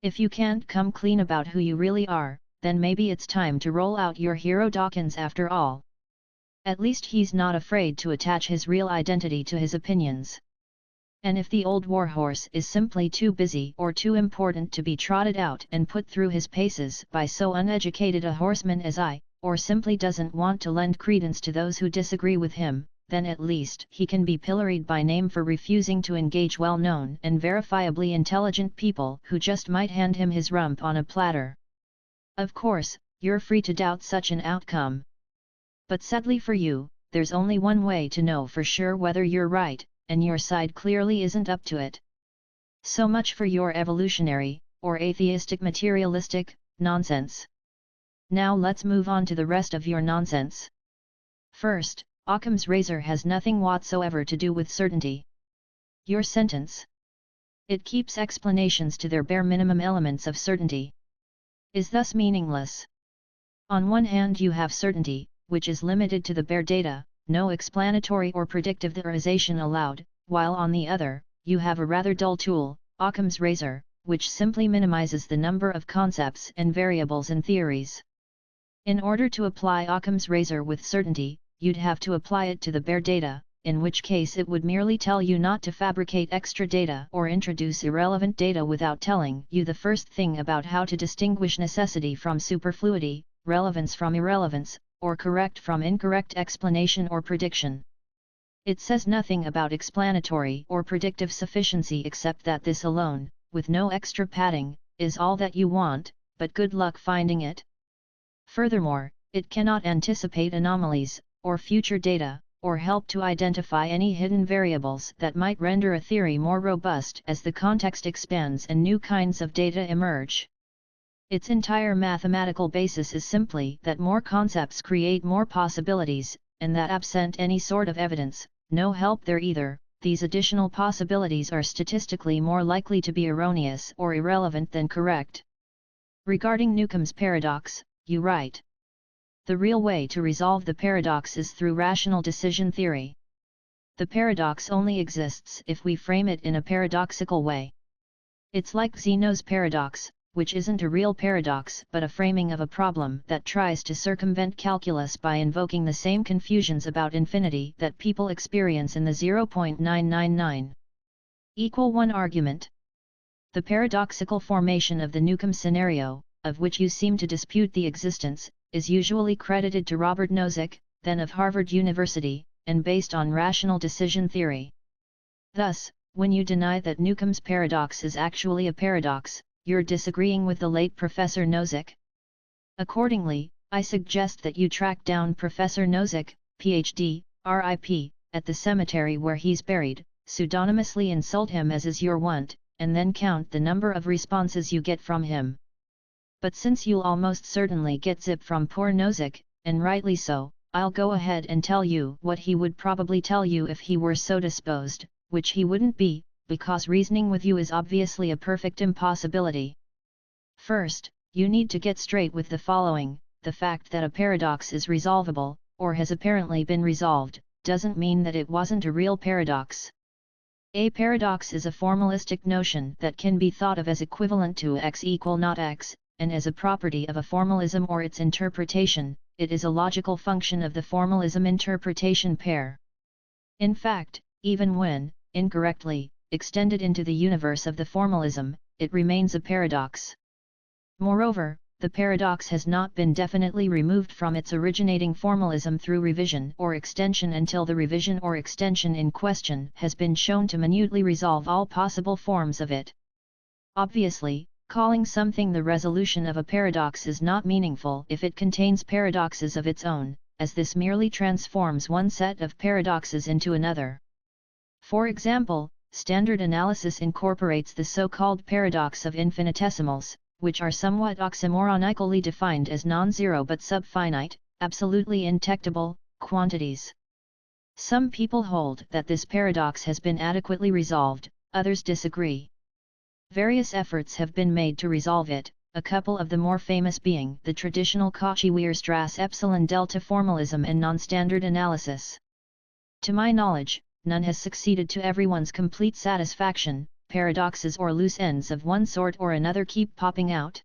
If you can't come clean about who you really are, then maybe it's time to roll out your hero Dawkins after all. At least he's not afraid to attach his real identity to his opinions. And if the old warhorse is simply too busy or too important to be trotted out and put through his paces by so uneducated a horseman as I, or simply doesn't want to lend credence to those who disagree with him, then at least he can be pilloried by name for refusing to engage well-known and verifiably intelligent people who just might hand him his rump on a platter. Of course, you're free to doubt such an outcome. But sadly for you, there's only one way to know for sure whether you're right, and your side clearly isn't up to it. So much for your evolutionary, or atheistic materialistic, nonsense. Now let's move on to the rest of your nonsense. First, Occam's razor has nothing whatsoever to do with certainty. Your sentence. It keeps explanations to their bare minimum elements of certainty. Is thus meaningless. On one hand you have certainty, which is limited to the bare data, no explanatory or predictive theorization allowed, while on the other, you have a rather dull tool, Occam's razor, which simply minimizes the number of concepts and variables in theories. In order to apply Occam's razor with certainty, you'd have to apply it to the bare data, in which case it would merely tell you not to fabricate extra data or introduce irrelevant data without telling you the first thing about how to distinguish necessity from superfluity, relevance from irrelevance, or correct from incorrect explanation or prediction. It says nothing about explanatory or predictive sufficiency except that this alone, with no extra padding, is all that you want, but good luck finding it. Furthermore, it cannot anticipate anomalies, or future data, or help to identify any hidden variables that might render a theory more robust as the context expands and new kinds of data emerge. Its entire mathematical basis is simply that more concepts create more possibilities, and that absent any sort of evidence, no help there either, these additional possibilities are statistically more likely to be erroneous or irrelevant than correct. Regarding Newcomb's paradox, you write: the real way to resolve the paradox is through rational decision theory. The paradox only exists if we frame it in a paradoxical way. It's like Zeno's paradox, which isn't a real paradox but a framing of a problem that tries to circumvent calculus by invoking the same confusions about infinity that people experience in the 0.999 = 1 argument. The paradoxical formation of the Newcomb scenario, of which you seem to dispute the existence, is usually credited to Robert Nozick, then of Harvard University, and based on rational decision theory. Thus, when you deny that Newcomb's paradox is actually a paradox, you're disagreeing with the late Professor Nozick. Accordingly, I suggest that you track down Professor Nozick, Ph.D., R.I.P., at the cemetery where he's buried, pseudonymously insult him as is your wont, and then count the number of responses you get from him. But since you'll almost certainly get zip from poor Nozick, and rightly so, I'll go ahead and tell you what he would probably tell you if he were so disposed, which he wouldn't be, because reasoning with you is obviously a perfect impossibility. First, you need to get straight with the following: the fact that a paradox is resolvable, or has apparently been resolved, doesn't mean that it wasn't a real paradox. A paradox is a formalistic notion that can be thought of as equivalent to x equal not x, and as a property of a formalism or its interpretation, it is a logical function of the formalism interpretation pair. In fact, even when, incorrectly, extended into the universe of the formalism, it remains a paradox. Moreover, the paradox has not been definitely removed from its originating formalism through revision or extension until the revision or extension in question has been shown to minutely resolve all possible forms of it. Obviously, calling something the resolution of a paradox is not meaningful if it contains paradoxes of its own, as this merely transforms one set of paradoxes into another. For example, standard analysis incorporates the so-called paradox of infinitesimals, which are somewhat oxymoronically defined as non-zero but subfinite, absolutely intectable, quantities. Some people hold that this paradox has been adequately resolved, others disagree. Various efforts have been made to resolve it, a couple of the more famous being the traditional Cauchy-Weierstrass epsilon delta formalism and non-standard analysis. To my knowledge, none has succeeded to everyone's complete satisfaction. Paradoxes or loose ends of one sort or another keep popping out.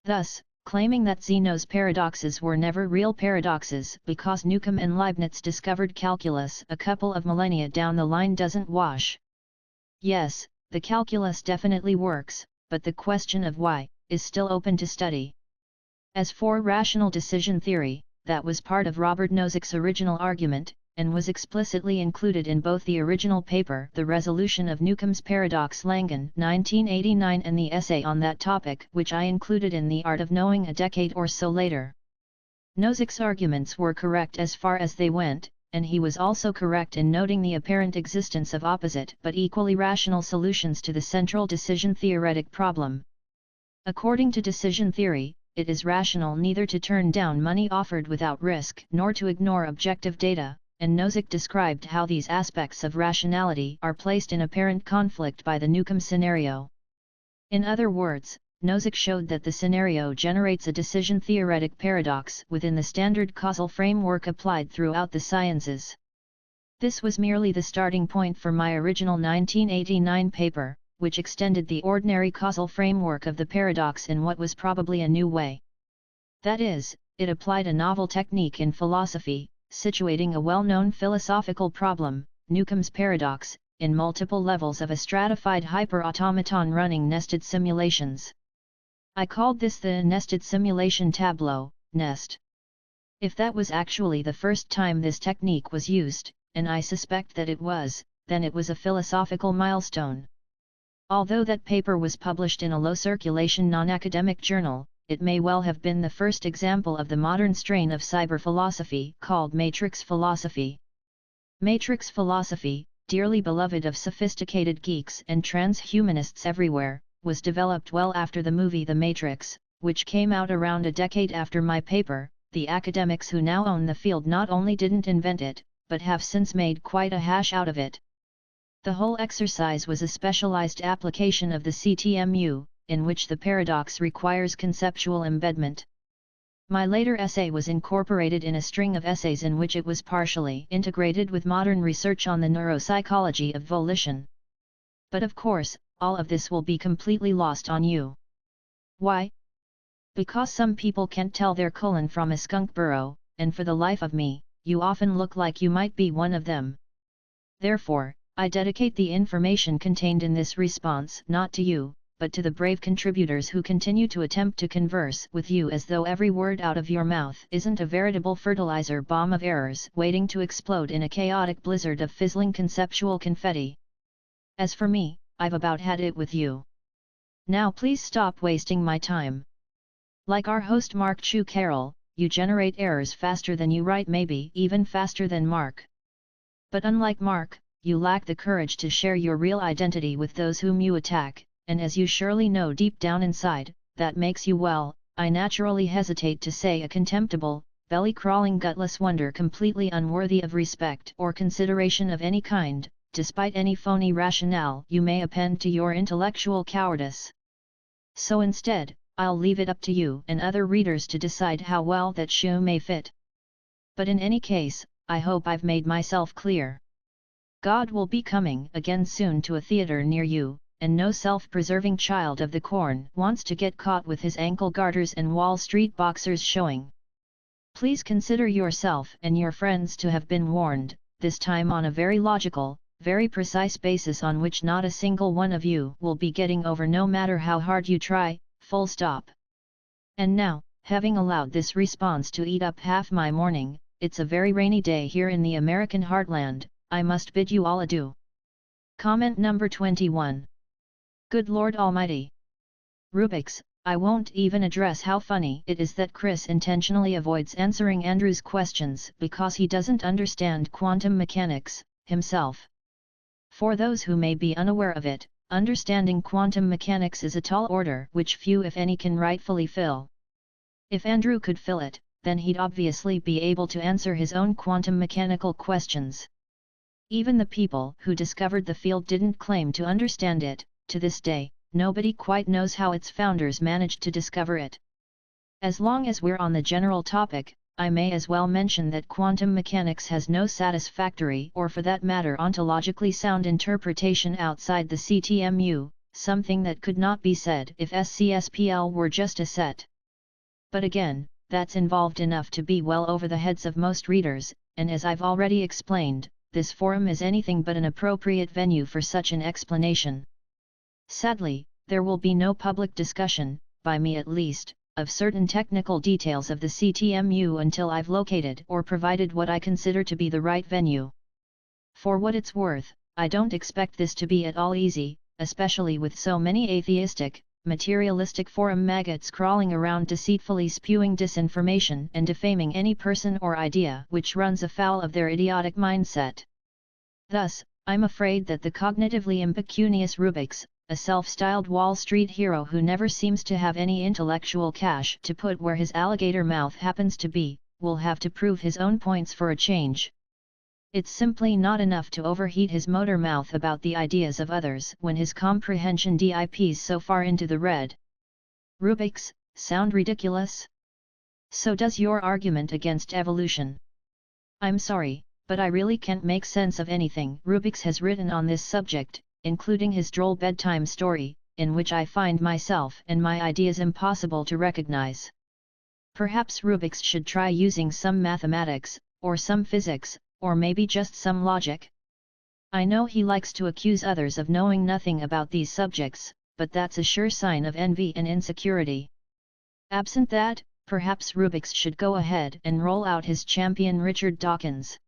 Thus, claiming that Zeno's paradoxes were never real paradoxes because Newcomb and Leibniz discovered calculus a couple of millennia down the line doesn't wash. Yes, the calculus definitely works, but the question of why is still open to study. As for rational decision theory, that was part of Robert Nozick's original argument, and was explicitly included in both the original paper The Resolution of Newcomb's Paradox Langen 1989 and the essay on that topic which I included in The Art of Knowing a decade or so later. Nozick's arguments were correct as far as they went, and he was also correct in noting the apparent existence of opposite but equally rational solutions to the central decision theoretic problem. According to decision theory, it is rational neither to turn down money offered without risk nor to ignore objective data, and Nozick described how these aspects of rationality are placed in apparent conflict by the Newcomb scenario. In other words, Nozick showed that the scenario generates a decision-theoretic paradox within the standard causal framework applied throughout the sciences. This was merely the starting point for my original 1989 paper, which extended the ordinary causal framework of the paradox in what was probably a new way. That is, it applied a novel technique in philosophy, situating a well-known philosophical problem, Newcomb's paradox, in multiple levels of a stratified hyperautomaton running nested simulations. I called this the nested simulation tableau, NEST. If that was actually the first time this technique was used, and I suspect that it was, then it was a philosophical milestone. Although that paper was published in a low-circulation non-academic journal, it may well have been the first example of the modern strain of cyber philosophy called matrix philosophy. Matrix philosophy, dearly beloved of sophisticated geeks and transhumanists everywhere, was developed well after the movie The Matrix, which came out around a decade after my paper. The academics who now own the field not only didn't invent it, but have since made quite a hash out of it. The whole exercise was a specialized application of the CTMU, in which the paradox requires conceptual embedment. My later essay was incorporated in a string of essays in which it was partially integrated with modern research on the neuropsychology of volition. But of course, all of this will be completely lost on you. Why? Because some people can't tell their colon from a skunk burrow, and for the life of me, you often look like you might be one of them. Therefore, I dedicate the information contained in this response not to you, but to the brave contributors who continue to attempt to converse with you as though every word out of your mouth isn't a veritable fertilizer bomb of errors waiting to explode in a chaotic blizzard of fizzling conceptual confetti. As for me, I've about had it with you. Now please stop wasting my time. Like our host Mark Chu Carroll, you generate errors faster than you write, maybe even faster than Mark. But unlike Mark, you lack the courage to share your real identity with those whom you attack, and as you surely know deep down inside, that makes you, well, I naturally hesitate to say a contemptible, belly-crawling gutless wonder completely unworthy of respect or consideration of any kind, despite any phony rationale you may append to your intellectual cowardice. So instead, I'll leave it up to you and other readers to decide how well that shoe may fit. But in any case, I hope I've made myself clear. God will be coming again soon to a theater near you, and no self-preserving child of the corn wants to get caught with his ankle garters and Wall Street boxers showing. Please consider yourself and your friends to have been warned, this time on a very logical, very precise basis on which not a single one of you will be getting over no matter how hard you try. Full stop. And now, having allowed this response to eat up half my morning, it's a very rainy day here in the American heartland, I must bid you all adieu. Comment number 21. Good Lord Almighty. Rubix, I won't even address how funny it is that Chris intentionally avoids answering Andrew's questions because he doesn't understand quantum mechanics, himself. For those who may be unaware of it, understanding quantum mechanics is a tall order which few if any can rightfully fill. If Andrew could fill it, then he'd obviously be able to answer his own quantum mechanical questions. Even the people who discovered the field didn't claim to understand it. To this day, nobody quite knows how its founders managed to discover it. As long as we're on the general topic, I may as well mention that quantum mechanics has no satisfactory or for that matter ontologically sound interpretation outside the CTMU, something that could not be said if SCSPL were just a set. But again, that's involved enough to be well over the heads of most readers, and as I've already explained, this forum is anything but an appropriate venue for such an explanation. Sadly, there will be no public discussion, by me at least, of certain technical details of the CTMU until I've located or provided what I consider to be the right venue. For what it's worth, I don't expect this to be at all easy, especially with so many atheistic, materialistic forum maggots crawling around deceitfully spewing disinformation and defaming any person or idea which runs afoul of their idiotic mindset. Thus, I'm afraid that the cognitively impecunious Rubix, a self-styled Wall Street hero who never seems to have any intellectual cash to put where his alligator mouth happens to be, will have to prove his own points for a change. It's simply not enough to overheat his motor mouth about the ideas of others when his comprehension dips so far into the red. Rubix, sound ridiculous? So does your argument against evolution. I'm sorry, but I really can't make sense of anything Rubix has written on this subject, including his droll bedtime story, in which I find myself and my ideas impossible to recognize. Perhaps Rubix should try using some mathematics, or some physics, or maybe just some logic. I know he likes to accuse others of knowing nothing about these subjects, but that's a sure sign of envy and insecurity. Absent that, perhaps Rubix should go ahead and roll out his champion Richard Dawkins.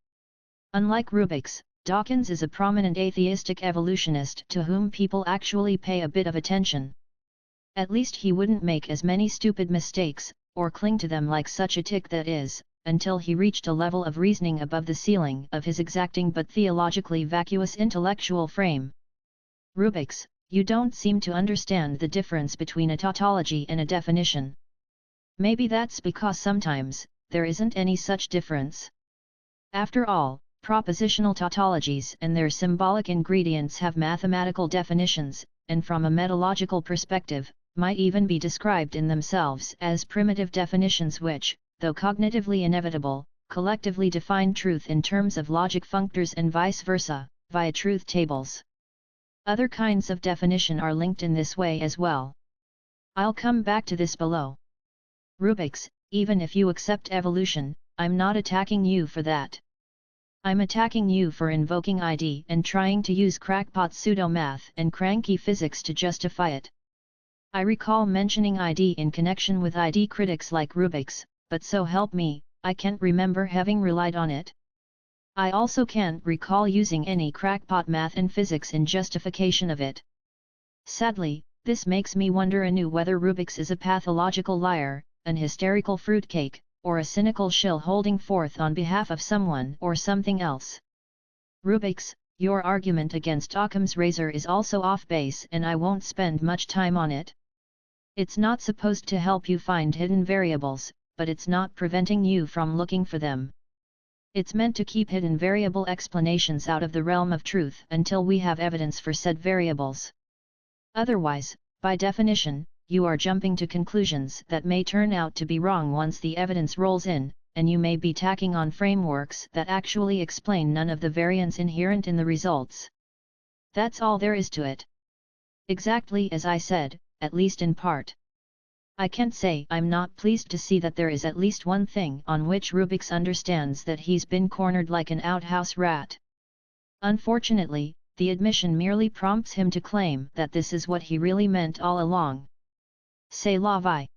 Unlike Rubix, Dawkins is a prominent atheistic evolutionist to whom people actually pay a bit of attention. At least he wouldn't make as many stupid mistakes, or cling to them like such a tick that is, until he reached a level of reasoning above the ceiling of his exacting but theologically vacuous intellectual frame. Rubix, you don't seem to understand the difference between a tautology and a definition. Maybe that's because sometimes, there isn't any such difference. After all, propositional tautologies and their symbolic ingredients have mathematical definitions, and from a metalogical perspective, might even be described in themselves as primitive definitions which, though cognitively inevitable, collectively define truth in terms of logic functors and vice versa, via truth tables. Other kinds of definition are linked in this way as well. I'll come back to this below. Rubix, even if you accept evolution, I'm not attacking you for that. I'm attacking you for invoking ID and trying to use crackpot pseudo-math and cranky physics to justify it. I recall mentioning ID in connection with ID critics like Rubix, but so help me, I can't remember having relied on it. I also can't recall using any crackpot math and physics in justification of it. Sadly, this makes me wonder anew whether Rubix is a pathological liar, an hysterical fruitcake, or a cynical shill holding forth on behalf of someone or something else. Rubix, your argument against Occam's razor is also off base and I won't spend much time on it. It's not supposed to help you find hidden variables, but it's not preventing you from looking for them. It's meant to keep hidden variable explanations out of the realm of truth until we have evidence for said variables. Otherwise, by definition, you are jumping to conclusions that may turn out to be wrong once the evidence rolls in, and you may be tacking on frameworks that actually explain none of the variance inherent in the results. That's all there is to it. Exactly as I said, at least in part. I can't say I'm not pleased to see that there is at least one thing on which Rubix understands that he's been cornered like an outhouse rat. Unfortunately, the admission merely prompts him to claim that this is what he really meant all along. C'est la vie.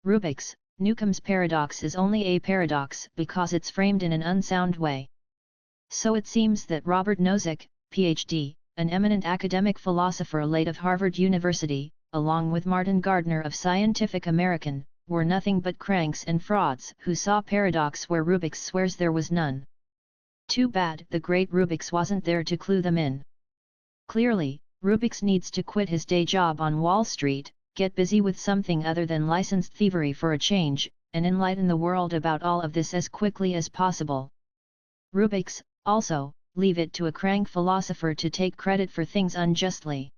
Rubix, Newcomb's paradox is only a paradox because it's framed in an unsound way. So it seems that Robert Nozick, Ph.D., an eminent academic philosopher late of Harvard University, along with Martin Gardner of Scientific American, were nothing but cranks and frauds who saw paradox where Rubix swears there was none. Too bad the great Rubix wasn't there to clue them in. Clearly, Rubix needs to quit his day job on Wall Street, get busy with something other than licensed thievery for a change, and enlighten the world about all of this as quickly as possible. Rubix, also, leave it to a crank philosopher to take credit for things unjustly.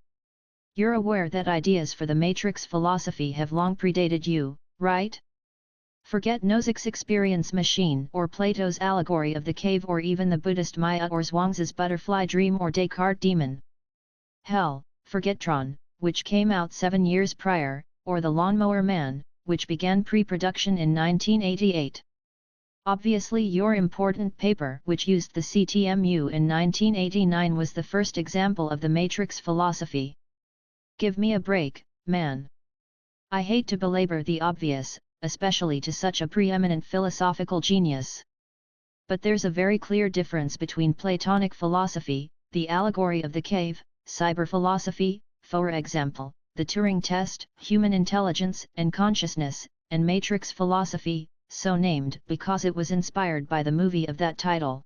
You're aware that ideas for the matrix philosophy have long predated you, right? Forget Nozick's experience machine or Plato's allegory of the cave or even the Buddhist Maya or Zhuangzi's butterfly dream or Descartes' demon. Hell, forget Tron, which came out 7 years prior, or The Lawnmower Man, which began pre-production in 1988. Obviously your important paper which used the CTMU in 1989 was the first example of the matrix philosophy. Give me a break, man. I hate to belabor the obvious, especially to such a preeminent philosophical genius. But there's a very clear difference between Platonic philosophy, the allegory of the cave, cyber philosophy, for example, the Turing test, human intelligence and consciousness, and matrix philosophy, so named because it was inspired by the movie of that title.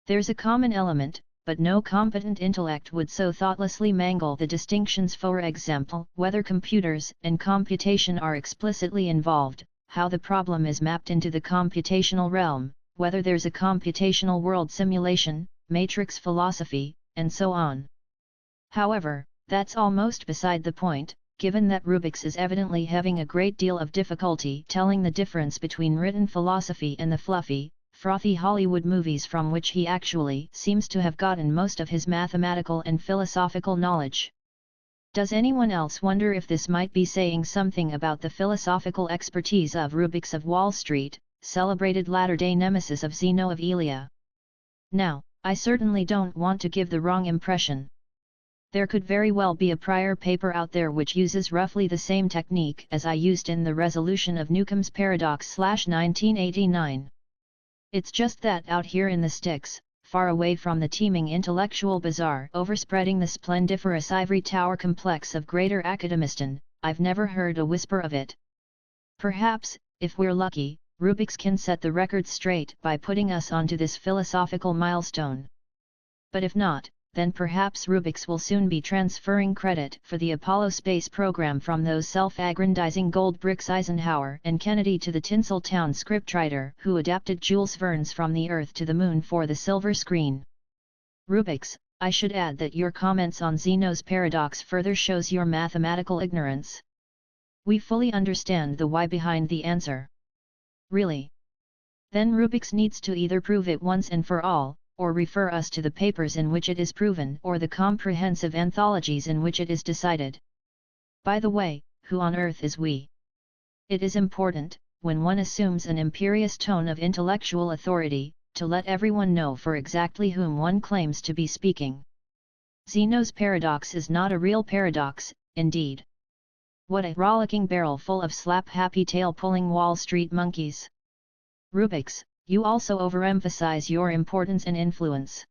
There's a common element, but no competent intellect would so thoughtlessly mangle the distinctions. For example, whether computers and computation are explicitly involved, how the problem is mapped into the computational realm, whether there's a computational world simulation, matrix philosophy, and so on. However, that's almost beside the point, given that Rubix is evidently having a great deal of difficulty telling the difference between written philosophy and the fluffy, frothy Hollywood movies from which he actually seems to have gotten most of his mathematical and philosophical knowledge. Does anyone else wonder if this might be saying something about the philosophical expertise of Rubix of Wall Street, celebrated latter-day nemesis of Zeno of Elea? Now, I certainly don't want to give the wrong impression. There could very well be a prior paper out there which uses roughly the same technique as I used in the resolution of Newcomb's paradox/1989. It's just that out here in the sticks, far away from the teeming intellectual bazaar overspreading the splendiferous ivory tower complex of Greater Academistan, I've never heard a whisper of it. Perhaps, if we're lucky, Rubix can set the record straight by putting us onto this philosophical milestone. But if not, then perhaps Rubix will soon be transferring credit for the Apollo space program from those self-aggrandizing gold bricks Eisenhower and Kennedy to the Tinseltown scriptwriter who adapted Jules Verne's From the Earth to the Moon for the silver screen. Rubix, I should add that your comments on Zeno's paradox further shows your mathematical ignorance. We fully understand the why behind the answer. Really? Then Rubix needs to either prove it once and for all, or refer us to the papers in which it is proven or the comprehensive anthologies in which it is decided. By the way, who on earth is we? It is important, when one assumes an imperious tone of intellectual authority, to let everyone know for exactly whom one claims to be speaking. Zeno's paradox is not a real paradox, indeed. What a rollicking barrel full of slap-happy tail-pulling Wall Street monkeys! Rubix, you also overemphasize your importance and influence.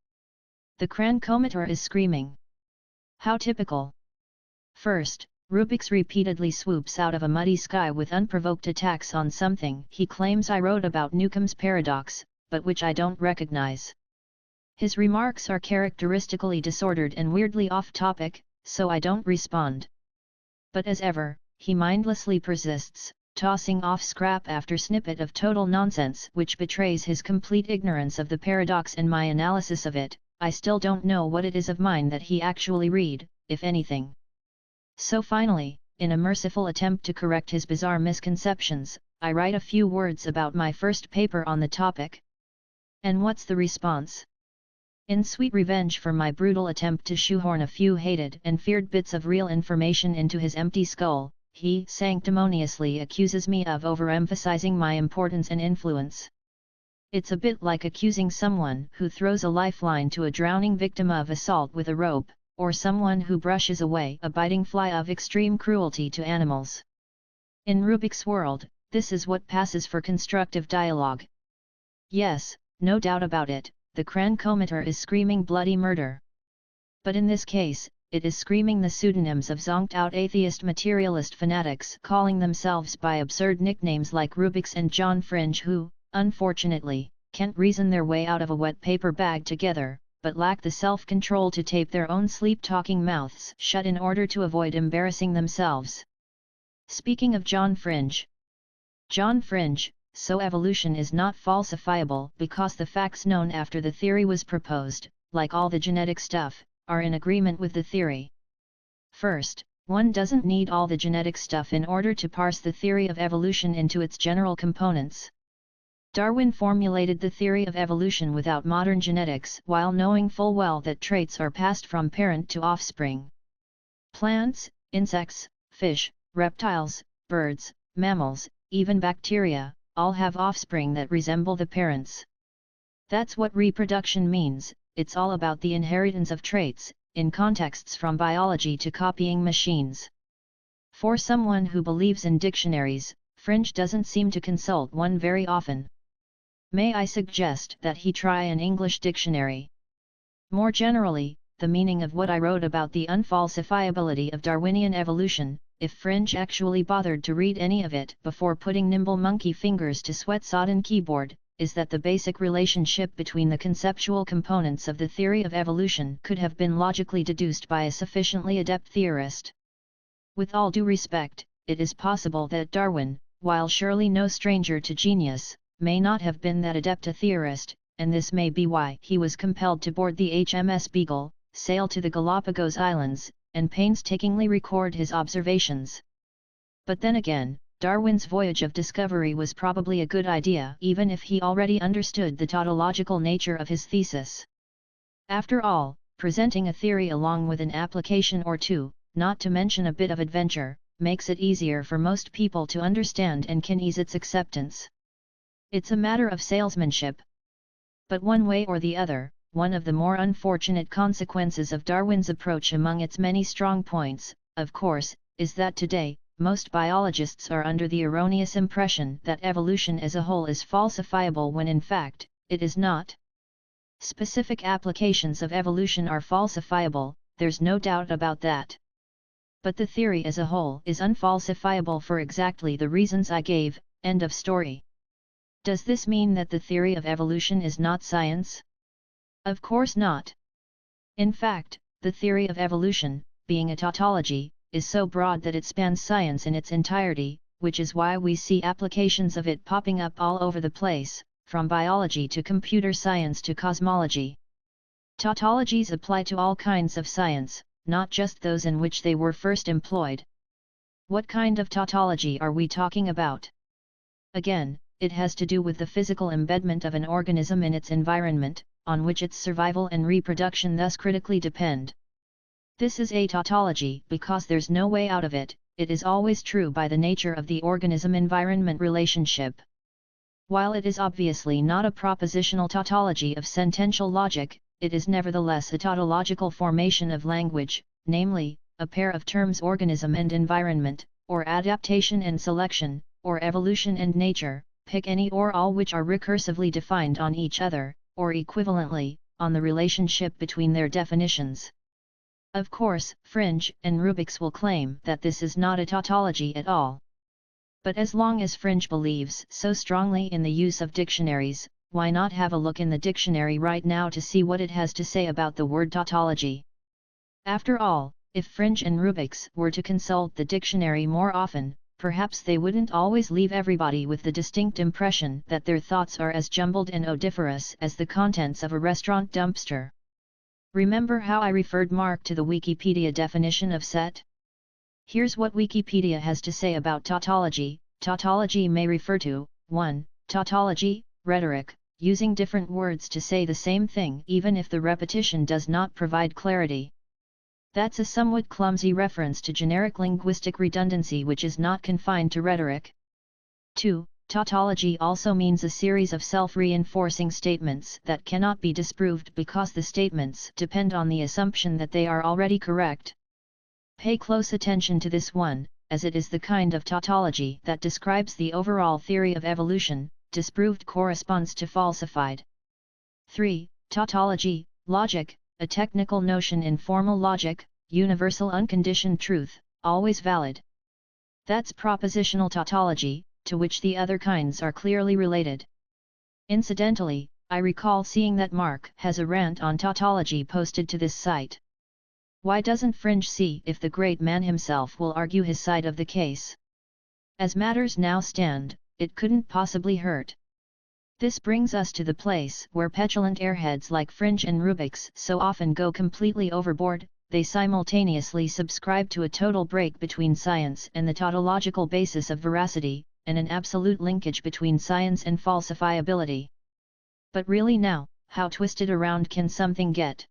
The Crankometer is screaming. How typical! First, Rubix repeatedly swoops out of a muddy sky with unprovoked attacks on something he claims I wrote about Newcomb's paradox, but which I don't recognize. His remarks are characteristically disordered and weirdly off-topic, so I don't respond. But as ever, he mindlessly persists, tossing off scrap after snippet of total nonsense which betrays his complete ignorance of the paradox and my analysis of it. I still don't know what it is of mine that he actually read, if anything. So finally, in a merciful attempt to correct his bizarre misconceptions, I write a few words about my first paper on the topic. And what's the response? In sweet revenge for my brutal attempt to shoehorn a few hated and feared bits of real information into his empty skull, he sanctimoniously accuses me of overemphasizing my importance and influence. It's a bit like accusing someone who throws a lifeline to a drowning victim of assault with a rope, or someone who brushes away a biting fly of extreme cruelty to animals. In Rubix's world, this is what passes for constructive dialogue. Yes, no doubt about it, the Crankometer is screaming bloody murder. But in this case, it is screaming the pseudonyms of zonked-out atheist materialist fanatics calling themselves by absurd nicknames like Rubix and John Fringe who, unfortunately, can't reason their way out of a wet paper bag together, but lack the self-control to tape their own sleep-talking mouths shut in order to avoid embarrassing themselves. Speaking of John Fringe. John Fringe, so evolution is not falsifiable because the facts known after the theory was proposed, like all the genetic stuff, are in agreement with the theory. First, one doesn't need all the genetic stuff in order to parse the theory of evolution into its general components. Darwin formulated the theory of evolution without modern genetics while knowing full well that traits are passed from parent to offspring. Plants, insects, fish, reptiles, birds, mammals, even bacteria, all have offspring that resemble the parents. That's what reproduction means. It's all about the inheritance of traits, in contexts from biology to copying machines. For someone who believes in dictionaries, Fringe doesn't seem to consult one very often. May I suggest that he try an English dictionary? More generally, the meaning of what I wrote about the unfalsifiability of Darwinian evolution, if Fringe actually bothered to read any of it before putting nimble monkey fingers to sweat-sodden keyboard, is that the basic relationship between the conceptual components of the theory of evolution could have been logically deduced by a sufficiently adept theorist. With all due respect, it is possible that Darwin, while surely no stranger to genius, may not have been that adept a theorist, and this may be why he was compelled to board the HMS Beagle, sail to the Galapagos Islands, and painstakingly record his observations. But then again, Darwin's voyage of discovery was probably a good idea even if he already understood the tautological nature of his thesis. After all, presenting a theory along with an application or two, not to mention a bit of adventure, makes it easier for most people to understand and can ease its acceptance. It's a matter of salesmanship. But one way or the other, one of the more unfortunate consequences of Darwin's approach among its many strong points, of course, is that today, most biologists are under the erroneous impression that evolution as a whole is falsifiable when in fact, it is not. Specific applications of evolution are falsifiable, there's no doubt about that. But the theory as a whole is unfalsifiable for exactly the reasons I gave, end of story. Does this mean that the theory of evolution is not science? Of course not. In fact, the theory of evolution, being a tautology, is so broad that it spans science in its entirety, which is why we see applications of it popping up all over the place, from biology to computer science to cosmology. Tautologies apply to all kinds of science, not just those in which they were first employed. What kind of tautology are we talking about? Again, it has to do with the physical embedment of an organism in its environment, on which its survival and reproduction thus critically depend. This is a tautology because there's no way out of it, it is always true by the nature of the organism-environment relationship. While it is obviously not a propositional tautology of sentential logic, it is nevertheless a tautological formation of language, namely, a pair of terms organism and environment, or adaptation and selection, or evolution and nature, pick any or all which are recursively defined on each other, or equivalently, on the relationship between their definitions. Of course, Fringe and Rubix will claim that this is not a tautology at all. But as long as Fringe believes so strongly in the use of dictionaries, why not have a look in the dictionary right now to see what it has to say about the word tautology? After all, if Fringe and Rubix were to consult the dictionary more often, perhaps they wouldn't always leave everybody with the distinct impression that their thoughts are as jumbled and odoriferous as the contents of a restaurant dumpster. Remember how I referred Mark to the Wikipedia definition of set? Here's what Wikipedia has to say about tautology. Tautology may refer to 1. Tautology, rhetoric, using different words to say the same thing even if the repetition does not provide clarity. That's a somewhat clumsy reference to generic linguistic redundancy which is not confined to rhetoric. 2. Tautology also means a series of self-reinforcing statements that cannot be disproved because the statements depend on the assumption that they are already correct. Pay close attention to this one, as it is the kind of tautology that describes the overall theory of evolution. Disproved corresponds to falsified. 3. Tautology, logic, a technical notion in formal logic, universal unconditioned truth, always valid. That's propositional tautology, to which the other kinds are clearly related. Incidentally, I recall seeing that Mark has a rant on tautology posted to this site. Why doesn't Fringe see if the great man himself will argue his side of the case? As matters now stand, it couldn't possibly hurt. This brings us to the place where petulant airheads like Fringe and Rubix so often go completely overboard. They simultaneously subscribe to a total break between science and the tautological basis of veracity, and an absolute linkage between science and falsifiability. But really now, how twisted around can something get?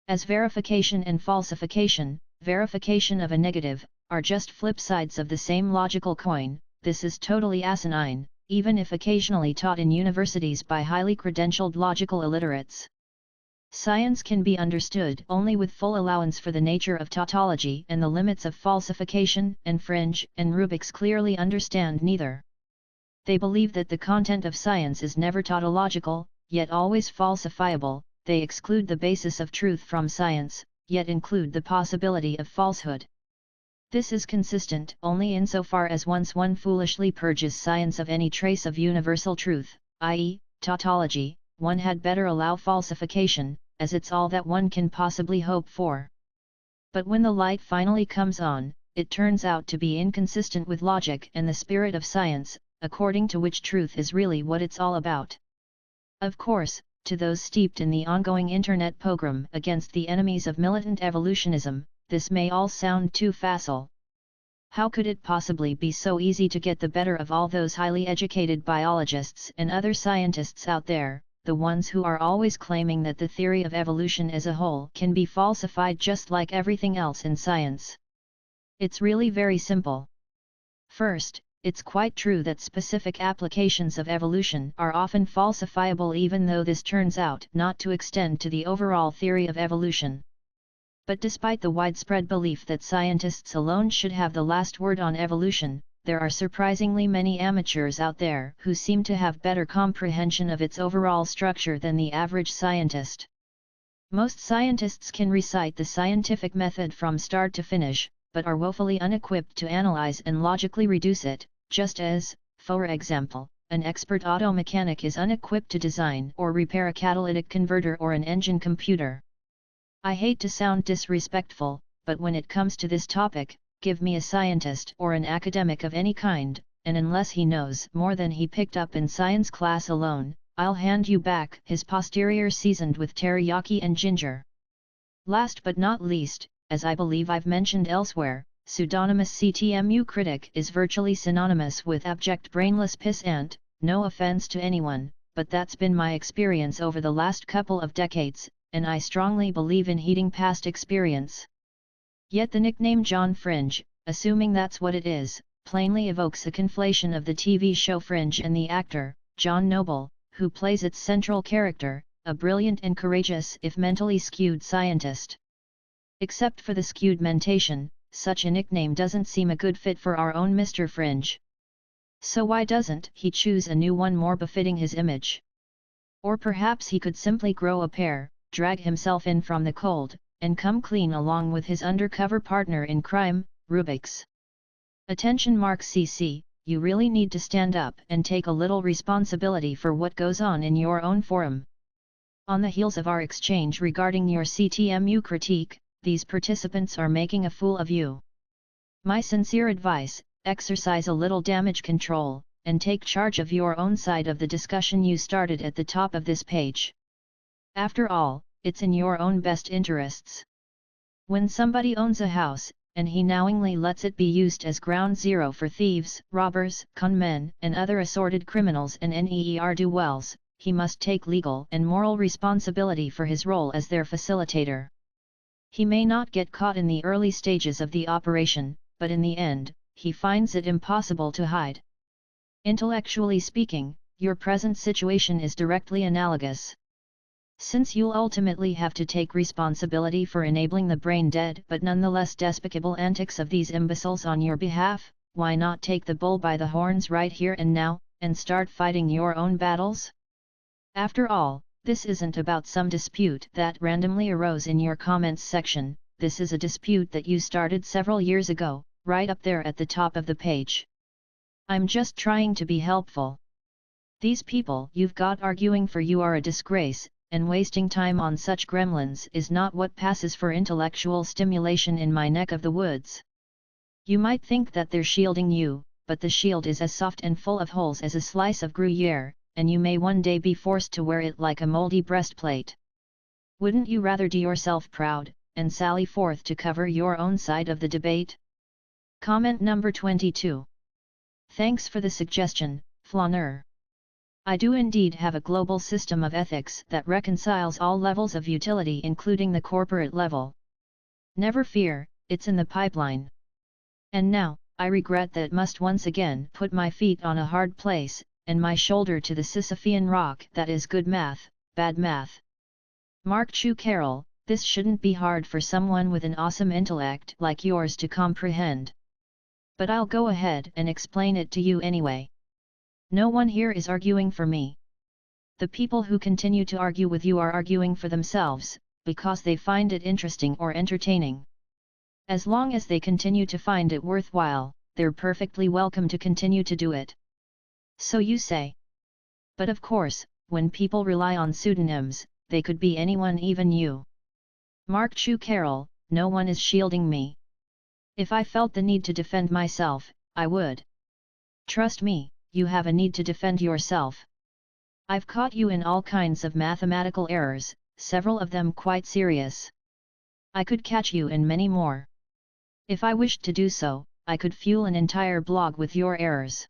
As verification and falsification, verification of a negative, are just flip sides of the same logical coin, this is totally asinine, even if occasionally taught in universities by highly credentialed logical illiterates. Science can be understood only with full allowance for the nature of tautology and the limits of falsification, and Fringe and Rubix clearly understand neither. They believe that the content of science is never tautological, yet always falsifiable. They exclude the basis of truth from science, yet include the possibility of falsehood. This is consistent only insofar as once one foolishly purges science of any trace of universal truth, i.e., tautology, one had better allow falsification, as it's all that one can possibly hope for. But when the light finally comes on, it turns out to be inconsistent with logic and the spirit of science, according to which truth is really what it's all about. Of course, to those steeped in the ongoing internet pogrom against the enemies of militant evolutionism, this may all sound too facile. How could it possibly be so easy to get the better of all those highly educated biologists and other scientists out there, the ones who are always claiming that the theory of evolution as a whole can be falsified just like everything else in science? It's really very simple. First, it's quite true that specific applications of evolution are often falsifiable, even though this turns out not to extend to the overall theory of evolution. But despite the widespread belief that scientists alone should have the last word on evolution, there are surprisingly many amateurs out there who seem to have better comprehension of its overall structure than the average scientist. Most scientists can recite the scientific method from start to finish, but are woefully unequipped to analyze and logically reduce it, just as, for example, an expert auto mechanic is unequipped to design or repair a catalytic converter or an engine computer. I hate to sound disrespectful, but when it comes to this topic, give me a scientist or an academic of any kind, and unless he knows more than he picked up in science class alone, I'll hand you back his posterior seasoned with teriyaki and ginger. Last but not least, as I believe I've mentioned elsewhere, pseudonymous CTMU critic is virtually synonymous with abject brainless pissant. No offense to anyone, but that's been my experience over the last couple of decades, and I strongly believe in heeding past experience. Yet the nickname John Fringe, assuming that's what it is, plainly evokes a conflation of the TV show Fringe and the actor, John Noble, who plays its central character, a brilliant and courageous if mentally skewed scientist. Except for the skewed mentation, such a nickname doesn't seem a good fit for our own Mr. Fringe. So why doesn't he choose a new one more befitting his image? Or perhaps he could simply grow a pair, drag himself in from the cold, and come clean along with his undercover partner in crime, Rubix. Attention CC, you really need to stand up and take a little responsibility for what goes on in your own forum. On the heels of our exchange regarding your CTMU critique, these participants are making a fool of you. My sincere advice, exercise a little damage control, and take charge of your own side of the discussion you started at the top of this page. After all, it's in your own best interests. When somebody owns a house, and he knowingly lets it be used as ground zero for thieves, robbers, conmen, and other assorted criminals and ne'er-do-wells, he must take legal and moral responsibility for his role as their facilitator. He may not get caught in the early stages of the operation, but in the end, he finds it impossible to hide. Intellectually speaking, your present situation is directly analogous. Since you'll ultimately have to take responsibility for enabling the brain-dead but nonetheless despicable antics of these imbeciles on your behalf, why not take the bull by the horns right here and now, and start fighting your own battles? After all, this isn't about some dispute that randomly arose in your comments section, this is a dispute that you started several years ago, right up there at the top of the page. I'm just trying to be helpful. These people you've got arguing for you are a disgrace, and wasting time on such gremlins is not what passes for intellectual stimulation in my neck of the woods. You might think that they're shielding you, but the shield is as soft and full of holes as a slice of Gruyere, and you may one day be forced to wear it like a moldy breastplate. Wouldn't you rather do yourself proud, and sally forth to cover your own side of the debate? Comment number 22. Thanks for the suggestion, Flaneur. I do indeed have a global system of ethics that reconciles all levels of utility, including the corporate level. Never fear, it's in the pipeline. And now, I regret that must once again put my feet on a hard place, and my shoulder to the Sisyphean rock that is good math, bad math. Mark Chu Carroll, this shouldn't be hard for someone with an awesome intellect like yours to comprehend. But I'll go ahead and explain it to you anyway. No one here is arguing for me. The people who continue to argue with you are arguing for themselves, because they find it interesting or entertaining. As long as they continue to find it worthwhile, they're perfectly welcome to continue to do it. So you say. But of course, when people rely on pseudonyms, they could be anyone, even you. Mark Chu Carroll, no one is shielding me. If I felt the need to defend myself, I would. Trust me, you have a need to defend yourself. I've caught you in all kinds of mathematical errors, several of them quite serious. I could catch you in many more. If I wished to do so, I could fuel an entire blog with your errors.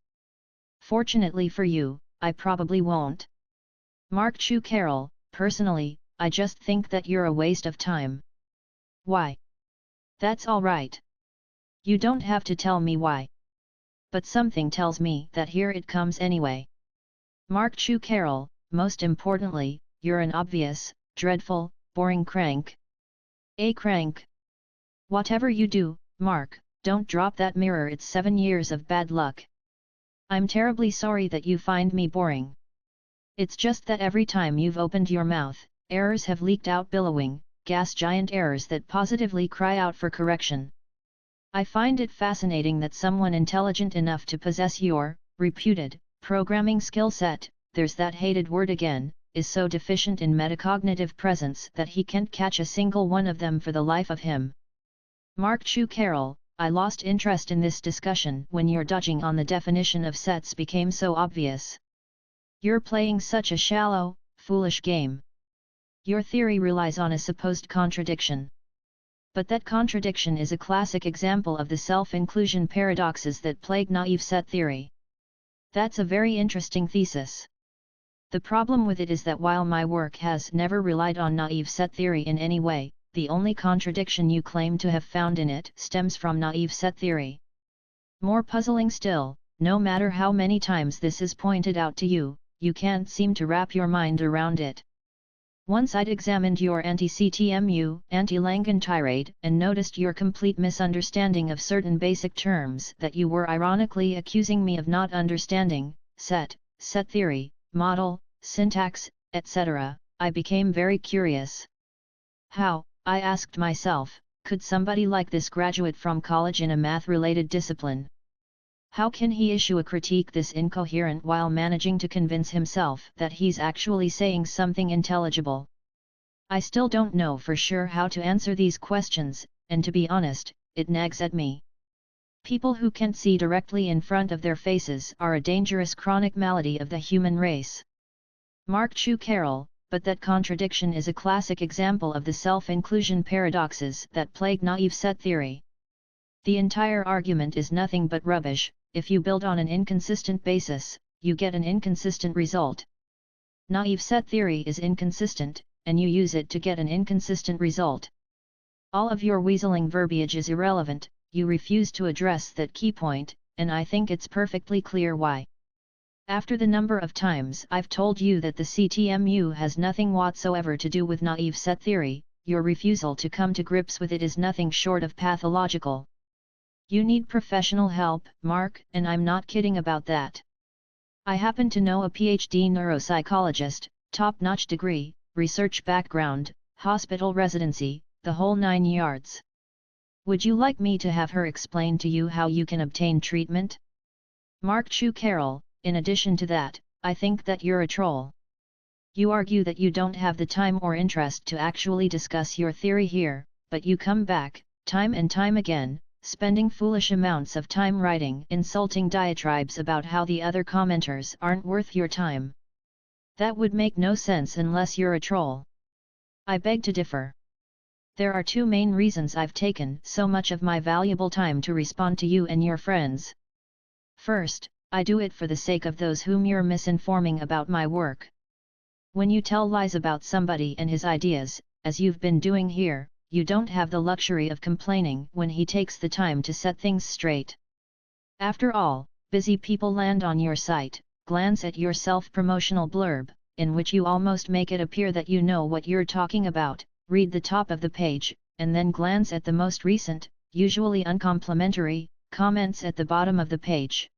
Fortunately for you, I probably won't. Mark Chu Carroll, personally, I just think that you're a waste of time. Why? That's alright. You don't have to tell me why. But something tells me that here it comes anyway. Mark Chu Carroll, most importantly, you're an obvious, dreadful, boring crank. A crank. Whatever you do, Mark, don't drop that mirror, it's 7 years of bad luck. I'm terribly sorry that you find me boring. It's just that every time you've opened your mouth, errors have leaked out billowing, gas giant errors that positively cry out for correction. I find it fascinating that someone intelligent enough to possess your, reputed, programming skill set, there's that hated word again, is so deficient in metacognitive presence that he can't catch a single one of them for the life of him. Mark Chu Carroll, I lost interest in this discussion when your dodging on the definition of sets became so obvious. You're playing such a shallow, foolish game. Your theory relies on a supposed contradiction. But that contradiction is a classic example of the self-inclusion paradoxes that plague naive set theory. That's a very interesting thesis. The problem with it is that while my work has never relied on naive set theory in any way, the only contradiction you claim to have found in it stems from naive set theory. More puzzling still, no matter how many times this is pointed out to you, you can't seem to wrap your mind around it. Once I'd examined your anti-CTMU, anti-Langan tirade and noticed your complete misunderstanding of certain basic terms that you were ironically accusing me of not understanding, set theory, model, syntax, etc., I became very curious. How, I asked myself, could somebody like this graduate from college in a math-related discipline? How can he issue a critique this incoherent while managing to convince himself that he's actually saying something intelligible? I still don't know for sure how to answer these questions, and to be honest, it nags at me. People who can't see directly in front of their faces are a dangerous chronic malady of the human race. Mark Chu Carroll, but that contradiction is a classic example of the self-inclusion paradoxes that plague naive set theory. The entire argument is nothing but rubbish. If you build on an inconsistent basis, you get an inconsistent result. Naive set theory is inconsistent, and you use it to get an inconsistent result. All of your weaseling verbiage is irrelevant, you refuse to address that key point, and I think it's perfectly clear why. After the number of times I've told you that the CTMU has nothing whatsoever to do with naive set theory, your refusal to come to grips with it is nothing short of pathological. You need professional help, Mark, and I'm not kidding about that. I happen to know a PhD neuropsychologist, top-notch degree, research background, hospital residency, the whole 9 yards. Would you like me to have her explain to you how you can obtain treatment? Mark Chu Carroll, in addition to that, I think that you're a troll. You argue that you don't have the time or interest to actually discuss your theory here, but you come back, time and time again, spending foolish amounts of time writing insulting diatribes about how the other commenters aren't worth your time. That would make no sense unless you're a troll. I beg to differ. There are 2 main reasons I've taken so much of my valuable time to respond to you and your friends. First, I do it for the sake of those whom you're misinforming about my work. When you tell lies about somebody and his ideas, as you've been doing here, you don't have the luxury of complaining when he takes the time to set things straight. After all, busy people land on your site, glance at your self-promotional blurb, in which you almost make it appear that you know what you're talking about, read the top of the page, and then glance at the most recent, usually uncomplimentary, comments at the bottom of the page.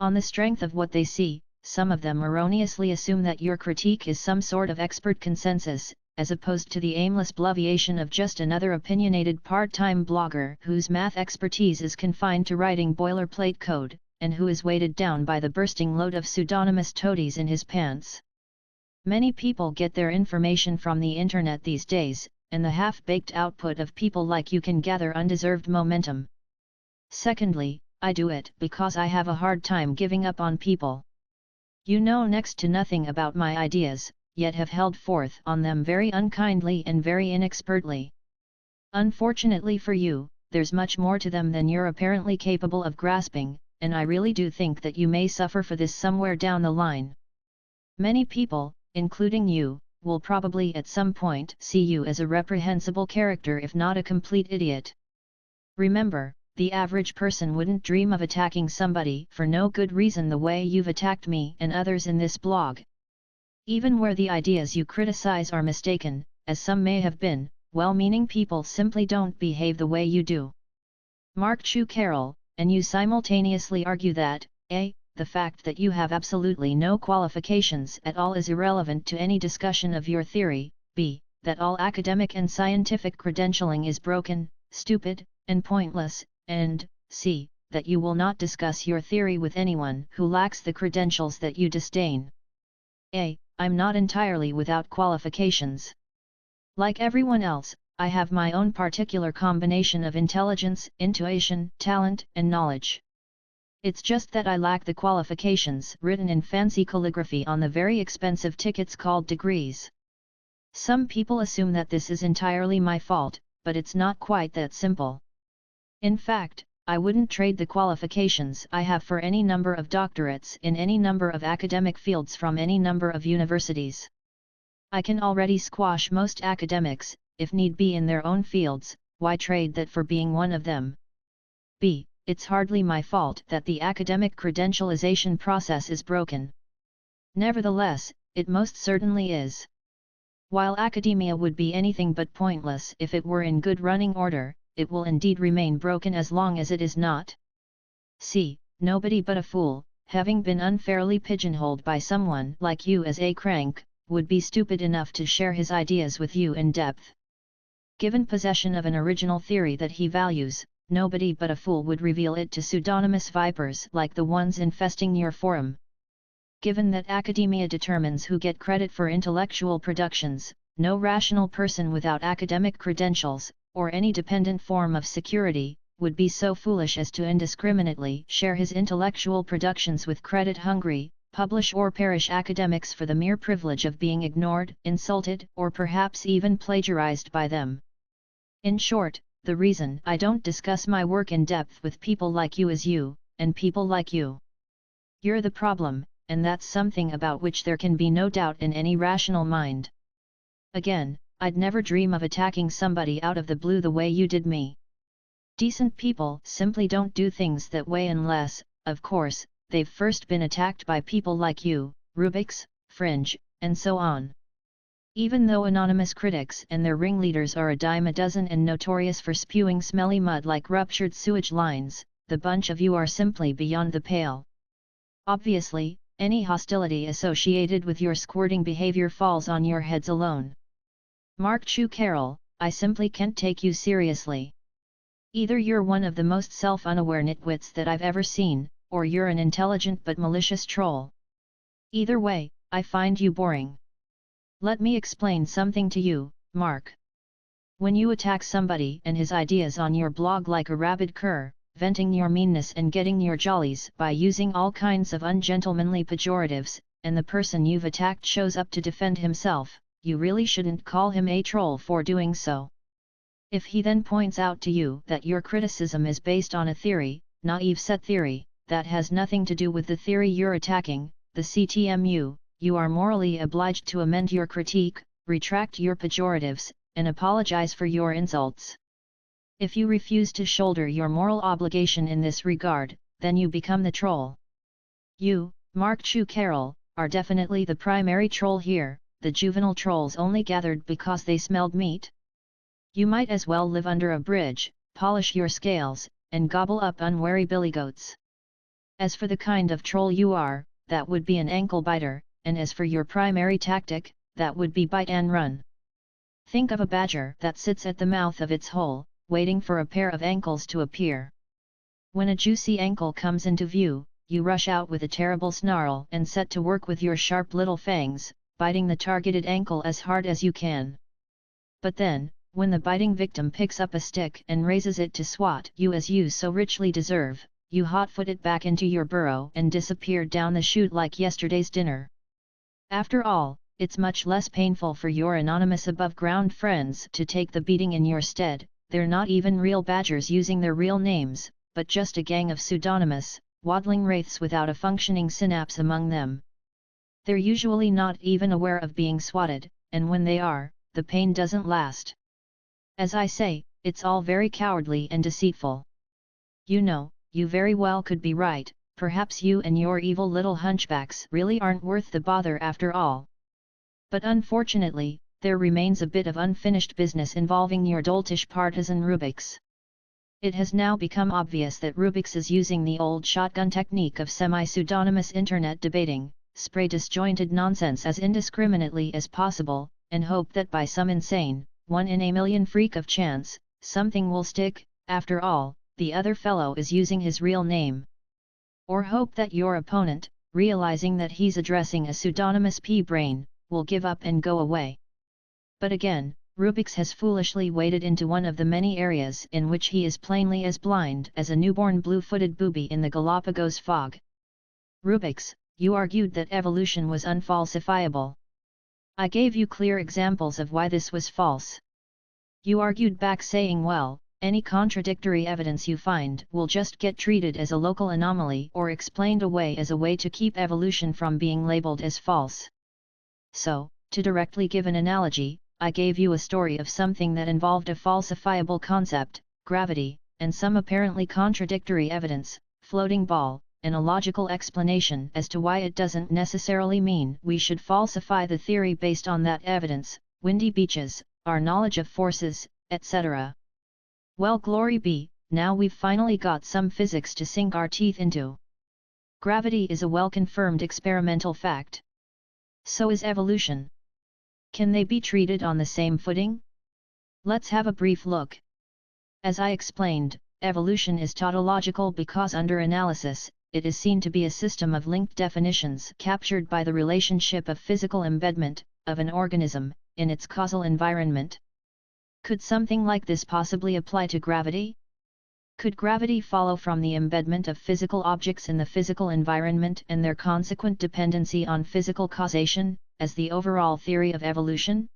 On the strength of what they see, some of them erroneously assume that your critique is some sort of expert consensus, as opposed to the aimless bloviation of just another opinionated part-time blogger whose math expertise is confined to writing boilerplate code, and who is weighted down by the bursting load of pseudonymous toadies in his pants. Many people get their information from the internet these days, and the half-baked output of people like you can gather undeserved momentum. Secondly, I do it because I have a hard time giving up on people. You know next to nothing about my ideas, yet have held forth on them very unkindly and very inexpertly. Unfortunately for you, there's much more to them than you're apparently capable of grasping, and I really do think that you may suffer for this somewhere down the line. Many people, including you, will probably at some point see you as a reprehensible character if not a complete idiot. Remember, the average person wouldn't dream of attacking somebody for no good reason the way you've attacked me and others in this blog. Even where the ideas you criticize are mistaken, as some may have been, well-meaning people simply don't behave the way you do. Mark Chu Carroll, and you simultaneously argue that, a. the fact that you have absolutely no qualifications at all is irrelevant to any discussion of your theory, b. that all academic and scientific credentialing is broken, stupid, and pointless, and c. that you will not discuss your theory with anyone who lacks the credentials that you disdain. I'm not entirely without qualifications. Like everyone else, I have my own particular combination of intelligence, intuition, talent, and knowledge. It's just that I lack the qualifications written in fancy calligraphy on the very expensive tickets called degrees. Some people assume that this is entirely my fault, but it's not quite that simple. In fact, I wouldn't trade the qualifications I have for any number of doctorates in any number of academic fields from any number of universities. I can already squash most academics, if need be in their own fields, why trade that for being one of them? b. It's hardly my fault that the academic credentialization process is broken. Nevertheless, it most certainly is. While academia would be anything but pointless if it were in good running order, it will indeed remain broken as long as it is not. c. Nobody but a fool, having been unfairly pigeonholed by someone like you as a crank, would be stupid enough to share his ideas with you in depth. Given possession of an original theory that he values, nobody but a fool would reveal it to pseudonymous vipers like the ones infesting your forum. Given that academia determines who get credit for intellectual productions, no rational person without academic credentials, or any dependent form of security, would be so foolish as to indiscriminately share his intellectual productions with credit-hungry, publish or perish academics for the mere privilege of being ignored, insulted, or perhaps even plagiarized by them. In short, the reason I don't discuss my work in depth with people like you is you, and people like you. You're the problem, and that's something about which there can be no doubt in any rational mind. Again, I'd never dream of attacking somebody out of the blue the way you did me. Decent people simply don't do things that way unless, of course, they've first been attacked by people like you, Rubix, Fringe, and so on. Even though anonymous critics and their ringleaders are a dime a dozen and notorious for spewing smelly mud like ruptured sewage lines, the bunch of you are simply beyond the pale. Obviously, any hostility associated with your squirting behavior falls on your heads alone. Mark Chu Carroll, I simply can't take you seriously. Either you're one of the most self-unaware nitwits that I've ever seen, or you're an intelligent but malicious troll. Either way, I find you boring. Let me explain something to you, Mark. When you attack somebody and his ideas on your blog like a rabid cur, venting your meanness and getting your jollies by using all kinds of ungentlemanly pejoratives, and the person you've attacked shows up to defend himself, you really shouldn't call him a troll for doing so. If he then points out to you that your criticism is based on a theory, naive set theory, that has nothing to do with the theory you're attacking, the CTMU, you are morally obliged to amend your critique, retract your pejoratives, and apologize for your insults. If you refuse to shoulder your moral obligation in this regard, then you become the troll. You, Mark Chu Carroll, are definitely the primary troll here, the juvenile trolls only gathered because they smelled meat. You might as well live under a bridge, polish your scales, and gobble up unwary billygoats. As for the kind of troll you are, that would be an ankle biter, and as for your primary tactic, that would be bite and run. Think of a badger that sits at the mouth of its hole, waiting for a pair of ankles to appear. When a juicy ankle comes into view, you rush out with a terrible snarl and set to work with your sharp little fangs, biting the targeted ankle as hard as you can. But then, when the biting victim picks up a stick and raises it to swat you as you so richly deserve, you hot-foot it back into your burrow and disappear down the chute like yesterday's dinner. After all, it's much less painful for your anonymous above-ground friends to take the beating in your stead, they're not even real badgers using their real names, but just a gang of pseudonymous, waddling wraiths without a functioning synapse among them. They're usually not even aware of being swatted, and when they are, the pain doesn't last. As I say, it's all very cowardly and deceitful. You know, you very well could be right, perhaps you and your evil little hunchbacks really aren't worth the bother after all. But unfortunately, there remains a bit of unfinished business involving your doltish partisan Rubix. It has now become obvious that Rubix is using the old shotgun technique of semi-pseudonymous internet debating, spray disjointed nonsense as indiscriminately as possible, and hope that by some insane, one-in-a-million freak of chance, something will stick. After all, the other fellow is using his real name. Or hope that your opponent, realizing that he's addressing a pseudonymous p-brain, will give up and go away. But again, Rubix has foolishly waded into one of the many areas in which he is plainly as blind as a newborn blue-footed booby in the Galapagos fog. Rubix, you argued that evolution was unfalsifiable. I gave you clear examples of why this was false. You argued back saying, well, any contradictory evidence you find will just get treated as a local anomaly or explained away as a way to keep evolution from being labeled as false. So, to directly give an analogy, I gave you a story of something that involved a falsifiable concept, gravity, and some apparently contradictory evidence, floating ball, and a logical explanation as to why it doesn't necessarily mean we should falsify the theory based on that evidence, windy beaches, our knowledge of forces, etc. Well, glory be, now we've finally got some physics to sink our teeth into. Gravity is a well-confirmed experimental fact. So is evolution. Can they be treated on the same footing? Let's have a brief look. As I explained, evolution is tautological because under analysis, it is seen to be a system of linked definitions captured by the relationship of physical embedment of an organism in its causal environment. Could something like this possibly apply to gravity? Could gravity follow from the embedment of physical objects in the physical environment and their consequent dependency on physical causation, as the overall theory of evolution?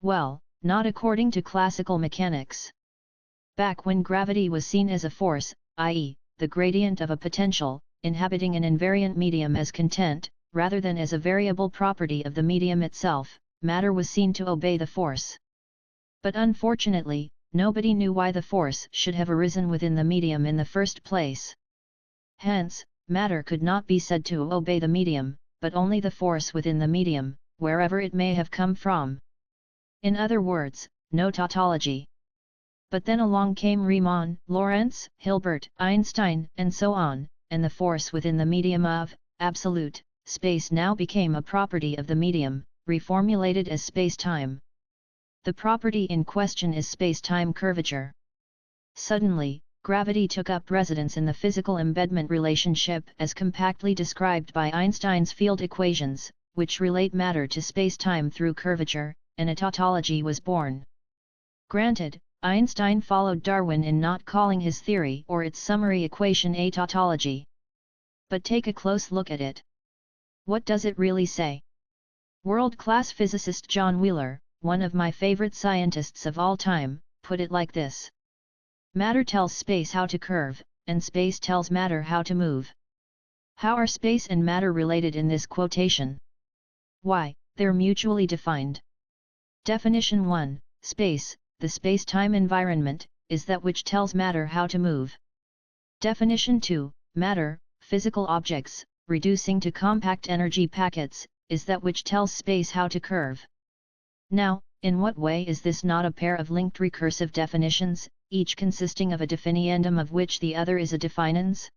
Well, not according to classical mechanics. Back when gravity was seen as a force, i.e., the gradient of a potential, inhabiting an invariant medium as content, rather than as a variable property of the medium itself, matter was seen to obey the force. But unfortunately, nobody knew why the force should have arisen within the medium in the first place. Hence, matter could not be said to obey the medium, but only the force within the medium, wherever it may have come from. In other words, no tautology. But then along came Riemann, Lorentz, Hilbert, Einstein, and so on, and the force within the medium of absolute space now became a property of the medium, reformulated as space-time. The property in question is space-time curvature. Suddenly, gravity took up residence in the physical embedment relationship as compactly described by Einstein's field equations, which relate matter to space-time through curvature, and a tautology was born. Granted, Einstein followed Darwin in not calling his theory or its summary equation a tautology. But take a close look at it. What does it really say? World-class physicist John Wheeler, one of my favorite scientists of all time, put it like this. Matter tells space how to curve, and space tells matter how to move. How are space and matter related in this quotation? Why, they're mutually defined. Definition 1, space, the space-time environment, is that which tells matter how to move. Definition 2, matter, physical objects, reducing to compact energy packets, is that which tells space how to curve. Now, in what way is this not a pair of linked recursive definitions, each consisting of a definiendum of which the other is a definans?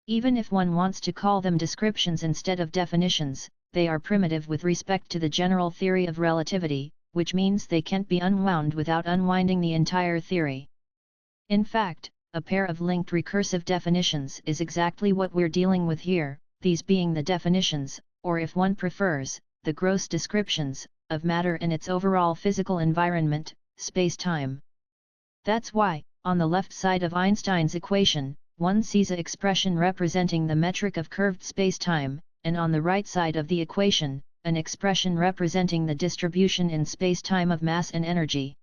Even if one wants to call them descriptions instead of definitions, they are primitive with respect to the general theory of relativity, which means they can't be unwound without unwinding the entire theory. In fact, a pair of linked recursive definitions is exactly what we're dealing with here, these being the definitions, or if one prefers, the gross descriptions, of matter and its overall physical environment, space-time. That's why, on the left side of Einstein's equation, one sees an expression representing the metric of curved space-time, and on the right side of the equation, an expression representing the distribution in space-time of mass and energy.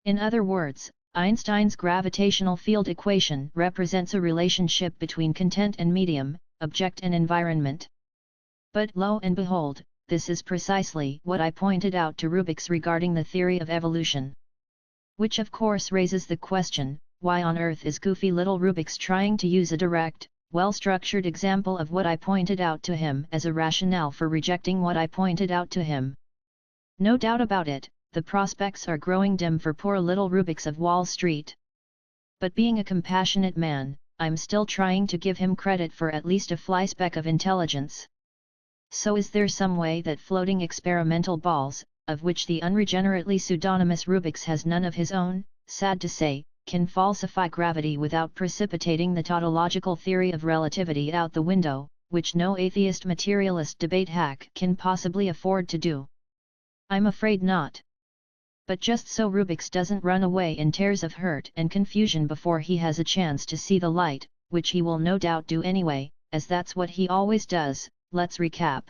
In other words, Einstein's gravitational field equation represents a relationship between content and medium, object and environment. But lo and behold, this is precisely what I pointed out to Rubix regarding the theory of evolution. Which of course raises the question, why on earth is goofy little Rubix trying to use a direct, well-structured example of what I pointed out to him as a rationale for rejecting what I pointed out to him? No doubt about it, the prospects are growing dim for poor little Rubix of Wall Street. But being a compassionate man, I'm still trying to give him credit for at least a flyspeck of intelligence. So is there some way that floating experimental balls, of which the unregenerately pseudonymous Rubix has none of his own, sad to say, can falsify gravity without precipitating the tautological theory of relativity out the window, which no atheist materialist debate hack can possibly afford to do? I'm afraid not. But just so Rubix doesn't run away in tears of hurt and confusion before he has a chance to see the light, which he will no doubt do anyway, as that's what he always does, let's recap.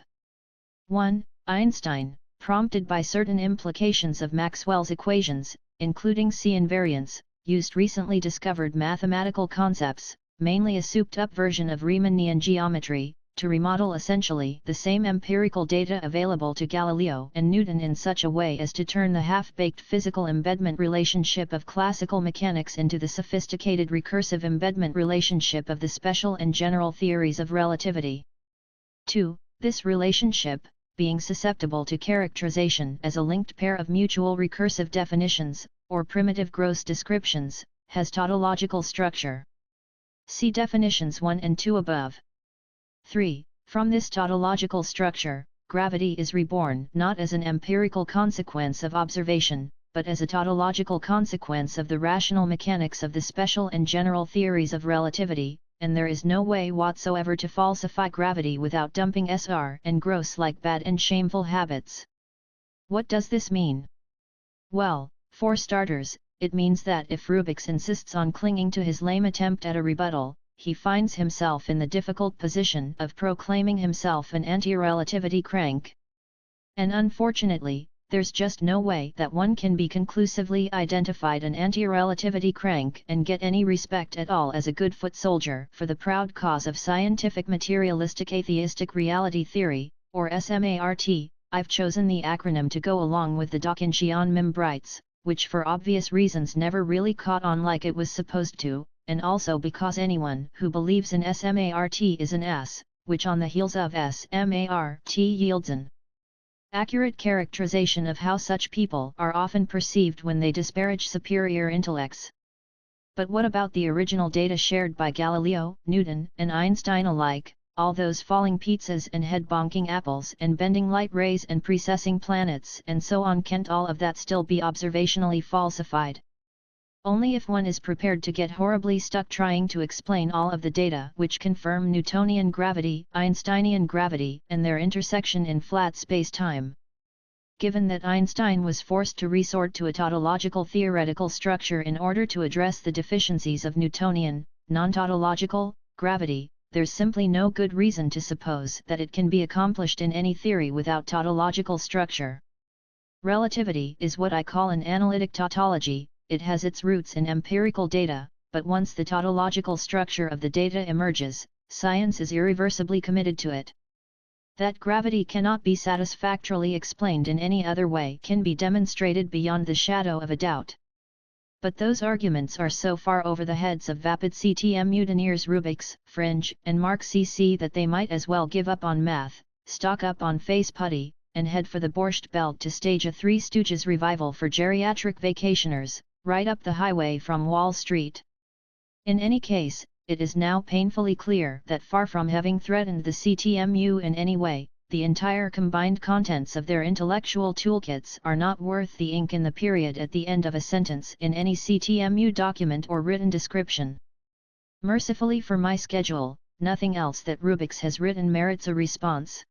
1. Einstein, prompted by certain implications of Maxwell's equations, including C invariance, used recently discovered mathematical concepts, mainly a souped-up version of Riemannian geometry, to remodel essentially the same empirical data available to Galileo and Newton in such a way as to turn the half-baked physical embedment relationship of classical mechanics into the sophisticated recursive embedment relationship of the special and general theories of relativity. 2. This relationship, being susceptible to characterization as a linked pair of mutual recursive definitions, or primitive gross descriptions, has tautological structure. See definitions 1 and 2 above. 3. From this tautological structure, gravity is reborn not as an empirical consequence of observation, but as a tautological consequence of the rational mechanics of the special and general theories of relativity, and there is no way whatsoever to falsify gravity without dumping SR and gross like bad and shameful habits. What does this mean? Well, for starters, it means that if Rubix insists on clinging to his lame attempt at a rebuttal, he finds himself in the difficult position of proclaiming himself an anti-relativity crank. And unfortunately, there's just no way that one can be conclusively identified an anti-relativity crank and get any respect at all as a good foot soldier for the proud cause of scientific materialistic atheistic reality theory, or SMART. I've chosen the acronym to go along with the Dawkinsian Membrites, which for obvious reasons never really caught on like it was supposed to, and also because anyone who believes in SMART is an S, which on the heels of SMART yields an accurate characterization of how such people are often perceived when they disparage superior intellects. But what about the original data shared by Galileo, Newton, and Einstein alike, all those falling pizzas and head-bonking apples and bending light rays and precessing planets and so on? Can't all of that still be observationally falsified? Only if one is prepared to get horribly stuck trying to explain all of the data which confirm Newtonian gravity, Einsteinian gravity, and their intersection in flat space-time. Given that Einstein was forced to resort to a tautological theoretical structure in order to address the deficiencies of Newtonian, non-tautological, gravity, there's simply no good reason to suppose that it can be accomplished in any theory without tautological structure. Relativity is what I call an analytic tautology. It has its roots in empirical data, but once the tautological structure of the data emerges, science is irreversibly committed to it. That gravity cannot be satisfactorily explained in any other way can be demonstrated beyond the shadow of a doubt. But those arguments are so far over the heads of vapid CTM mutineers Rubix, Fringe, and Mark CC that they might as well give up on math, stock up on face putty, and head for the Borscht Belt to stage a Three Stooges revival for geriatric vacationers, right up the highway from Wall Street. In any case, it is now painfully clear that far from having threatened the CTMU in any way, the entire combined contents of their intellectual toolkits are not worth the ink in the period at the end of a sentence in any CTMU document or written description. Mercifully for my schedule, nothing else that Rubix has written merits a response.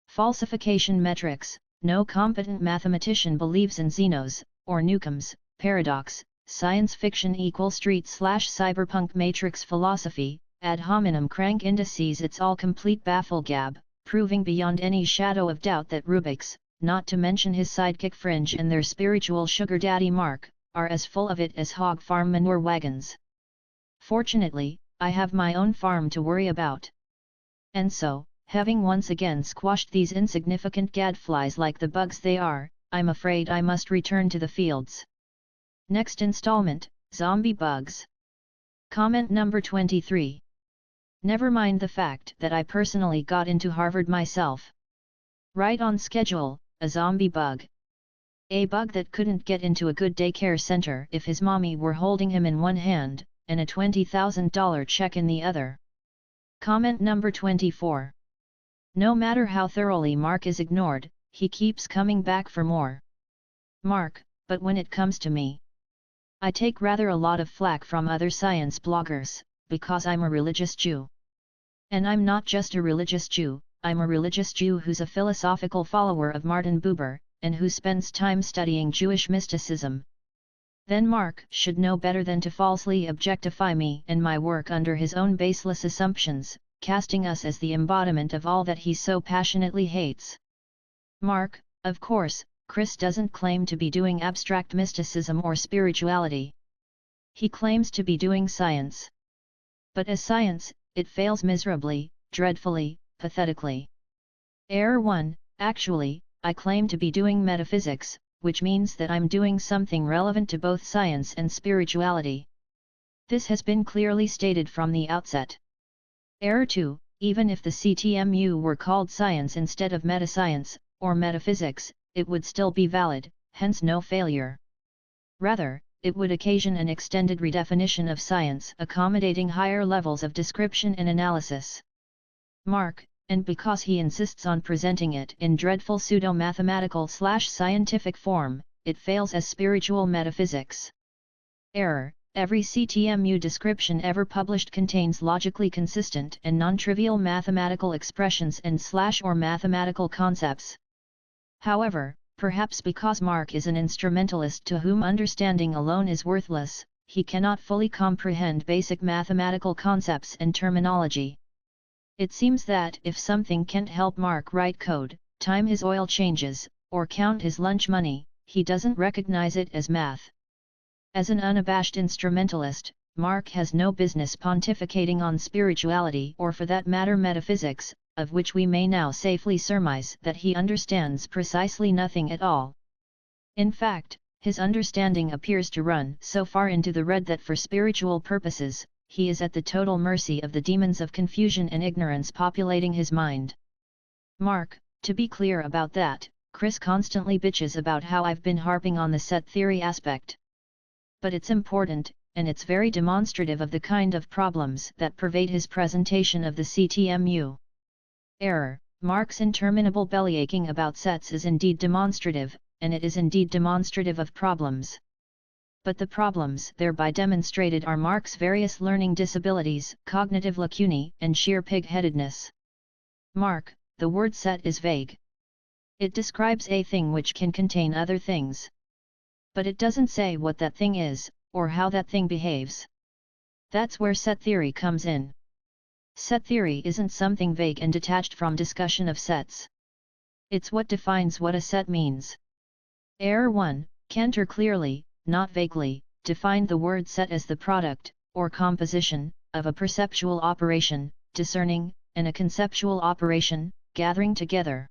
Falsification metrics: no competent mathematician believes in Zeno's, or Newcomb's, paradox. Science fiction = street/cyberpunk matrix philosophy, ad hominem crank indices. It's all complete bafflegab, proving beyond any shadow of doubt that Rubix, not to mention his sidekick Fringe and their spiritual sugar daddy Mark, are as full of it as hog farm manure wagons. Fortunately, I have my own farm to worry about. And so, having once again squashed these insignificant gadflies like the bugs they are, I'm afraid I must return to the fields. Next installment, Zombie Bugs. Comment number 23. Never mind the fact that I personally got into Harvard myself. Right on schedule, a zombie bug. A bug that couldn't get into a good daycare center if his mommy were holding him in one hand, and a $20,000 check in the other. Comment number 24. No matter how thoroughly Mark is ignored, he keeps coming back for more. Mark, but when it comes to me, I take rather a lot of flack from other science bloggers, because I'm a religious Jew. And I'm not just a religious Jew, I'm a religious Jew who's a philosophical follower of Martin Buber, and who spends time studying Jewish mysticism. Then Mark should know better than to falsely objectify me and my work under his own baseless assumptions, casting us as the embodiment of all that he so passionately hates. Mark, of course, Chris doesn't claim to be doing abstract mysticism or spirituality. He claims to be doing science. But as science, it fails miserably, dreadfully, pathetically. Error 1, actually, I claim to be doing metaphysics, which means that I'm doing something relevant to both science and spirituality. This has been clearly stated from the outset. Error 2, even if the CTMU were called science instead of metascience, or metaphysics, it would still be valid, hence no failure. Rather, it would occasion an extended redefinition of science accommodating higher levels of description and analysis. Mark, and because he insists on presenting it in dreadful pseudo-mathematical/scientific form, it fails as spiritual metaphysics. Error, every CTMU description ever published contains logically consistent and non-trivial mathematical expressions and/or mathematical concepts. However, perhaps because Mark is an instrumentalist to whom understanding alone is worthless, he cannot fully comprehend basic mathematical concepts and terminology. It seems that if something can't help Mark write code, time his oil changes, or count his lunch money, he doesn't recognize it as math. As an unabashed instrumentalist, Mark has no business pontificating on spirituality or for that matter metaphysics, of which we may now safely surmise that he understands precisely nothing at all. In fact, his understanding appears to run so far into the red that for spiritual purposes, he is at the total mercy of the demons of confusion and ignorance populating his mind. Mark, to be clear about that, Chris constantly bitches about how I've been harping on the set theory aspect. But it's important, and it's very demonstrative of the kind of problems that pervade his presentation of the CTMU. Error, Mark's interminable bellyaching about sets is indeed demonstrative, and it is indeed demonstrative of problems. But the problems thereby demonstrated are Mark's various learning disabilities, cognitive lacunae, and sheer pig-headedness. Mark, the word set is vague. It describes a thing which can contain other things. But it doesn't say what that thing is, or how that thing behaves. That's where set theory comes in. Set theory isn't something vague and detached from discussion of sets. It's what defines what a set means. Error 1, Cantor clearly, not vaguely, defined the word set as the product, or composition, of a perceptual operation, discerning, and a conceptual operation, gathering together.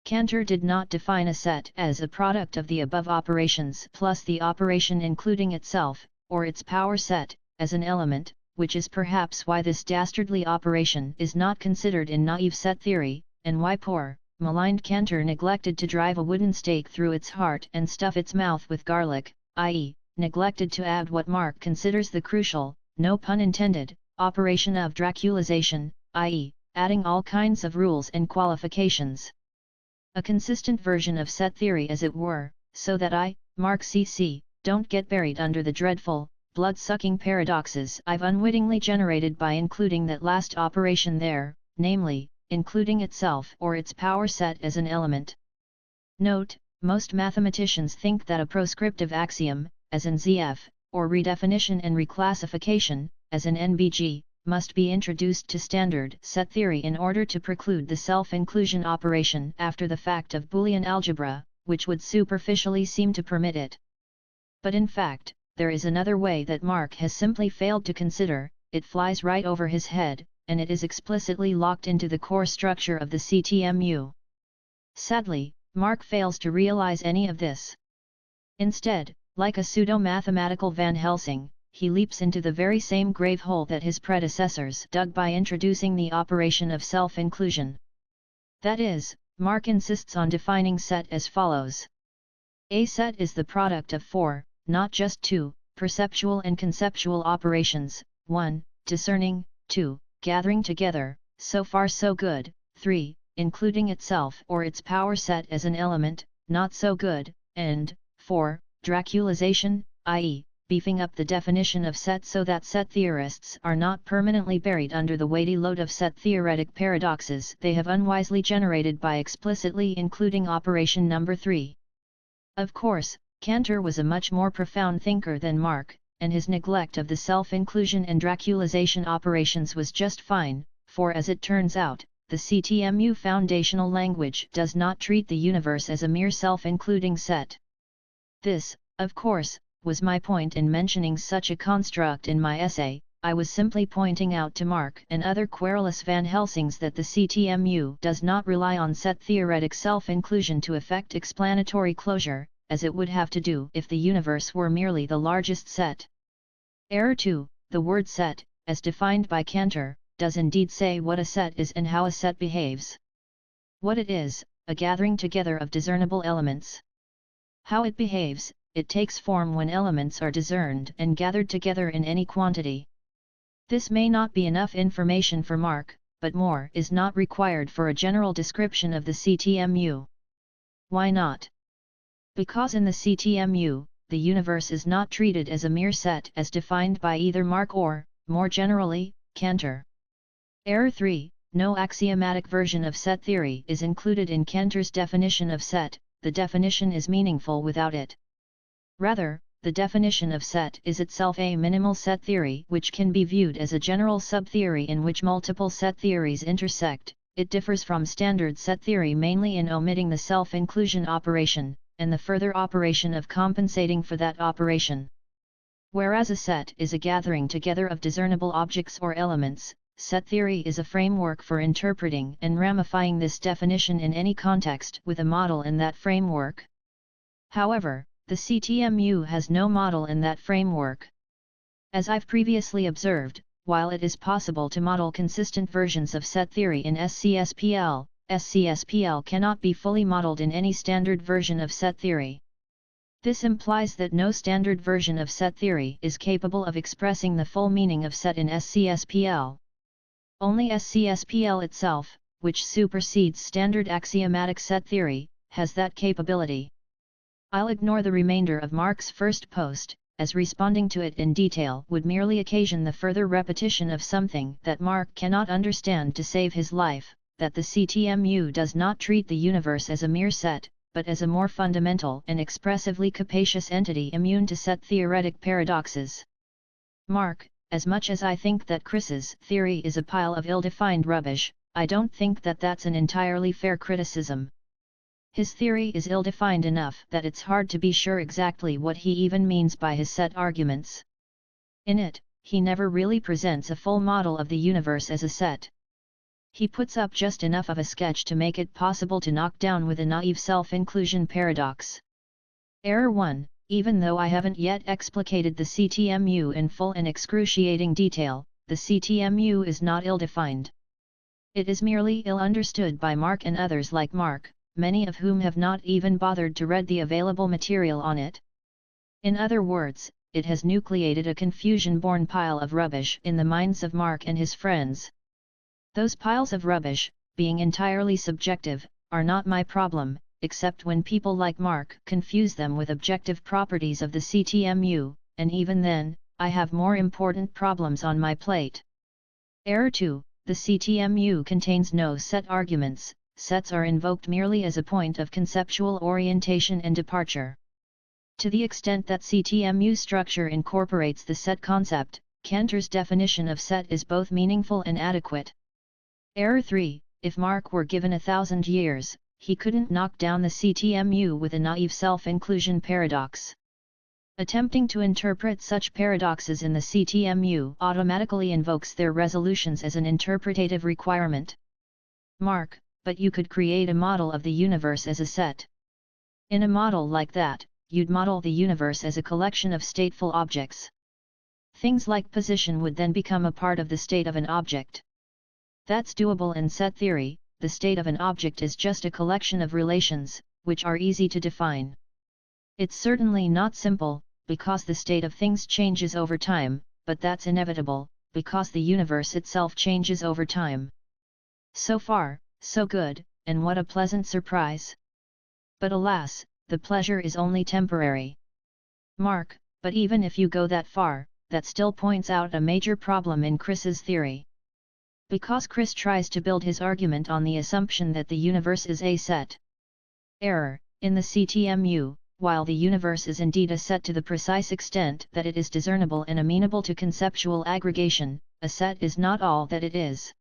Cantor did not define a set as a product of the above operations plus the operation including itself, or its power set, as an element, which is perhaps why this dastardly operation is not considered in naive set theory, and why poor, maligned Cantor neglected to drive a wooden stake through its heart and stuff its mouth with garlic, i.e., neglected to add what Mark considers the crucial, no pun intended, operation of Draculization, i.e., adding all kinds of rules and qualifications. A consistent version of set theory as it were, so that I, Mark CC, don't get buried under the dreadful, blood-sucking paradoxes I've unwittingly generated by including that last operation there, namely, including itself or its power set as an element. Note, most mathematicians think that a proscriptive axiom, as in ZF, or redefinition and reclassification, as in NBG, must be introduced to standard set theory in order to preclude the self-inclusion operation after the fact of Boolean algebra, which would superficially seem to permit it. But in fact, there is another way that Mark has simply failed to consider. It flies right over his head, and it is explicitly locked into the core structure of the CTMU. Sadly, Mark fails to realize any of this. Instead, like a pseudo-mathematical Van Helsing, he leaps into the very same grave hole that his predecessors dug by introducing the operation of self-inclusion. That is, Mark insists on defining set as follows. A set is the product of 4, not just 2, perceptual and conceptual operations, 1, discerning, 2, gathering together, so far so good, 3, including itself or its power set as an element, not so good, and 4, Draculization, i.e., beefing up the definition of set so that set theorists are not permanently buried under the weighty load of set theoretic paradoxes they have unwisely generated by explicitly including operation number 3. Of course, Cantor was a much more profound thinker than Mark, and his neglect of the self-inclusion and Draculization operations was just fine, for as it turns out, the CTMU foundational language does not treat the universe as a mere self-including set. This, of course, was my point in mentioning such a construct in my essay. I was simply pointing out to Mark and other querulous Van Helsings that the CTMU does not rely on set theoretic self-inclusion to effect explanatory closure, as it would have to do if the universe were merely the largest set. Error 2. The word set, as defined by Cantor, does indeed say what a set is and how a set behaves. What it is, a gathering together of discernible elements. How it behaves, it takes form when elements are discerned and gathered together in any quantity. This may not be enough information for Mark, but more is not required for a general description of the CTMU. Why not? Because in the CTMU, the universe is not treated as a mere set as defined by either Mark or, more generally, Cantor. Error 3. No axiomatic version of set theory is included in Cantor's definition of set. The definition is meaningful without it. Rather, the definition of set is itself a minimal set theory which can be viewed as a general subtheory in which multiple set theories intersect. It differs from standard set theory mainly in omitting the self-inclusion operation, and the further operation of compensating for that operation. Whereas a set is a gathering together of discernible objects or elements, set theory is a framework for interpreting and ramifying this definition in any context with a model in that framework. However, the CTMU has no model in that framework. As I've previously observed, while it is possible to model consistent versions of set theory in SCSPL, SCSPL cannot be fully modeled in any standard version of set theory. This implies that no standard version of set theory is capable of expressing the full meaning of set in SCSPL. Only SCSPL itself, which supersedes standard axiomatic set theory, has that capability. I'll ignore the remainder of Mark's first post, as responding to it in detail would merely occasion the further repetition of something that Mark cannot understand to save his life, that the CTMU does not treat the universe as a mere set, but as a more fundamental and expressively capacious entity immune to set theoretic paradoxes. Mark, as much as I think that Chris's theory is a pile of ill-defined rubbish, I don't think that that's an entirely fair criticism. His theory is ill-defined enough that it's hard to be sure exactly what he even means by his set arguments. In it, he never really presents a full model of the universe as a set. He puts up just enough of a sketch to make it possible to knock down with a naive self-inclusion paradox. Error 1. Even though I haven't yet explicated the CTMU in full and excruciating detail, the CTMU is not ill-defined. It is merely ill-understood by Mark and others like Mark, many of whom have not even bothered to read the available material on it. In other words, it has nucleated a confusion-born pile of rubbish in the minds of Mark and his friends. Those piles of rubbish, being entirely subjective, are not my problem, except when people like Mark confuse them with objective properties of the CTMU, and even then, I have more important problems on my plate. Error 2. The CTMU contains no set arguments. Sets are invoked merely as a point of conceptual orientation and departure. To the extent that CTMU structure incorporates the set concept, Cantor's definition of set is both meaningful and adequate. Error 3. If Mark were given 1,000 years, he couldn't knock down the CTMU with a naive self-inclusion paradox. Attempting to interpret such paradoxes in the CTMU automatically invokes their resolutions as an interpretative requirement. Mark, but you could create a model of the universe as a set. In a model like that, you'd model the universe as a collection of stateful objects. Things like position would then become a part of the state of an object. That's doable in set theory. The state of an object is just a collection of relations, which are easy to define. It's certainly not simple, because the state of things changes over time, but that's inevitable, because the universe itself changes over time. So far, so good, and what a pleasant surprise! But alas, the pleasure is only temporary. Mark, but even if you go that far, that still points out a major problem in Chris's theory. Because Chris tries to build his argument on the assumption that the universe is a set. Error, in the CTMU, while the universe is indeed a set to the precise extent that it is discernible and amenable to conceptual aggregation, a set is not all that it is.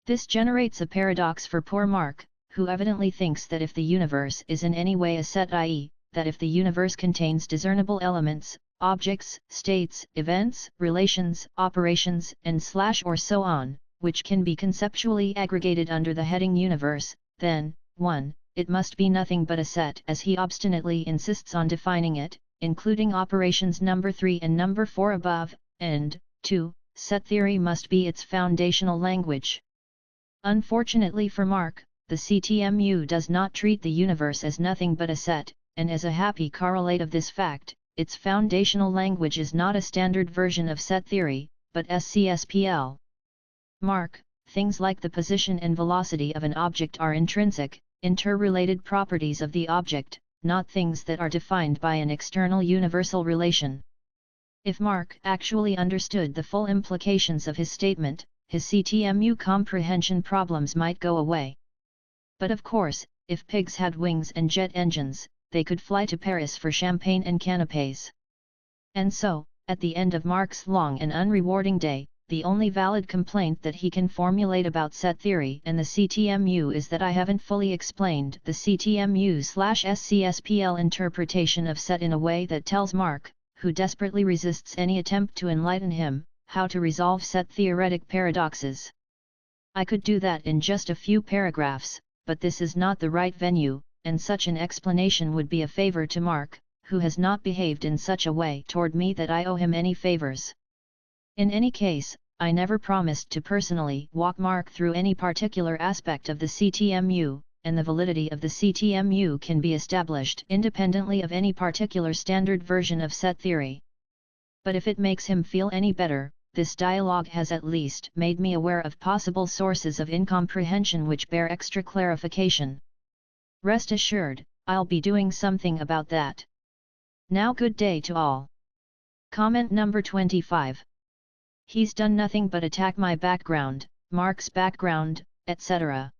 This generates a paradox for poor Mark, who evidently thinks that if the universe is in any way a set, i.e., that if the universe contains discernible elements, objects, states, events, relations, operations, and / or so on, which can be conceptually aggregated under the heading universe, then, 1. It must be nothing but a set as he obstinately insists on defining it, including operations number 3 and number 4 above, and, 2. Set theory must be its foundational language. Unfortunately for Mark, the CTMU does not treat the universe as nothing but a set, and as a happy correlate of this fact, its foundational language is not a standard version of set theory, but SCSPL. Mark, things like the position and velocity of an object are intrinsic, interrelated properties of the object, not things that are defined by an external universal relation. If Mark actually understood the full implications of his statement, his CTMU comprehension problems might go away. But of course, if pigs had wings and jet engines, they could fly to Paris for champagne and canapés. And so, at the end of Mark's long and unrewarding day, the only valid complaint that he can formulate about set theory and the CTMU is that I haven't fully explained the CTMU/SCSPL interpretation of set in a way that tells Mark, who desperately resists any attempt to enlighten him, how to resolve set theoretic paradoxes. I could do that in just a few paragraphs, but this is not the right venue, and such an explanation would be a favor to Mark, who has not behaved in such a way toward me that I owe him any favors. In any case, I never promised to personally walk Mark through any particular aspect of the CTMU, and the validity of the CTMU can be established independently of any particular standard version of set theory. But if it makes him feel any better, this dialogue has at least made me aware of possible sources of incomprehension which bear extra clarification. Rest assured, I'll be doing something about that. Now good day to all. Comment number 25. He's done nothing but attack my background, Mark's background, etc.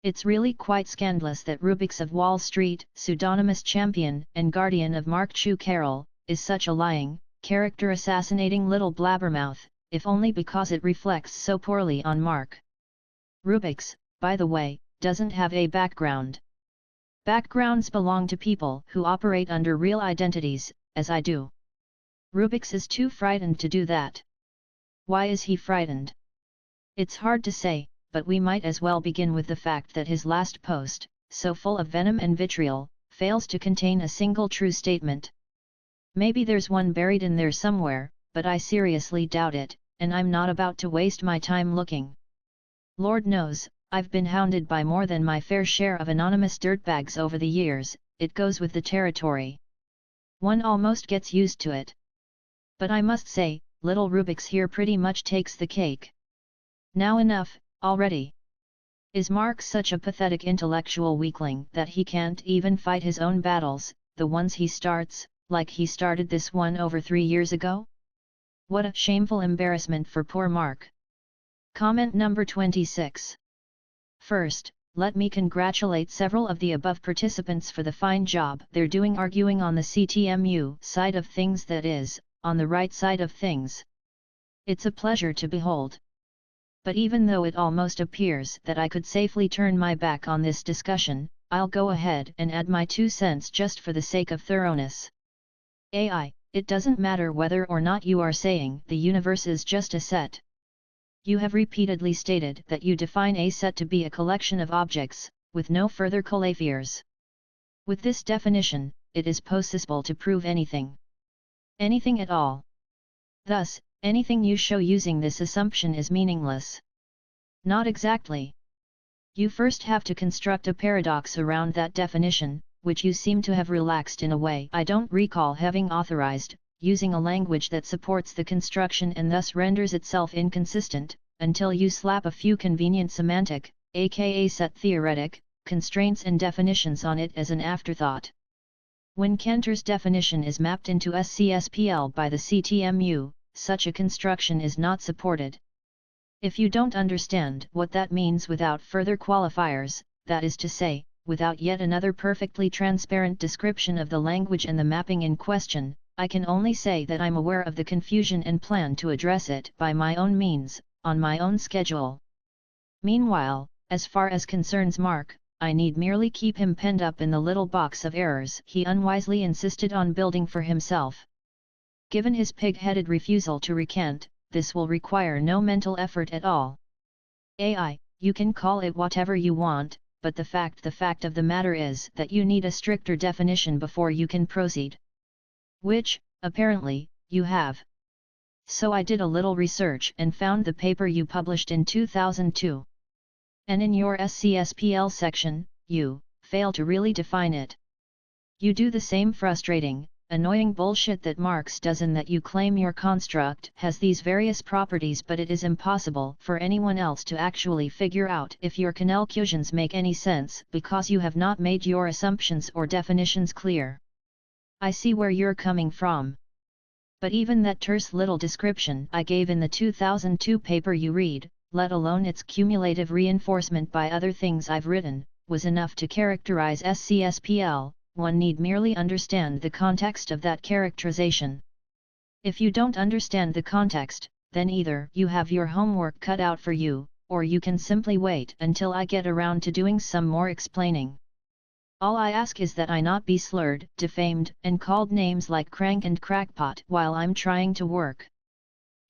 It's really quite scandalous that Rubix of Wall Street, pseudonymous champion and guardian of Mark Chu Carroll, is such a lying, character-assassinating little blabbermouth, if only because it reflects so poorly on Mark. Rubix, by the way, doesn't have a background. Backgrounds belong to people who operate under real identities, as I do. Rubix is too frightened to do that. Why is he frightened? It's hard to say, but we might as well begin with the fact that his last post, so full of venom and vitriol, fails to contain a single true statement. Maybe there's one buried in there somewhere, but I seriously doubt it, and I'm not about to waste my time looking. Lord knows, I've been hounded by more than my fair share of anonymous dirtbags over the years, it goes with the territory. One almost gets used to it. But I must say, little Rubix here pretty much takes the cake. Now enough, already. Is Mark such a pathetic intellectual weakling that he can't even fight his own battles, the ones he starts, like he started this one over 3 years ago? What a shameful embarrassment for poor Mark. Comment number 26. First, let me congratulate several of the above participants for the fine job they're doing arguing on the CTMU side of things, that is, on the right side of things. It's a pleasure to behold. But even though it almost appears that I could safely turn my back on this discussion, I'll go ahead and add my 2 cents just for the sake of thoroughness. AI, it doesn't matter whether or not you are saying the universe is just a set. You have repeatedly stated that you define a set to be a collection of objects, with no further corollaries. With this definition, it is possible to prove anything. Anything at all. Thus, anything you show using this assumption is meaningless. Not exactly. You first have to construct a paradox around that definition, which you seem to have relaxed in a way I don't recall having authorized, using a language that supports the construction and thus renders itself inconsistent, until you slap a few convenient semantic, aka set theoretic, constraints and definitions on it as an afterthought. When Cantor's definition is mapped into SCSPL by the CTMU, such a construction is not supported. If you don't understand what that means without further qualifiers, that is to say, without yet another perfectly transparent description of the language and the mapping in question, I can only say that I'm aware of the confusion and plan to address it by my own means, on my own schedule. Meanwhile, as far as concerns Mark, I need merely keep him penned up in the little box of errors he unwisely insisted on building for himself. Given his pig-headed refusal to recant, this will require no mental effort at all. AI, you can call it whatever you want, but the fact of the matter is that you need a stricter definition before you can proceed. Which, apparently, you have. So I did a little research and found the paper you published in 2002. And in your SCSPL section, you fail to really define it. You do the same frustrating, annoying bullshit that Marx does in that you claim your construct has these various properties, but it is impossible for anyone else to actually figure out if your conclusions make any sense because you have not made your assumptions or definitions clear. I see where you're coming from. But even that terse little description I gave in the 2002 paper you read, let alone its cumulative reinforcement by other things I've written, was enough to characterize SCSPL. One need merely understand the context of that characterization. If you don't understand the context, then either you have your homework cut out for you, or you can simply wait until I get around to doing some more explaining. All I ask is that I not be slurred, defamed, and called names like crank and crackpot while I'm trying to work.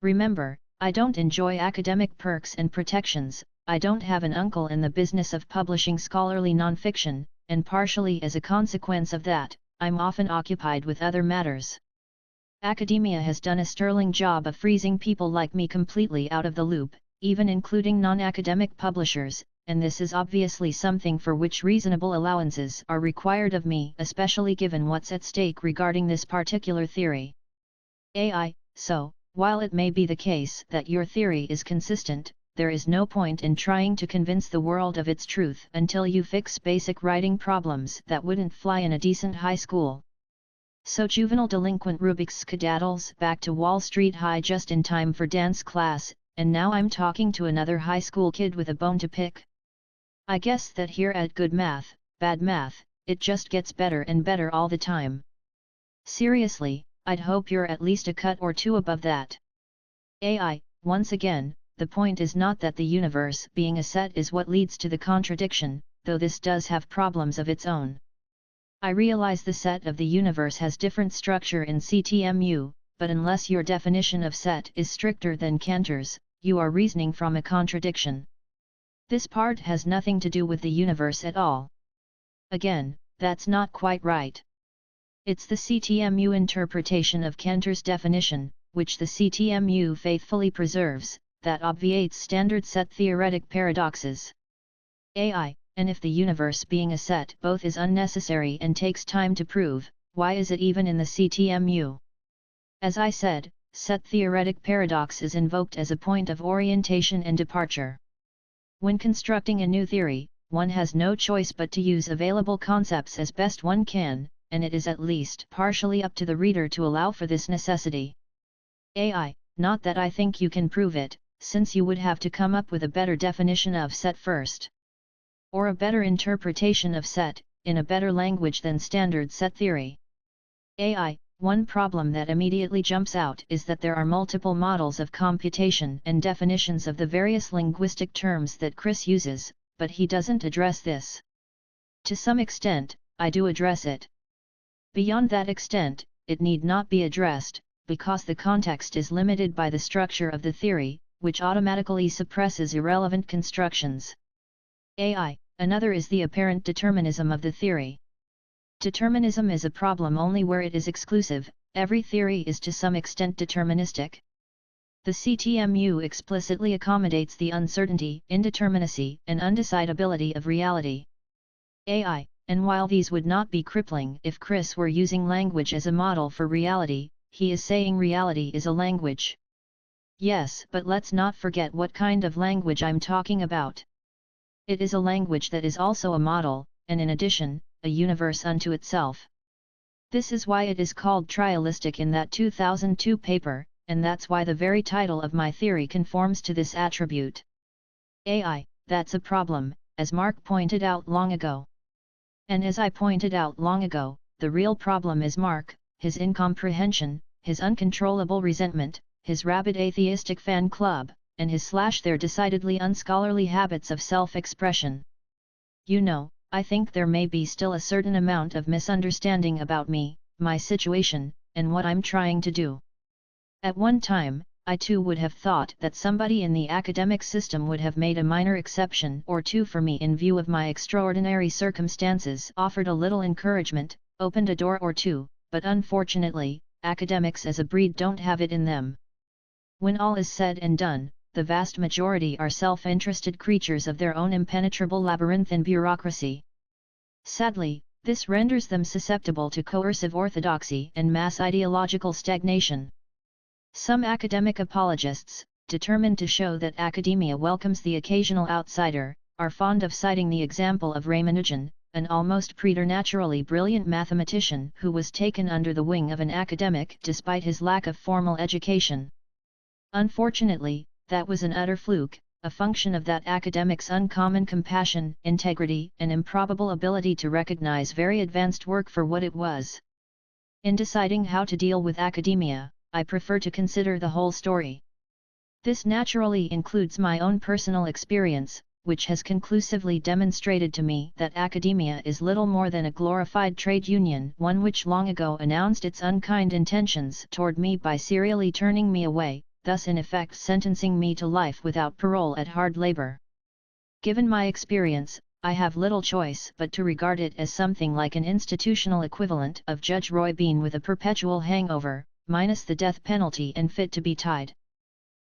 Remember, I don't enjoy academic perks and protections, I don't have an uncle in the business of publishing scholarly nonfiction, and partially as a consequence of that, I'm often occupied with other matters. Academia has done a sterling job of freezing people like me completely out of the loop, even including non-academic publishers, and this is obviously something for which reasonable allowances are required of me, especially given what's at stake regarding this particular theory. AI, so, while it may be the case that your theory is consistent, there is no point in trying to convince the world of its truth until you fix basic writing problems that wouldn't fly in a decent high school. So juvenile delinquent Rubik's skedaddles back to Wall Street High just in time for dance class, and now I'm talking to another high school kid with a bone to pick. I guess that here at Good Math, Bad Math, it just gets better and better all the time. Seriously, I'd hope you're at least a cut or two above that. AI, once again, the point is not that the universe being a set is what leads to the contradiction, though this does have problems of its own. I realize the set of the universe has different structure in CTMU, but unless your definition of set is stricter than Cantor's, you are reasoning from a contradiction. This part has nothing to do with the universe at all. Again, that's not quite right. It's the CTMU interpretation of Cantor's definition, which the CTMU faithfully preserves, that obviates standard set theoretic paradoxes. AI, and if the universe being a set both is unnecessary and takes time to prove, why is it even in the CTMU? As I said, set theoretic paradox is invoked as a point of orientation and departure. When constructing a new theory, one has no choice but to use available concepts as best one can, and it is at least partially up to the reader to allow for this necessity. AI, not that I think you can prove it, since you would have to come up with a better definition of set first. Or a better interpretation of set, in a better language than standard set theory. AI, one problem that immediately jumps out is that there are multiple models of computation and definitions of the various linguistic terms that Chris uses, but he doesn't address this. To some extent, I do address it. Beyond that extent, it need not be addressed, because the context is limited by the structure of the theory, which automatically suppresses irrelevant constructions. Another is the apparent determinism of the theory. Determinism is a problem only where it is exclusive. Every theory is to some extent deterministic. The CTMU explicitly accommodates the uncertainty, indeterminacy, and undecidability of reality. And while these would not be crippling if Chris were using language as a model for reality, he is saying reality is a language. Yes, but let's not forget what kind of language I'm talking about. It is a language that is also a model, and in addition, a universe unto itself. This is why it is called trialistic in that 2002 paper, and that's why the very title of my theory conforms to this attribute. That's a problem, as Mark pointed out long ago. And as I pointed out long ago, the real problem is Mark, his incomprehension, his uncontrollable resentment, his rabid atheistic fan club, and their decidedly unscholarly habits of self-expression. You know, I think there may be still a certain amount of misunderstanding about me, my situation, and what I'm trying to do. At one time, I too would have thought that somebody in the academic system would have made a minor exception or two for me in view of my extraordinary circumstances, offered a little encouragement, opened a door or two, but unfortunately, academics as a breed don't have it in them. When all is said and done, the vast majority are self-interested creatures of their own impenetrable labyrinthine bureaucracy. Sadly, this renders them susceptible to coercive orthodoxy and mass ideological stagnation. Some academic apologists, determined to show that academia welcomes the occasional outsider, are fond of citing the example of Ramanujan, an almost preternaturally brilliant mathematician who was taken under the wing of an academic despite his lack of formal education. Unfortunately, that was an utter fluke, a function of that academic's uncommon compassion, integrity, and improbable ability to recognize very advanced work for what it was. In deciding how to deal with academia, I prefer to consider the whole story. This naturally includes my own personal experience, which has conclusively demonstrated to me that academia is little more than a glorified trade union, one which long ago announced its unkind intentions toward me by serially turning me away, thus in effect sentencing me to life without parole at hard labor. Given my experience, I have little choice but to regard it as something like an institutional equivalent of Judge Roy Bean with a perpetual hangover, minus the death penalty and fit to be tied.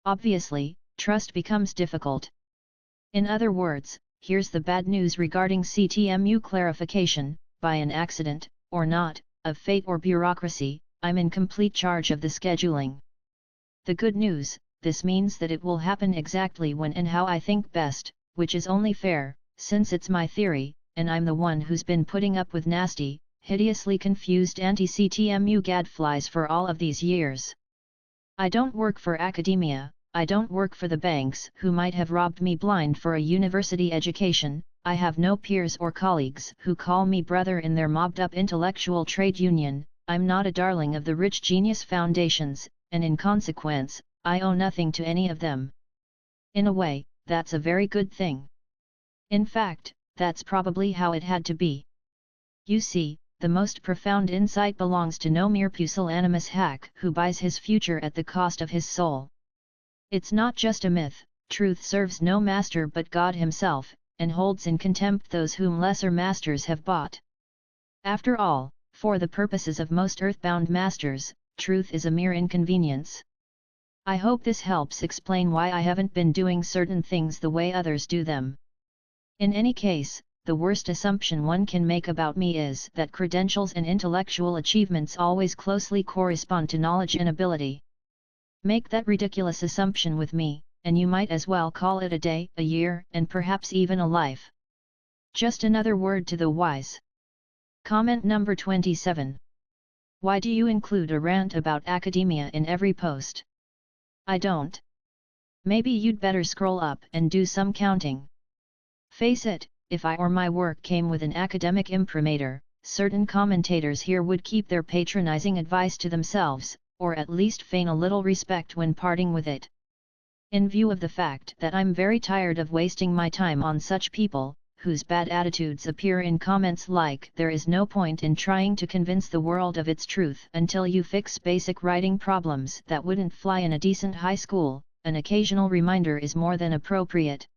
Obviously, trust becomes difficult. In other words, here's the bad news regarding CTMU clarification: by an accident, or not, of fate or bureaucracy, I'm in complete charge of the scheduling. The good news: this means that it will happen exactly when and how I think best, which is only fair, since it's my theory, and I'm the one who's been putting up with nasty, hideously confused anti-CTMU gadflies for all of these years. I don't work for academia, I don't work for the banks who might have robbed me blind for a university education, I have no peers or colleagues who call me brother in their mobbed-up intellectual trade union, I'm not a darling of the rich genius foundations, and in consequence, I owe nothing to any of them. In a way, that's a very good thing. In fact, that's probably how it had to be. You see, the most profound insight belongs to no mere pusillanimous hack who buys his future at the cost of his soul. It's not just a myth, truth serves no master but God himself, and holds in contempt those whom lesser masters have bought. After all, for the purposes of most earthbound masters, truth is a mere inconvenience. I hope this helps explain why I haven't been doing certain things the way others do them. In any case, the worst assumption one can make about me is that credentials and intellectual achievements always closely correspond to knowledge and ability. Make that ridiculous assumption with me, and you might as well call it a day, a year, and perhaps even a life. Just another word to the wise. Comment number 27. Why do you include a rant about academia in every post? I don't. Maybe you'd better scroll up and do some counting. Face it, if I or my work came with an academic imprimatur, certain commentators here would keep their patronizing advice to themselves, or at least feign a little respect when parting with it. In view of the fact that I'm very tired of wasting my time on such people, whose bad attitudes appear in comments like "there is no point in trying to convince the world of its truth until you fix basic writing problems that wouldn't fly in a decent high school," an occasional reminder is more than appropriate.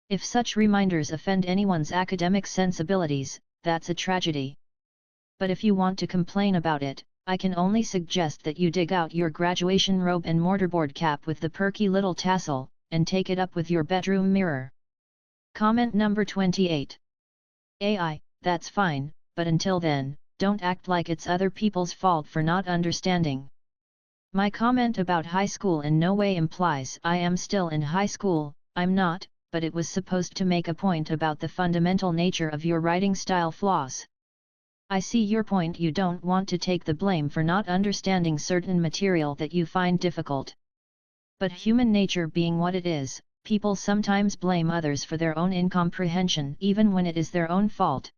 If such reminders offend anyone's academic sensibilities, that's a tragedy. But if you want to complain about it, I can only suggest that you dig out your graduation robe and mortarboard cap with the perky little tassel, and take it up with your bedroom mirror. Comment number 28. AI, that's fine, but until then, don't act like it's other people's fault for not understanding. My comment about high school in no way implies I am still in high school, I'm not, but it was supposed to make a point about the fundamental nature of your writing style flaws. I see your point. You don't want to take the blame for not understanding certain material that you find difficult. But human nature being what it is, people sometimes blame others for their own incomprehension even when it is their own fault.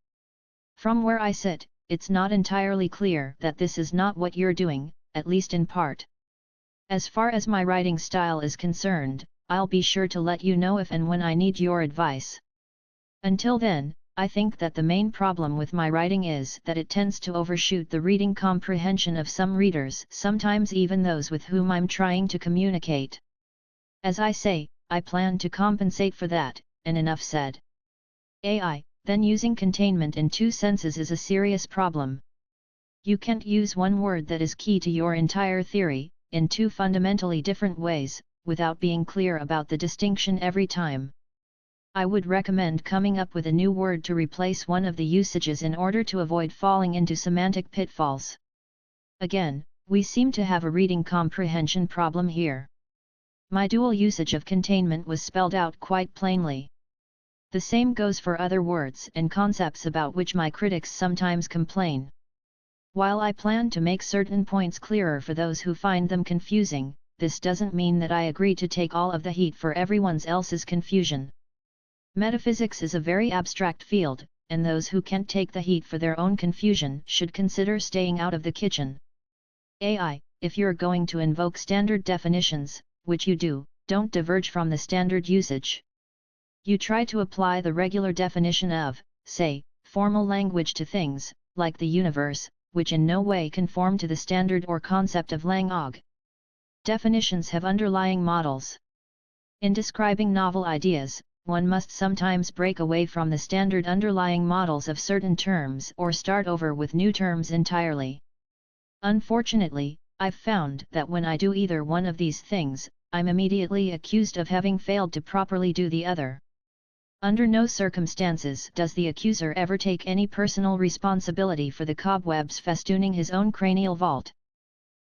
From where I sit, it's not entirely clear that this is not what you're doing, at least in part. As far as my writing style is concerned, I'll be sure to let you know if and when I need your advice. Until then, I think that the main problem with my writing is that it tends to overshoot the reading comprehension of some readers, sometimes even those with whom I'm trying to communicate. As I say, I plan to compensate for that, and enough said. AI, then using containment in two senses is a serious problem. You can't use one word that is key to your entire theory, in two fundamentally different ways, without being clear about the distinction every time. I would recommend coming up with a new word to replace one of the usages in order to avoid falling into semantic pitfalls. Again, we seem to have a reading comprehension problem here. My dual usage of containment was spelled out quite plainly. The same goes for other words and concepts about which my critics sometimes complain. While I plan to make certain points clearer for those who find them confusing, this doesn't mean that I agree to take all of the heat for everyone else's confusion. Metaphysics is a very abstract field, and those who can't take the heat for their own confusion should consider staying out of the kitchen. AI, if you're going to invoke standard definitions, which you do, don't diverge from the standard usage. You try to apply the regular definition of, say, formal language to things, like the universe, which in no way conform to the standard or concept of Lang-og. Definitions have underlying models. In describing novel ideas, one must sometimes break away from the standard underlying models of certain terms or start over with new terms entirely. Unfortunately, I've found that when I do either one of these things, I'm immediately accused of having failed to properly do the other. Under no circumstances does the accuser ever take any personal responsibility for the cobwebs festooning his own cranial vault.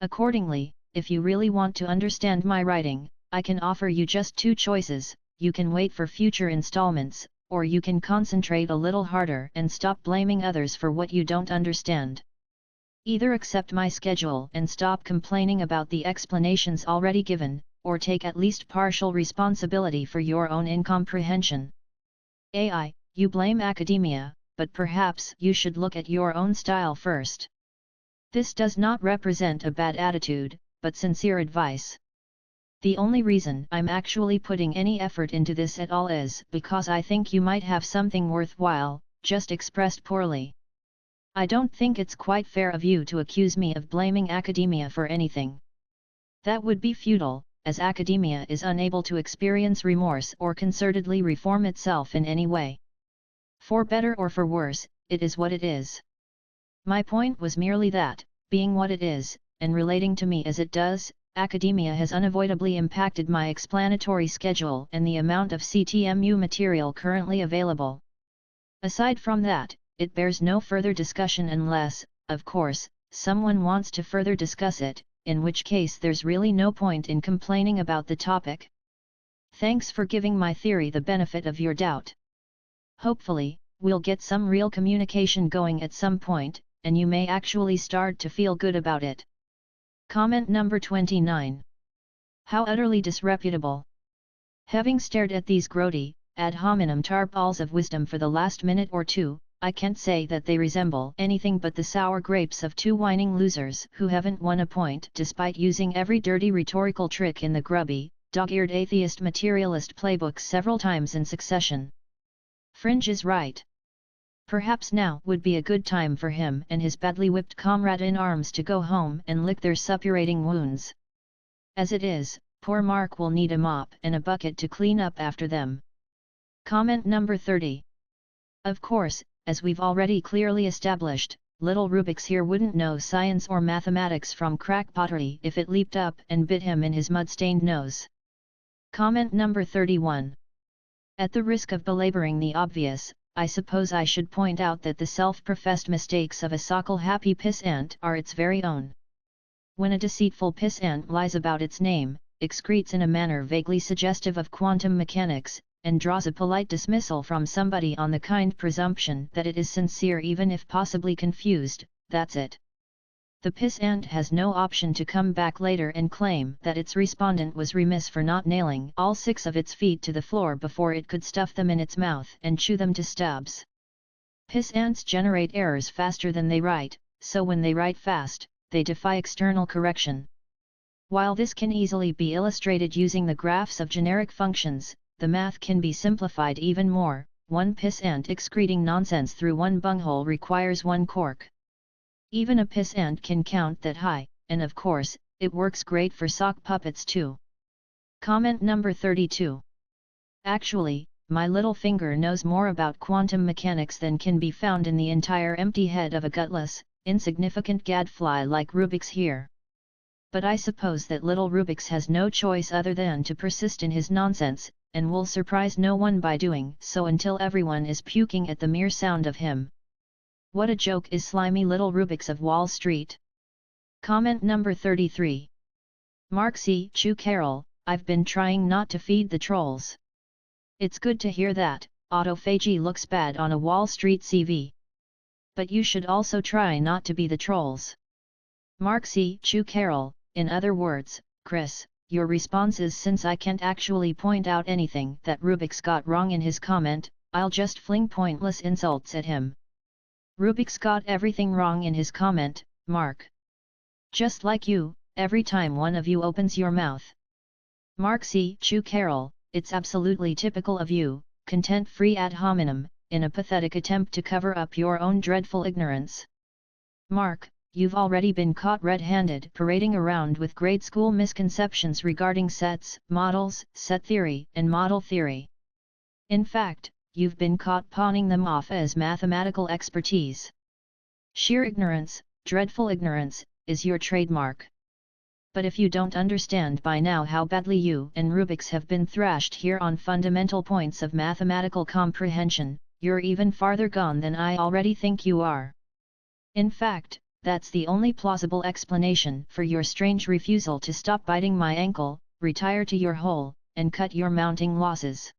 Accordingly, if you really want to understand my writing, I can offer you just two choices. You can wait for future installments, or you can concentrate a little harder and stop blaming others for what you don't understand. Either accept my schedule and stop complaining about the explanations already given, or take at least partial responsibility for your own incomprehension. AI, you blame academia, but perhaps you should look at your own style first. This does not represent a bad attitude, but sincere advice. The only reason I'm actually putting any effort into this at all is because I think you might have something worthwhile, just expressed poorly. I don't think it's quite fair of you to accuse me of blaming academia for anything. That would be futile, as academia is unable to experience remorse or concertedly reform itself in any way. For better or for worse, it is what it is. My point was merely that, being what it is, and relating to me as it does, academia has unavoidably impacted my explanatory schedule and the amount of CTMU material currently available. Aside from that, it bears no further discussion unless, of course, someone wants to further discuss it, in which case there's really no point in complaining about the topic. Thanks for giving my theory the benefit of your doubt. Hopefully, we'll get some real communication going at some point, and you may actually start to feel good about it. Comment number 29. How utterly disreputable. Having stared at these grody, ad hominem tarballs of wisdom for the last minute or two, I can't say that they resemble anything but the sour grapes of two whining losers who haven't won a point despite using every dirty rhetorical trick in the grubby, dog-eared atheist materialist playbook several times in succession. Fringe is right. Perhaps now would be a good time for him and his badly whipped comrade in arms to go home and lick their suppurating wounds. As it is, poor Mark will need a mop and a bucket to clean up after them. Comment number 30. Of course, as we've already clearly established, little Rubix here wouldn't know science or mathematics from crackpottery if it leaped up and bit him in his mud-stained nose. Comment number 31. At the risk of belaboring the obvious, I suppose I should point out that the self-professed mistakes of a sockle-happy pissant are its very own. When a deceitful pissant lies about its name, excretes in a manner vaguely suggestive of quantum mechanics, and draws a polite dismissal from somebody on the kind presumption that it is sincere even if possibly confused, that's it. The pissant has no option to come back later and claim that its respondent was remiss for not nailing all 6 of its feet to the floor before it could stuff them in its mouth and chew them to stubs. Pissants generate errors faster than they write, so when they write fast, they defy external correction. While this can easily be illustrated using the graphs of generic functions, the math can be simplified even more. One pissant excreting nonsense through one bunghole requires 1 cork. Even a pissant can count that high, and of course, it works great for sock puppets too. Comment number 32. Actually, my little finger knows more about quantum mechanics than can be found in the entire empty head of a gutless, insignificant gadfly like Rubix here. But I suppose that little Rubix has no choice other than to persist in his nonsense, and will surprise no one by doing so until everyone is puking at the mere sound of him. What a joke is slimy little Rubix of Wall Street. Comment number 33. Mark C. Chew Carroll, I've been trying not to feed the trolls. It's good to hear that, autophagy looks bad on a Wall Street CV. But you should also try not to be the trolls. Mark C. Chew Carroll, in other words, Chris, your responses, since I can't actually point out anything that Rubix got wrong in his comment, I'll just fling pointless insults at him. Rubix got everything wrong in his comment, Mark. Just like you, every time one of you opens your mouth. Mark C. Chew Carroll, it's absolutely typical of you, content-free ad hominem, in a pathetic attempt to cover up your own dreadful ignorance. Mark, you've already been caught red-handed parading around with grade school misconceptions regarding sets, models, set theory, and model theory. In fact, you've been caught pawning them off as mathematical expertise. Sheer ignorance, dreadful ignorance, is your trademark. But if you don't understand by now how badly you and Rubix have been thrashed here on fundamental points of mathematical comprehension, you're even farther gone than I already think you are. In fact, that's the only plausible explanation for your strange refusal to stop biting my ankle, retire to your hole, and cut your mounting losses.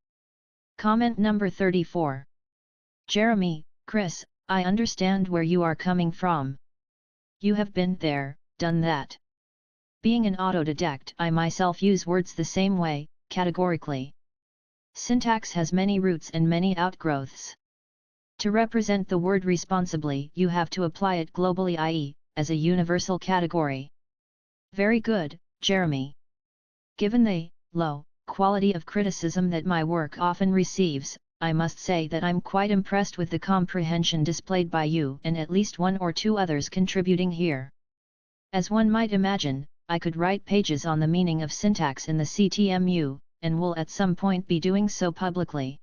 Comment number 34. Jeremy, Chris, I understand where you are coming from. You have been there, done that. Being an autodidact, I myself use words the same way, categorically. Syntax has many roots and many outgrowths. To represent the word responsibly, you have to apply it globally, i.e., as a universal category. Very good, Jeremy. Given the low quality of criticism that my work often receives, I must say that I'm quite impressed with the comprehension displayed by you and at least 1 or 2 others contributing here. As one might imagine, I could write pages on the meaning of syntax in the CTMU, and will at some point be doing so publicly.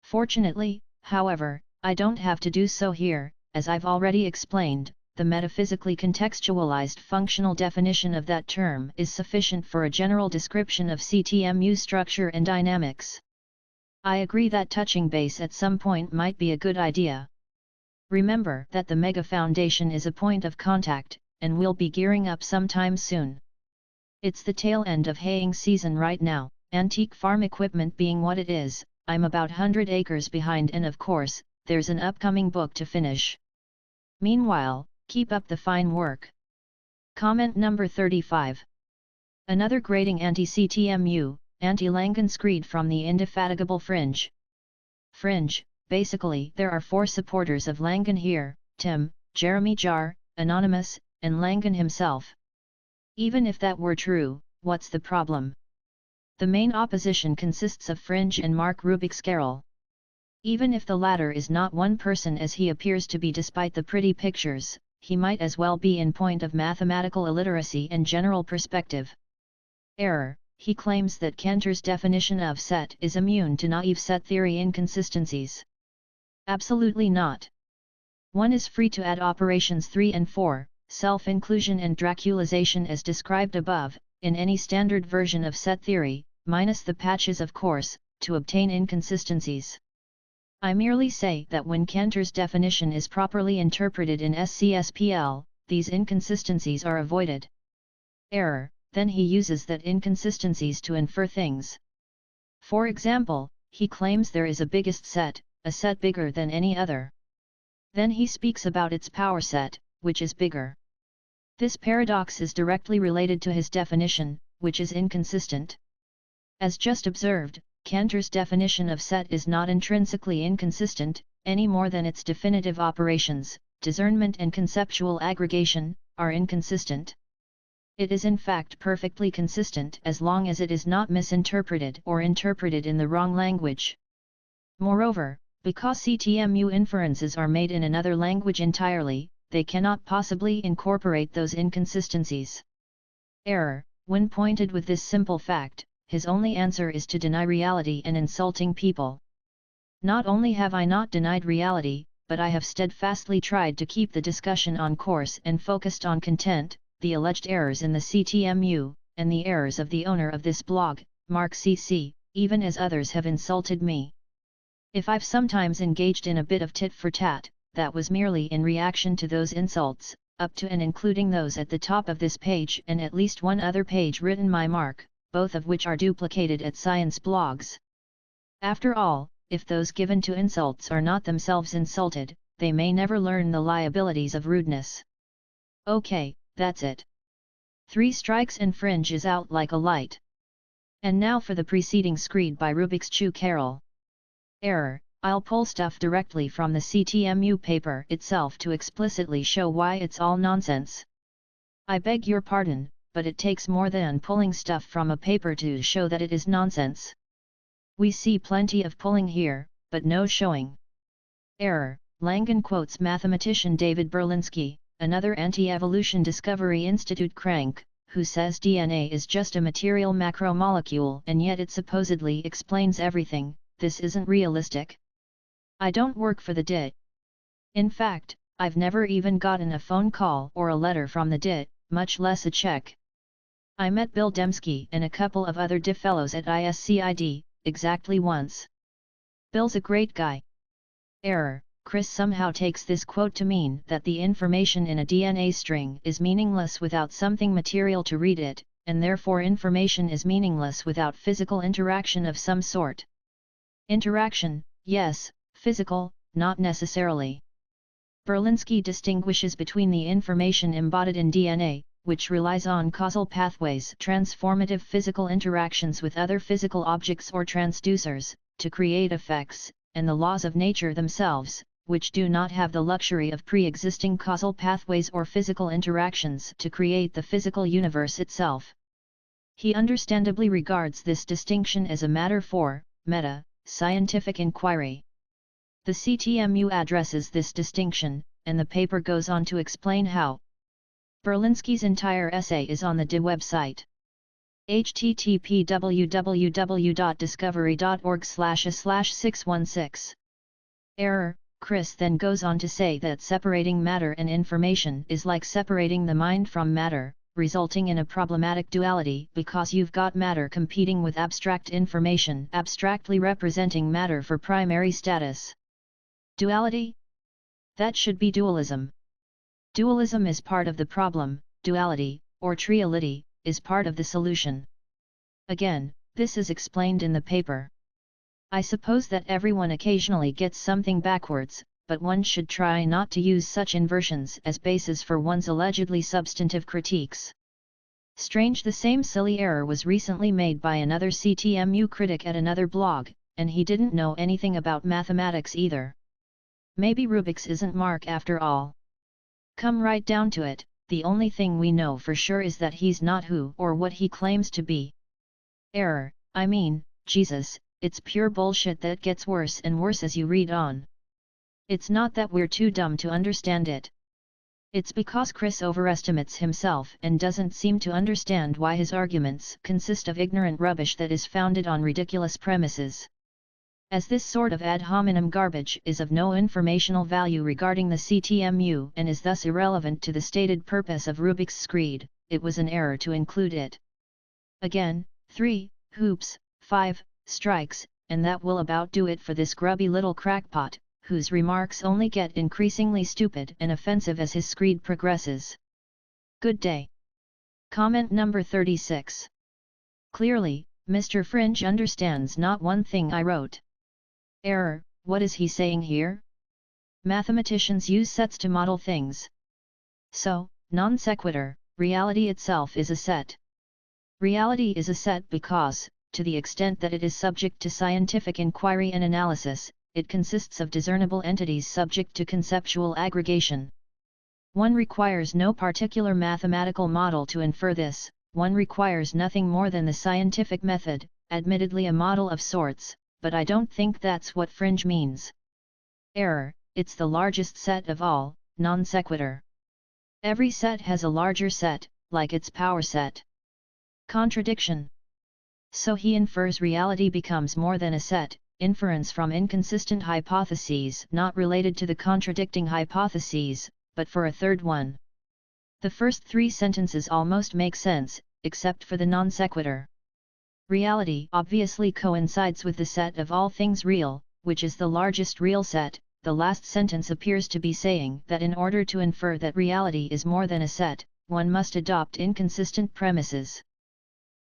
Fortunately, however, I don't have to do so here, as I've already explained. The metaphysically contextualized functional definition of that term is sufficient for a general description of CTMU structure and dynamics. I agree that touching base at some point might be a good idea. Remember that the Mega Foundation is a point of contact, and we'll be gearing up sometime soon. It's the tail end of haying season right now, antique farm equipment being what it is. I'm about 100 acres behind, and of course, there's an upcoming book to finish. Meanwhile, keep up the fine work. Comment number 35. Another grating anti-CTMU, anti-Langen screed from the indefatigable Fringe. Fringe, basically there are 4 supporters of Langen here, Tim, Jeremy Jar, Anonymous, and Langen himself. Even if that were true, what's the problem? The main opposition consists of Fringe and Mark Rubix Carroll. Even if the latter is not one person as he appears to be despite the pretty pictures, he might as well be in point of mathematical illiteracy and general perspective. Error. He claims that Cantor's definition of set is immune to naive set theory inconsistencies. Absolutely not. One is free to add operations 3 and 4, self-inclusion and Draculization as described above, in any standard version of set theory, minus the patches of course, to obtain inconsistencies. I merely say that when Cantor's definition is properly interpreted in SCSPL, these inconsistencies are avoided. Error. Then he uses that inconsistencies to infer things. For example, he claims there is a biggest set, a set bigger than any other. Then he speaks about its power set, which is bigger. This paradox is directly related to his definition, which is inconsistent. As just observed, Cantor's definition of set is not intrinsically inconsistent, any more than its definitive operations, discernment and conceptual aggregation, are inconsistent. It is in fact perfectly consistent as long as it is not misinterpreted or interpreted in the wrong language. Moreover, because CTMU inferences are made in another language entirely, they cannot possibly incorporate those inconsistencies. Error. When pointed with this simple fact, his only answer is to deny reality and insulting people. Not only have I not denied reality, but I have steadfastly tried to keep the discussion on course and focused on content, the alleged errors in the CTMU, and the errors of the owner of this blog, Mark CC, even as others have insulted me. If I've sometimes engaged in a bit of tit for tat, that was merely in reaction to those insults, up to and including those at the top of this page and at least one other page written by Mark, both of which are duplicated at Science Blogs. After all, if those given to insults are not themselves insulted, they may never learn the liabilities of rudeness. Okay, that's it. 3 strikes and Fringe is out like a light. And now for the preceding screed by Rubik's Chew Carol. Error. I'll pull stuff directly from the CTMU paper itself to explicitly show why it's all nonsense. I beg your pardon, but it takes more than pulling stuff from a paper to show that it is nonsense. We see plenty of pulling here, but no showing. Error. Langen quotes mathematician David Berlinski, another Anti-Evolution Discovery Institute crank, who says DNA is just a material macromolecule and yet it supposedly explains everything. This isn't realistic. I don't work for the DIT. In fact, I've never even gotten a phone call or a letter from the DIT, much less a check. I met Bill Dembski and a couple of other DIT fellows at ISCID, exactly once. Bill's a great guy. Error. Chris somehow takes this quote to mean that the information in a DNA string is meaningless without something material to read it, and therefore information is meaningless without physical interaction of some sort. Interaction, yes, physical, not necessarily. Berlinski distinguishes between the information embodied in DNA, which relies on causal pathways, transformative physical interactions with other physical objects or transducers, to create effects, and the laws of nature themselves, which do not have the luxury of pre-existing causal pathways or physical interactions to create the physical universe itself. He understandably regards this distinction as a matter for scientific inquiry. The CTMU addresses this distinction, and the paper goes on to explain how. Berlinski's entire essay is on the DI website. http://discovery.org//616. Error. Chris then goes on to say that separating matter and information is like separating the mind from matter, resulting in a problematic duality because you've got matter competing with abstract information abstractly representing matter for primary status. Duality? That should be dualism. Dualism is part of the problem, duality, or triality, is part of the solution. Again, this is explained in the paper. I suppose that everyone occasionally gets something backwards, but one should try not to use such inversions as bases for one's allegedly substantive critiques. Strange, the same silly error was recently made by another CTMU critic at another blog, and he didn't know anything about mathematics either. Maybe Rubik's isn't Mark after all. Come right down to it, the only thing we know for sure is that he's not who or what he claims to be. Error. I mean, Jesus, it's pure bullshit that gets worse and worse as you read on. It's not that we're too dumb to understand it. It's because Chris overestimates himself and doesn't seem to understand why his arguments consist of ignorant rubbish that is founded on ridiculous premises. As this sort of ad hominem garbage is of no informational value regarding the CTMU and is thus irrelevant to the stated purpose of Rubik's Screed, it was an error to include it. Again, 3 hoops, 5 strikes, and that will about do it for this grubby little crackpot, whose remarks only get increasingly stupid and offensive as his screed progresses. Good day. Comment number 36. Clearly, Mr. Fringe understands not one thing I wrote. Error, what is he saying here? Mathematicians use sets to model things. So, non sequitur, reality itself is a set. Reality is a set because, to the extent that it is subject to scientific inquiry and analysis, it consists of discernible entities subject to conceptual aggregation. One requires no particular mathematical model to infer this, one requires nothing more than the scientific method, admittedly a model of sorts, but I don't think that's what Fringe means. Error, it's the largest set of all, non sequitur. Every set has a larger set, like its power set. Contradiction. So he infers reality becomes more than a set, inference from inconsistent hypotheses not related to the contradicting hypotheses, but for a third one. The first 3 sentences almost make sense, except for the non sequitur. Reality obviously coincides with the set of all things real, which is the largest real set. The last sentence appears to be saying that in order to infer that reality is more than a set, one must adopt inconsistent premises.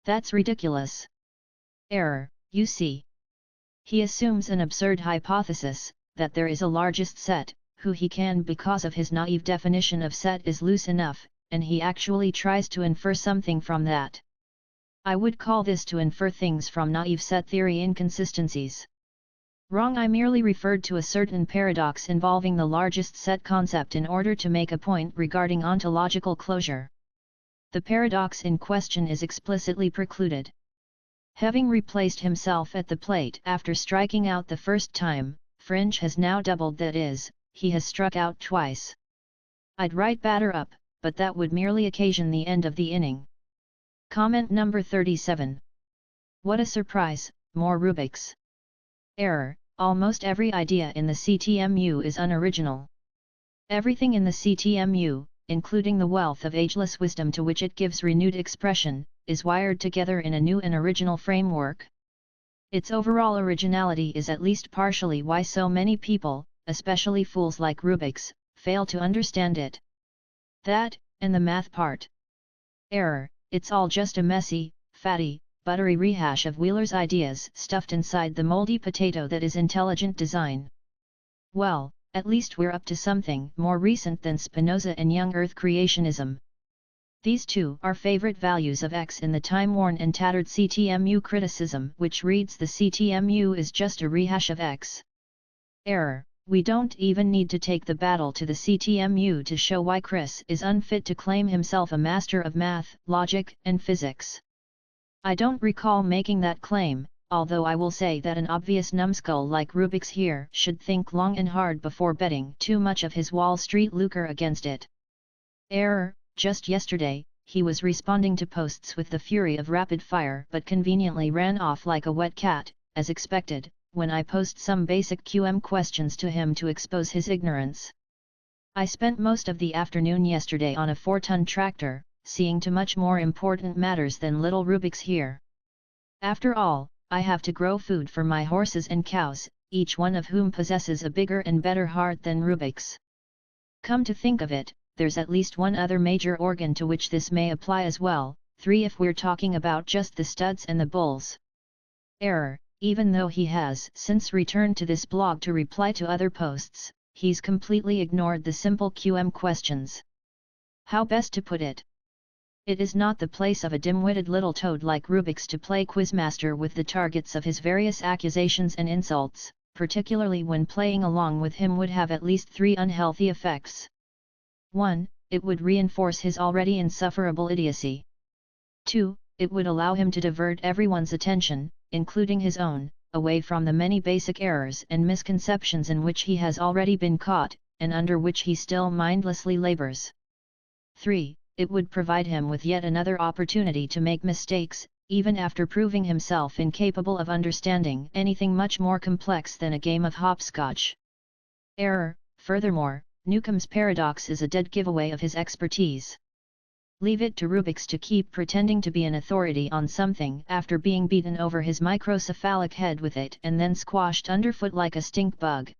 That's ridiculous. Error, you see. He assumes an absurd hypothesis, that there is a largest set, who he can because of his naive definition of set is loose enough, and he actually tries to infer something from that. I would call this to infer things from naive set theory inconsistencies. Wrong, I merely referred to a certain paradox involving the largest set concept in order to make a point regarding ontological closure. The paradox in question is explicitly precluded. Having replaced himself at the plate after striking out the first time, Fringe has now doubled, that is, he has struck out twice. I'd write batter up, but that would merely occasion the end of the inning. Comment number 37. What a surprise, more Rubik's. Error, almost every idea in the CTMU is unoriginal. Everything in the CTMU, including the wealth of ageless wisdom to which it gives renewed expression, is wired together in a new and original framework. Its overall originality is at least partially why so many people, especially fools like Rubik's, fail to understand it. That, and the math part. Error, it's all just a messy, fatty, buttery rehash of Wheeler's ideas stuffed inside the moldy potato that is intelligent design. Well, at least we're up to something more recent than Spinoza and young Earth creationism. These two are favorite values of X in the time-worn and tattered CTMU criticism, which reads the CTMU is just a rehash of X. Error, we don't even need to take the battle to the CTMU to show why Chris is unfit to claim himself a master of math, logic, and physics. I don't recall making that claim, although I will say that an obvious numbskull like Rubik's here should think long and hard before betting too much of his Wall Street lucre against it. Error, just yesterday, he was responding to posts with the fury of rapid fire but conveniently ran off like a wet cat, as expected, when I posed some basic QM questions to him to expose his ignorance. I spent most of the afternoon yesterday on a 4-ton tractor, seeing to much more important matters than little Rubik's here. After all, I have to grow food for my horses and cows, each one of whom possesses a bigger and better heart than Rubik's. Come to think of it, there's at least one other major organ to which this may apply as well, 3 if we're talking about just the studs and the bulls. Error, even though he has since returned to this blog to reply to other posts, he's completely ignored the simple QM questions. How best to put it? It is not the place of a dim-witted little toad like Rubik's to play quizmaster with the targets of his various accusations and insults, particularly when playing along with him would have at least 3 unhealthy effects. 1. It would reinforce his already insufferable idiocy. 2. It would allow him to divert everyone's attention, including his own, away from the many basic errors and misconceptions in which he has already been caught, and under which he still mindlessly labors. 3. It would provide him with yet another opportunity to make mistakes, even after proving himself incapable of understanding anything much more complex than a game of hopscotch. Error. Furthermore, Newcomb's paradox is a dead giveaway of his expertise. Leave it to Rubix to keep pretending to be an authority on something after being beaten over his microcephalic head with it and then squashed underfoot like a stink bug.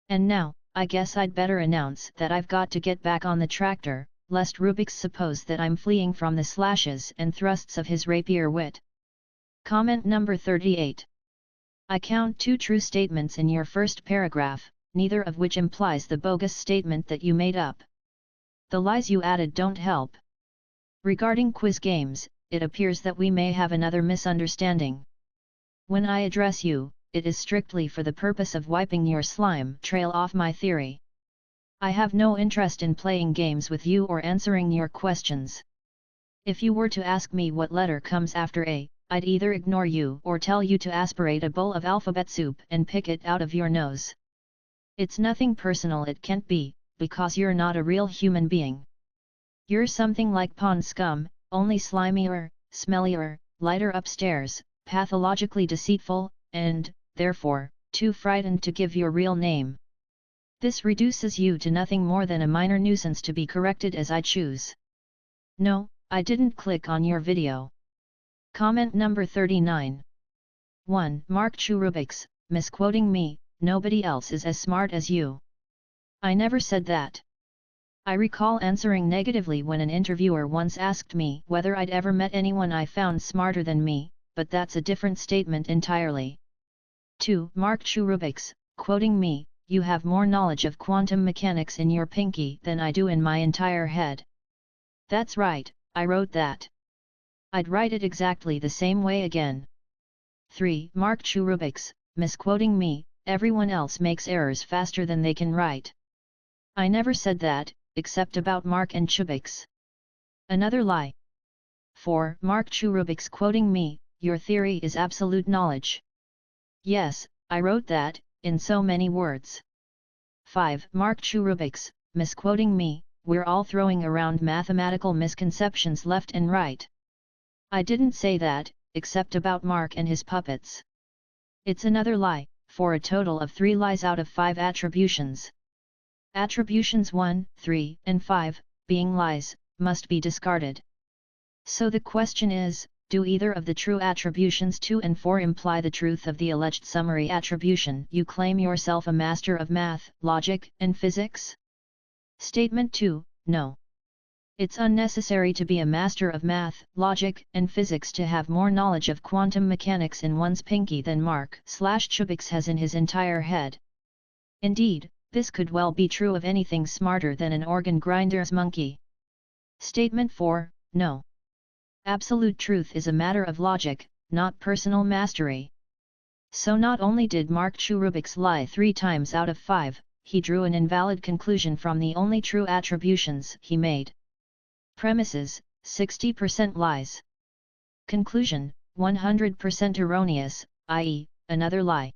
And now, I guess I'd better announce that I've got to get back on the tractor, lest Rubix suppose that I'm fleeing from the slashes and thrusts of his rapier wit. Comment number 38. I count 2 true statements in your first paragraph, neither of which implies the bogus statement that you made up. The lies you added don't help. Regarding quiz games, it appears that we may have another misunderstanding. When I address you, it is strictly for the purpose of wiping your slime trail off my theory. I have no interest in playing games with you or answering your questions. If you were to ask me what letter comes after A, I'd either ignore you or tell you to aspirate a bowl of alphabet soup and pick it out of your nose. It's nothing personal, it can't be, because you're not a real human being. You're something like pond scum, only slimier, smellier, lighter upstairs, pathologically deceitful, and, therefore, too frightened to give your real name. This reduces you to nothing more than a minor nuisance to be corrected as I choose. No, I didn't click on your video. Comment number 39. 1. Mark Churubix, misquoting me, nobody else is as smart as you. I never said that. I recall answering negatively when an interviewer once asked me whether I'd ever met anyone I found smarter than me, but that's a different statement entirely. 2. Mark Churubix, quoting me, you have more knowledge of quantum mechanics in your pinky than I do in my entire head. That's right, I wrote that. I'd write it exactly the same way again. 3. Mark Churubix, misquoting me, everyone else makes errors faster than they can write. I never said that, except about Mark and Chubix. Another lie. 4. Mark Churubix quoting me, your theory is absolute knowledge. Yes, I wrote that, in so many words. 5. Mark Churubix, misquoting me, we're all throwing around mathematical misconceptions left and right. I didn't say that, except about Mark and his puppets. It's another lie, for a total of 3 lies out of 5 attributions. Attributions 1, 3, and 5, being lies, must be discarded. So the question is, do either of the true attributions 2 and 4 imply the truth of the alleged summary attribution you claim yourself a master of math, logic, and physics? Statement 2, no. It's unnecessary to be a master of math, logic, and physics to have more knowledge of quantum mechanics in one's pinky than Mark/Chubix has in his entire head. Indeed, this could well be true of anything smarter than an organ grinder's monkey. Statement 4, no. Absolute truth is a matter of logic, not personal mastery. So not only did Mark Churubix lie 3 times out of 5, he drew an invalid conclusion from the only true attributions he made. Premises, 60% lies. Conclusion, 100% erroneous, i.e., another lie.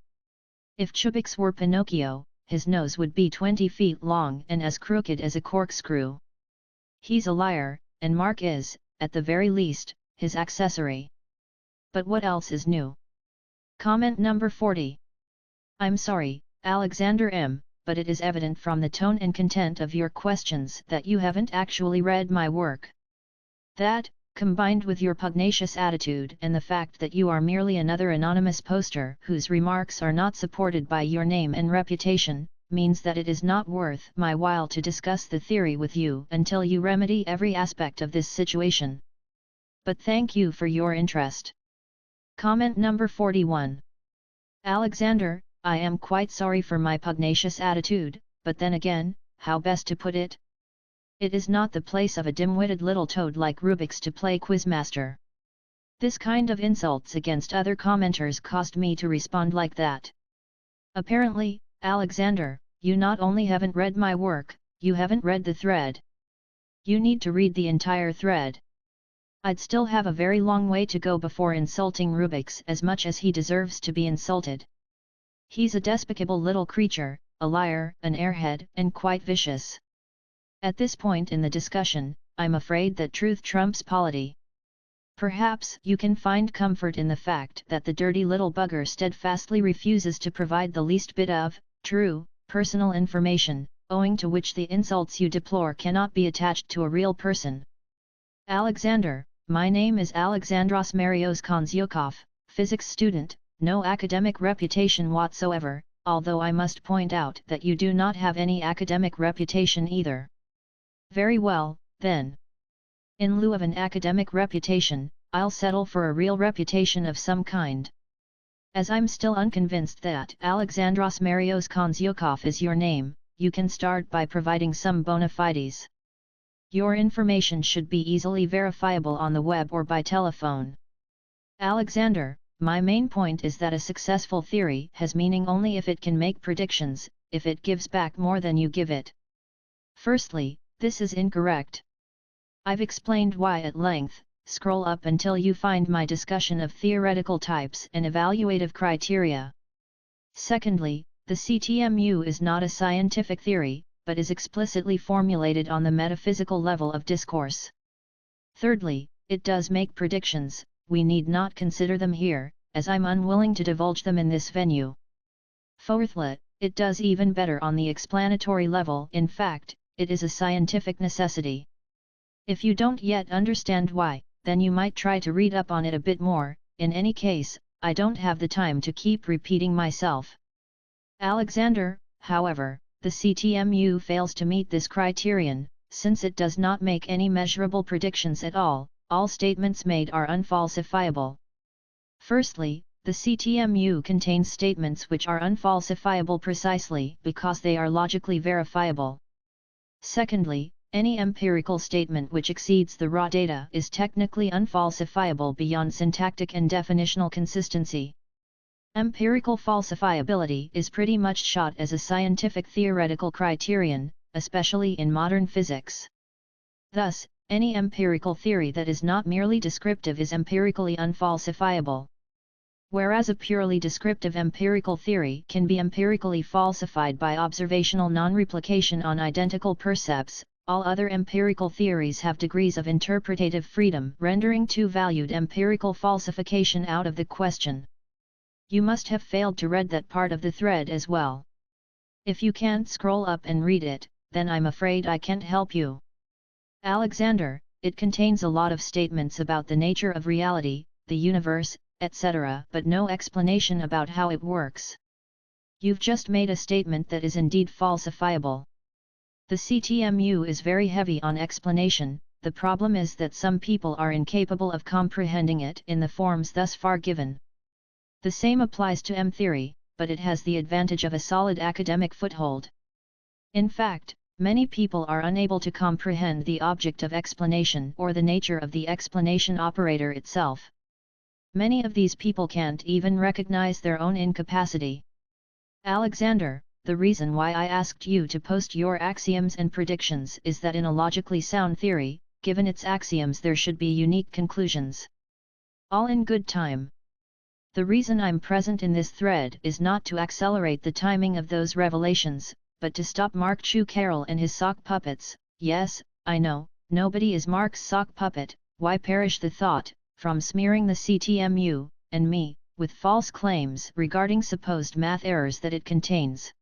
If Chubix were Pinocchio, his nose would be 20 feet long and as crooked as a corkscrew. He's a liar, and Mark is, at the very least, his accessory. But what else is new? Comment number 40. I'm sorry, Alexander M., but it is evident from the tone and content of your questions that you haven't actually read my work. That, combined with your pugnacious attitude and the fact that you are merely another anonymous poster whose remarks are not supported by your name and reputation, means that it is not worth my while to discuss the theory with you until you remedy every aspect of this situation. But thank you for your interest. Comment number 41. Alexander, I am quite sorry for my pugnacious attitude, but then again, how best to put it? It is not the place of a dim-witted little toad like Rubix to play quizmaster. This kind of insults against other commenters caused me to respond like that. Apparently, Alexander, you not only haven't read my work, you haven't read the thread. You need to read the entire thread. I'd still have a very long way to go before insulting Rubix as much as he deserves to be insulted. He's a despicable little creature, a liar, an airhead, and quite vicious. At this point in the discussion, I'm afraid that truth trumps polity. Perhaps you can find comfort in the fact that the dirty little bugger steadfastly refuses to provide the least bit of, true, personal information, owing to which the insults you deplore cannot be attached to a real person. Alexander, my name is Alexandros Marios Konzyukov, physics student, no academic reputation whatsoever, although I must point out that you do not have any academic reputation either. Very well, then. In lieu of an academic reputation, I'll settle for a real reputation of some kind. As I'm still unconvinced that Alexandros Marios Konzyukov is your name, you can start by providing some bona fides. Your information should be easily verifiable on the web or by telephone. Alexander, my main point is that a successful theory has meaning only if it can make predictions, if it gives back more than you give it. Firstly, this is incorrect. I've explained why at length. Scroll up until you find my discussion of theoretical types and evaluative criteria. Secondly, the CTMU is not a scientific theory, but is explicitly formulated on the metaphysical level of discourse. Thirdly, it does make predictions, we need not consider them here, as I'm unwilling to divulge them in this venue. Fourthly, it does even better on the explanatory level, in fact, it is a scientific necessity. If you don't yet understand why, then you might try to read up on it a bit more. In any case, I don't have the time to keep repeating myself. Alexander, however, the CTMU fails to meet this criterion, since it does not make any measurable predictions at all statements made are unfalsifiable. Firstly, the CTMU contains statements which are unfalsifiable precisely because they are logically verifiable. Secondly, any empirical statement which exceeds the raw data is technically unfalsifiable beyond syntactic and definitional consistency. Empirical falsifiability is pretty much shot as a scientific theoretical criterion, especially in modern physics. Thus, any empirical theory that is not merely descriptive is empirically unfalsifiable. Whereas a purely descriptive empirical theory can be empirically falsified by observational non-replication on identical percepts, all other empirical theories have degrees of interpretative freedom, rendering two-valued empirical falsification out of the question. You must have failed to read that part of the thread as well. If you can't scroll up and read it, then I'm afraid I can't help you. Alexander, it contains a lot of statements about the nature of reality, the universe, etc., but no explanation about how it works. You've just made a statement that is indeed falsifiable. The CTMU is very heavy on explanation. The problem is that some people are incapable of comprehending it in the forms thus far given. The same applies to M-theory, but it has the advantage of a solid academic foothold. In fact, many people are unable to comprehend the object of explanation or the nature of the explanation operator itself. Many of these people can't even recognize their own incapacity. Alexander, the reason why I asked you to post your axioms and predictions is that in a logically sound theory, given its axioms there should be unique conclusions. All in good time. The reason I'm present in this thread is not to accelerate the timing of those revelations, but to stop Mark Chu Carroll and his sock puppets. Yes, I know, nobody is Mark's sock puppet, why perish the thought, from smearing the CTMU, and me, with false claims regarding supposed math errors that it contains.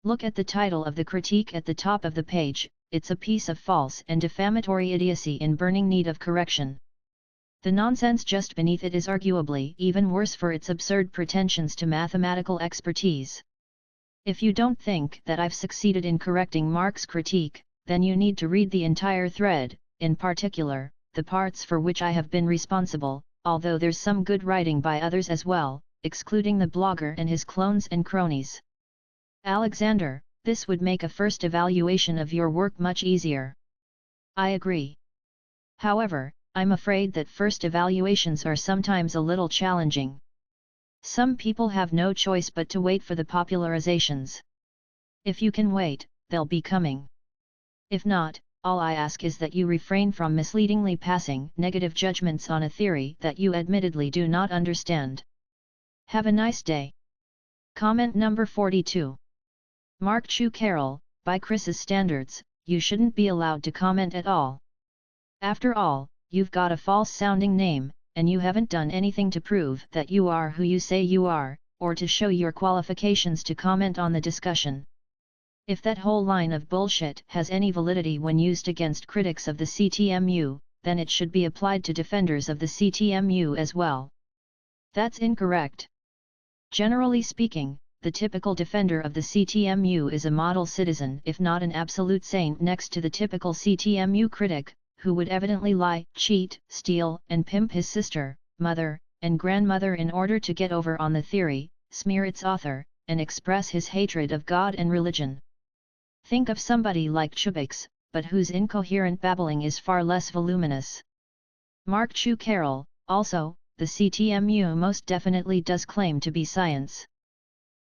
Look at the title of the critique at the top of the page, it's a piece of false and defamatory idiocy in burning need of correction. The nonsense just beneath it is arguably even worse for its absurd pretensions to mathematical expertise. If you don't think that I've succeeded in correcting Mark's critique, then you need to read the entire thread, in particular, the parts for which I have been responsible, although there's some good writing by others as well, excluding the blogger and his clones and cronies. Alexander, this would make a first evaluation of your work much easier. I agree. However, I'm afraid that first evaluations are sometimes a little challenging. Some people have no choice but to wait for the popularizations. If you can wait, they'll be coming. If not, all I ask is that you refrain from misleadingly passing negative judgments on a theory that you admittedly do not understand. Have a nice day. Comment number 42. Mark Chu Carroll, by Chris's standards, you shouldn't be allowed to comment at all. After all, you've got a false-sounding name, and you haven't done anything to prove that you are who you say you are, or to show your qualifications to comment on the discussion. If that whole line of bullshit has any validity when used against critics of the CTMU, then it should be applied to defenders of the CTMU as well. That's incorrect. Generally speaking, the typical defender of the CTMU is a model citizen, if not an absolute saint, next to the typical CTMU critic, who would evidently lie, cheat, steal, and pimp his sister, mother, and grandmother in order to get over on the theory, smear its author, and express his hatred of God and religion. Think of somebody like Chubbuck, but whose incoherent babbling is far less voluminous. Mark Chu Carroll, also, the CTMU most definitely does claim to be science.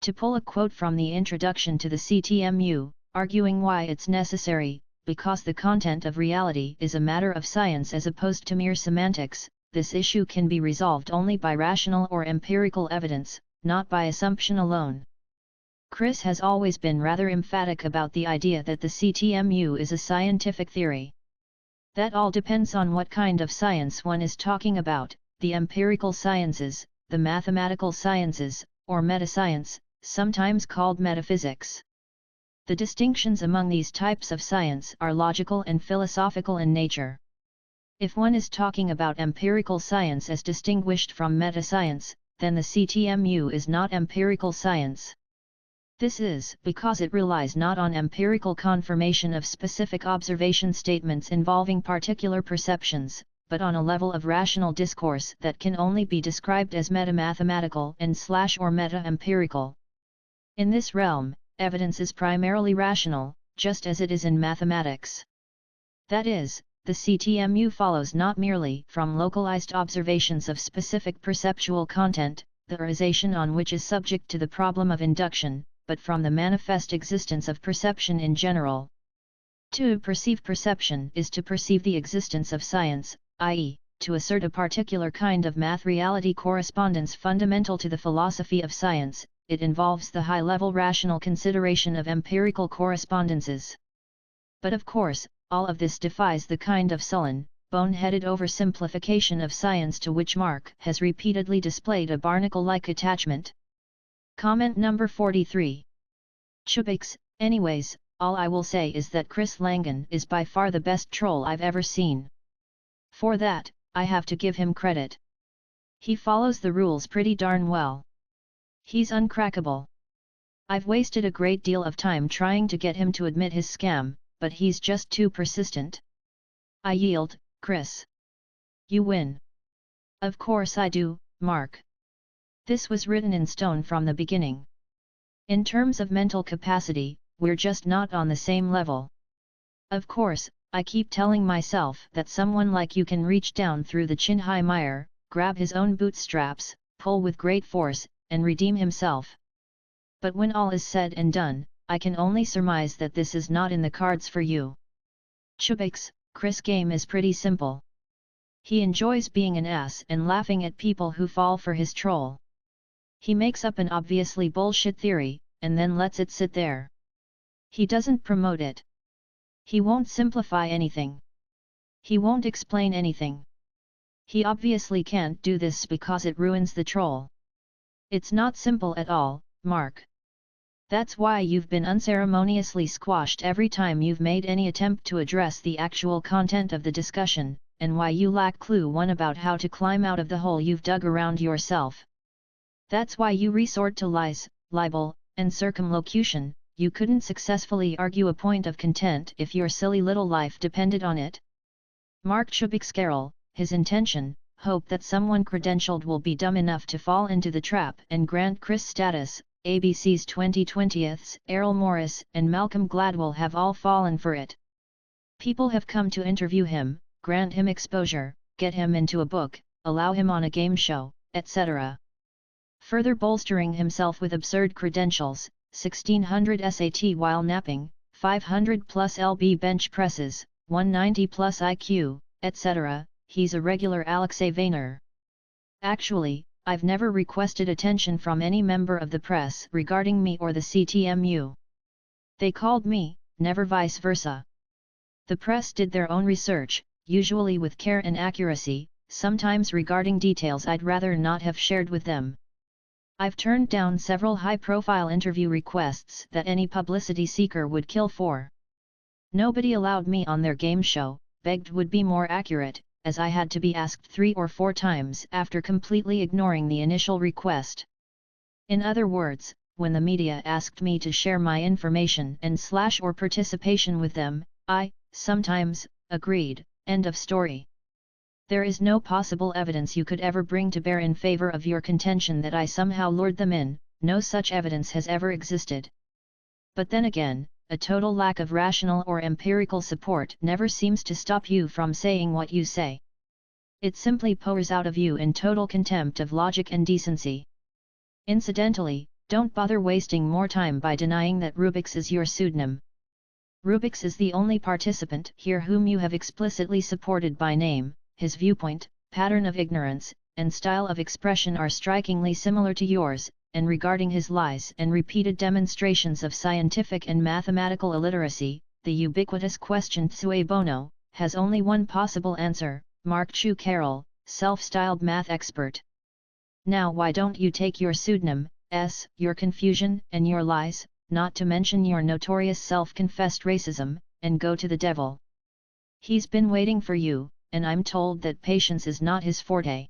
To pull a quote from the introduction to the CTMU, arguing why it's necessary, because the content of reality is a matter of science as opposed to mere semantics, this issue can be resolved only by rational or empirical evidence, not by assumption alone. Chris has always been rather emphatic about the idea that the CTMU is a scientific theory. That all depends on what kind of science one is talking about, the empirical sciences, the mathematical sciences, or metascience, sometimes called metaphysics. The distinctions among these types of science are logical and philosophical in nature. If one is talking about empirical science as distinguished from metascience, then the CTMU is not empirical science. This is because it relies not on empirical confirmation of specific observation statements involving particular perceptions, but on a level of rational discourse that can only be described as meta-mathematical and/or meta-empirical. In this realm, evidence is primarily rational, just as it is in mathematics. That is, the CTMU follows not merely from localized observations of specific perceptual content, the theorization on which is subject to the problem of induction, but from the manifest existence of perception in general. To perceive perception is to perceive the existence of science, i.e., to assert a particular kind of math-reality correspondence fundamental to the philosophy of science. It involves the high-level rational consideration of empirical correspondences. But of course, all of this defies the kind of sullen, bone-headed oversimplification of science to which Mark has repeatedly displayed a barnacle-like attachment. Comment number 43. Chubbuck, anyways, all I will say is that Chris Langan is by far the best troll I've ever seen. For that, I have to give him credit. He follows the rules pretty darn well. He's uncrackable. I've wasted a great deal of time trying to get him to admit his scam, but he's just too persistent. I yield, Chris. You win. Of course I do, Mark. This was written in stone from the beginning. In terms of mental capacity, we're just not on the same level. Of course, I keep telling myself that someone like you can reach down through the chin-high mire, grab his own bootstraps, pull with great force, and redeem himself. But when all is said and done, I can only surmise that this is not in the cards for you. Chubbuck's Chris game is pretty simple. He enjoys being an ass and laughing at people who fall for his troll. He makes up an obviously bullshit theory, and then lets it sit there. He doesn't promote it. He won't simplify anything. He won't explain anything. He obviously can't do this because it ruins the troll. It's not simple at all, Mark. That's why you've been unceremoniously squashed every time you've made any attempt to address the actual content of the discussion, and why you lack clue one about how to climb out of the hole you've dug around yourself. That's why you resort to lies, libel, and circumlocution. You couldn't successfully argue a point of content if your silly little life depended on it. Mark Chubbuck Carroll, his intention, hope that someone credentialed will be dumb enough to fall into the trap and grant Chris status. ABC's 2020ths, Errol Morris and Malcolm Gladwell have all fallen for it. People have come to interview him, grant him exposure, get him into a book, allow him on a game show, etc. Further bolstering himself with absurd credentials, 1600 SAT while napping, 500 plus LB bench presses, 190 plus IQ, etc., he's a regular Alexei Vayner. Actually, I've never requested attention from any member of the press regarding me or the CTMU. They called me, never vice versa. The press did their own research, usually with care and accuracy, sometimes regarding details I'd rather not have shared with them. I've turned down several high-profile interview requests that any publicity seeker would kill for. Nobody allowed me on their game show, begged would be more accurate, as I had to be asked 3 or 4 times after completely ignoring the initial request. In other words, when the media asked me to share my information or participation with them, I, sometimes, agreed, end of story. There is no possible evidence you could ever bring to bear in favor of your contention that I somehow lured them in, no such evidence has ever existed. But then again, a total lack of rational or empirical support never seems to stop you from saying what you say. It simply pours out of you in total contempt of logic and decency. Incidentally, don't bother wasting more time by denying that Rubix is your pseudonym. Rubix is the only participant here whom you have explicitly supported by name. His viewpoint, pattern of ignorance, and style of expression are strikingly similar to yours, and regarding his lies and repeated demonstrations of scientific and mathematical illiteracy, the ubiquitous question cui bono, has only one possible answer: Mark Chu Carroll, self-styled math expert. Now why don't you take your pseudonym, your confusion and your lies, not to mention your notorious self-confessed racism, and go to the devil? He's been waiting for you, and I'm told that patience is not his forte.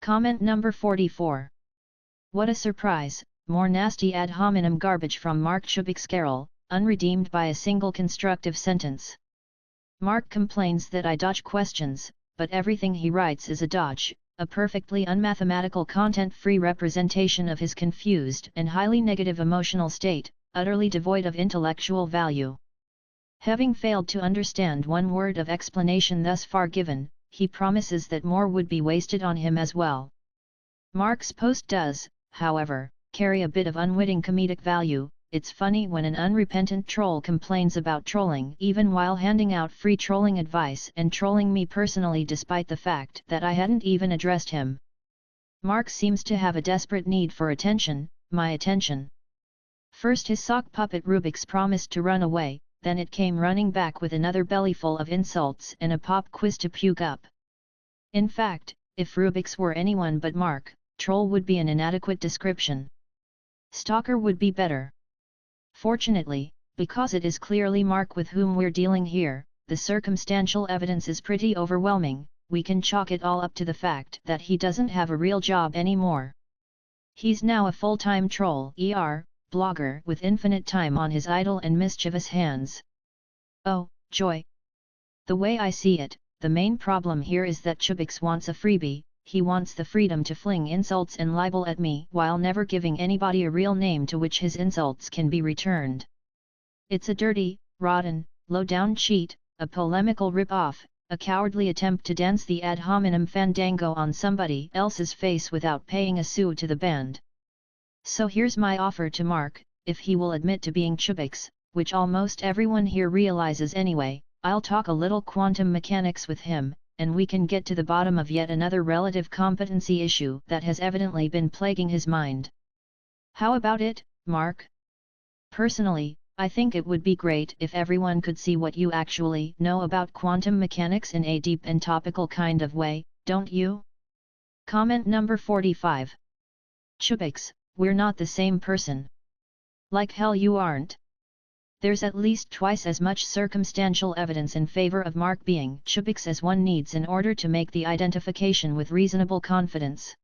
Comment number 44. What a surprise, more nasty ad hominem garbage from Mark Chubix Carroll, unredeemed by a single constructive sentence. Mark complains that I dodge questions, but everything he writes is a dodge, a perfectly unmathematical content-free representation of his confused and highly negative emotional state, utterly devoid of intellectual value. Having failed to understand one word of explanation thus far given, he promises that more would be wasted on him as well. Mark's post does, however, carry a bit of unwitting comedic value. It's funny when an unrepentant troll complains about trolling even while handing out free trolling advice and trolling me personally despite the fact that I hadn't even addressed him. Mark seems to have a desperate need for attention, my attention. First his sock puppet Rubix promised to run away, then it came running back with another bellyful of insults and a pop quiz to puke up. In fact, if Rubix were anyone but Mark, troll would be an inadequate description. Stalker would be better. Fortunately, because it is clearly Mark with whom we're dealing here, the circumstantial evidence is pretty overwhelming. We can chalk it all up to the fact that he doesn't have a real job anymore. He's now a full-time troll blogger with infinite time on his idle and mischievous hands. Oh, joy! The way I see it, the main problem here is that Chubix wants a freebie. He wants the freedom to fling insults and libel at me while never giving anybody a real name to which his insults can be returned. It's a dirty, rotten, low-down cheat, a polemical rip-off, a cowardly attempt to dance the ad hominem fandango on somebody else's face without paying a sou to the band. So here's my offer to Mark: if he will admit to being Chubix, which almost everyone here realizes anyway, I'll talk a little quantum mechanics with him, and we can get to the bottom of yet another relative competency issue that has evidently been plaguing his mind. How about it, Mark? Personally, I think it would be great if everyone could see what you actually know about quantum mechanics in a deep and topical kind of way, don't you? Comment number 45. Chubix, we're not the same person. Like hell you aren't. There's at least twice as much circumstantial evidence in favor of Mark being Chubix as one needs in order to make the identification with reasonable confidence.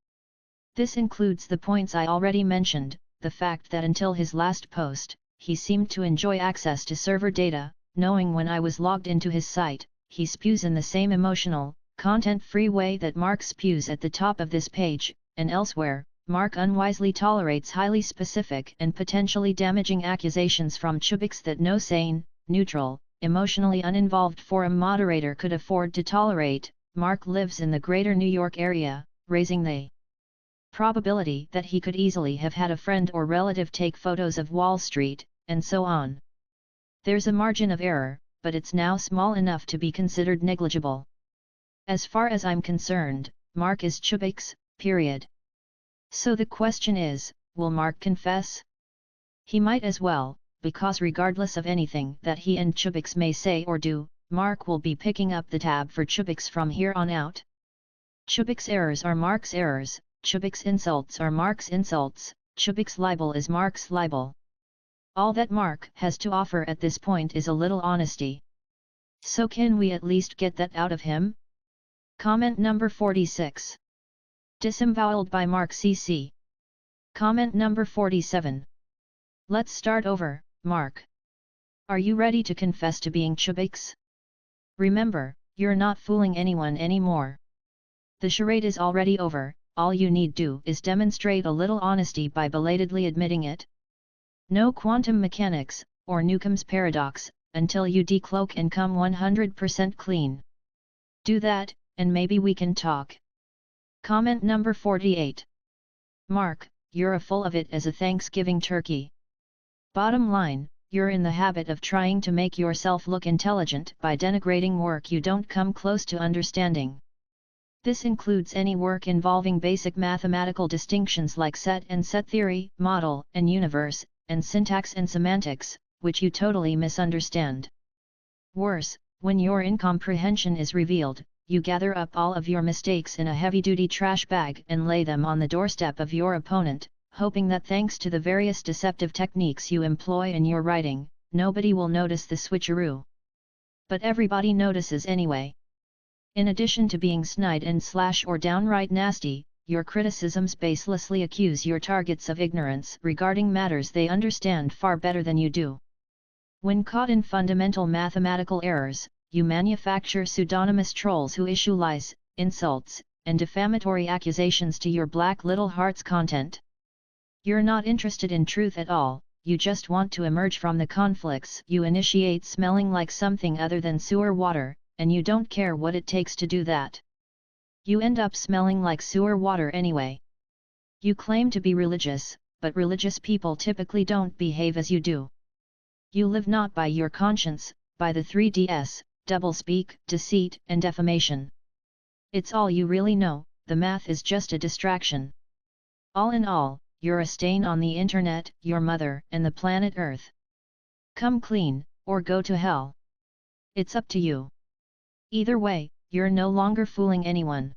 This includes the points I already mentioned, the fact that until his last post, he seemed to enjoy access to server data, knowing when I was logged into his site. He spews in the same emotional, content-free way that Mark spews at the top of this page, and elsewhere. Mark unwisely tolerates highly specific and potentially damaging accusations from Chubix that no sane, neutral, emotionally uninvolved forum moderator could afford to tolerate. Mark lives in the greater New York area, raising the probability that he could easily have had a friend or relative take photos of Wall Street, and so on. There's a margin of error, but it's now small enough to be considered negligible. As far as I'm concerned, Mark is Chubbuck's, period. So the question is, will Mark confess? He might as well, because regardless of anything that he and Chubbuck may say or do, Mark will be picking up the tab for Chubbuck from here on out. Chubbuck's errors are Mark's errors, Chubbuck's insults are Mark's insults, Chubbuck's libel is Mark's libel. All that Mark has to offer at this point is a little honesty. So can we at least get that out of him? Comment number 46. Disemboweled by Mark CC. Comment number 47. Let's start over, Mark. Are you ready to confess to being Chubbuck's? Remember, you're not fooling anyone anymore. The charade is already over, all you need do is demonstrate a little honesty by belatedly admitting it. No quantum mechanics, or Newcomb's paradox, until you decloak and come 100% clean. Do that, and maybe we can talk. Comment number 48. Mark, you're full of it as a Thanksgiving turkey. Bottom line, you're in the habit of trying to make yourself look intelligent by denigrating work you don't come close to understanding. This includes any work involving basic mathematical distinctions like set and set theory, model and universe, and syntax and semantics, which you totally misunderstand. Worse, when your incomprehension is revealed, you gather up all of your mistakes in a heavy-duty trash bag and lay them on the doorstep of your opponent, hoping that thanks to the various deceptive techniques you employ in your writing, nobody will notice the switcheroo. But everybody notices anyway. In addition to being snide and / or downright nasty, your criticisms baselessly accuse your targets of ignorance regarding matters they understand far better than you do. When caught in fundamental mathematical errors, you manufacture pseudonymous trolls who issue lies, insults, and defamatory accusations to your black little heart's content. You're not interested in truth at all, you just want to emerge from the conflicts you initiate smelling like something other than sewer water, and you don't care what it takes to do that. You end up smelling like sewer water anyway. You claim to be religious, but religious people typically don't behave as you do. You live not by your conscience, by the 3DS, doublespeak, deceit, and defamation. It's all you really know, the math is just a distraction. All in all, you're a stain on the internet, your mother, and the planet Earth. Come clean, or go to hell. It's up to you. Either way, you're no longer fooling anyone.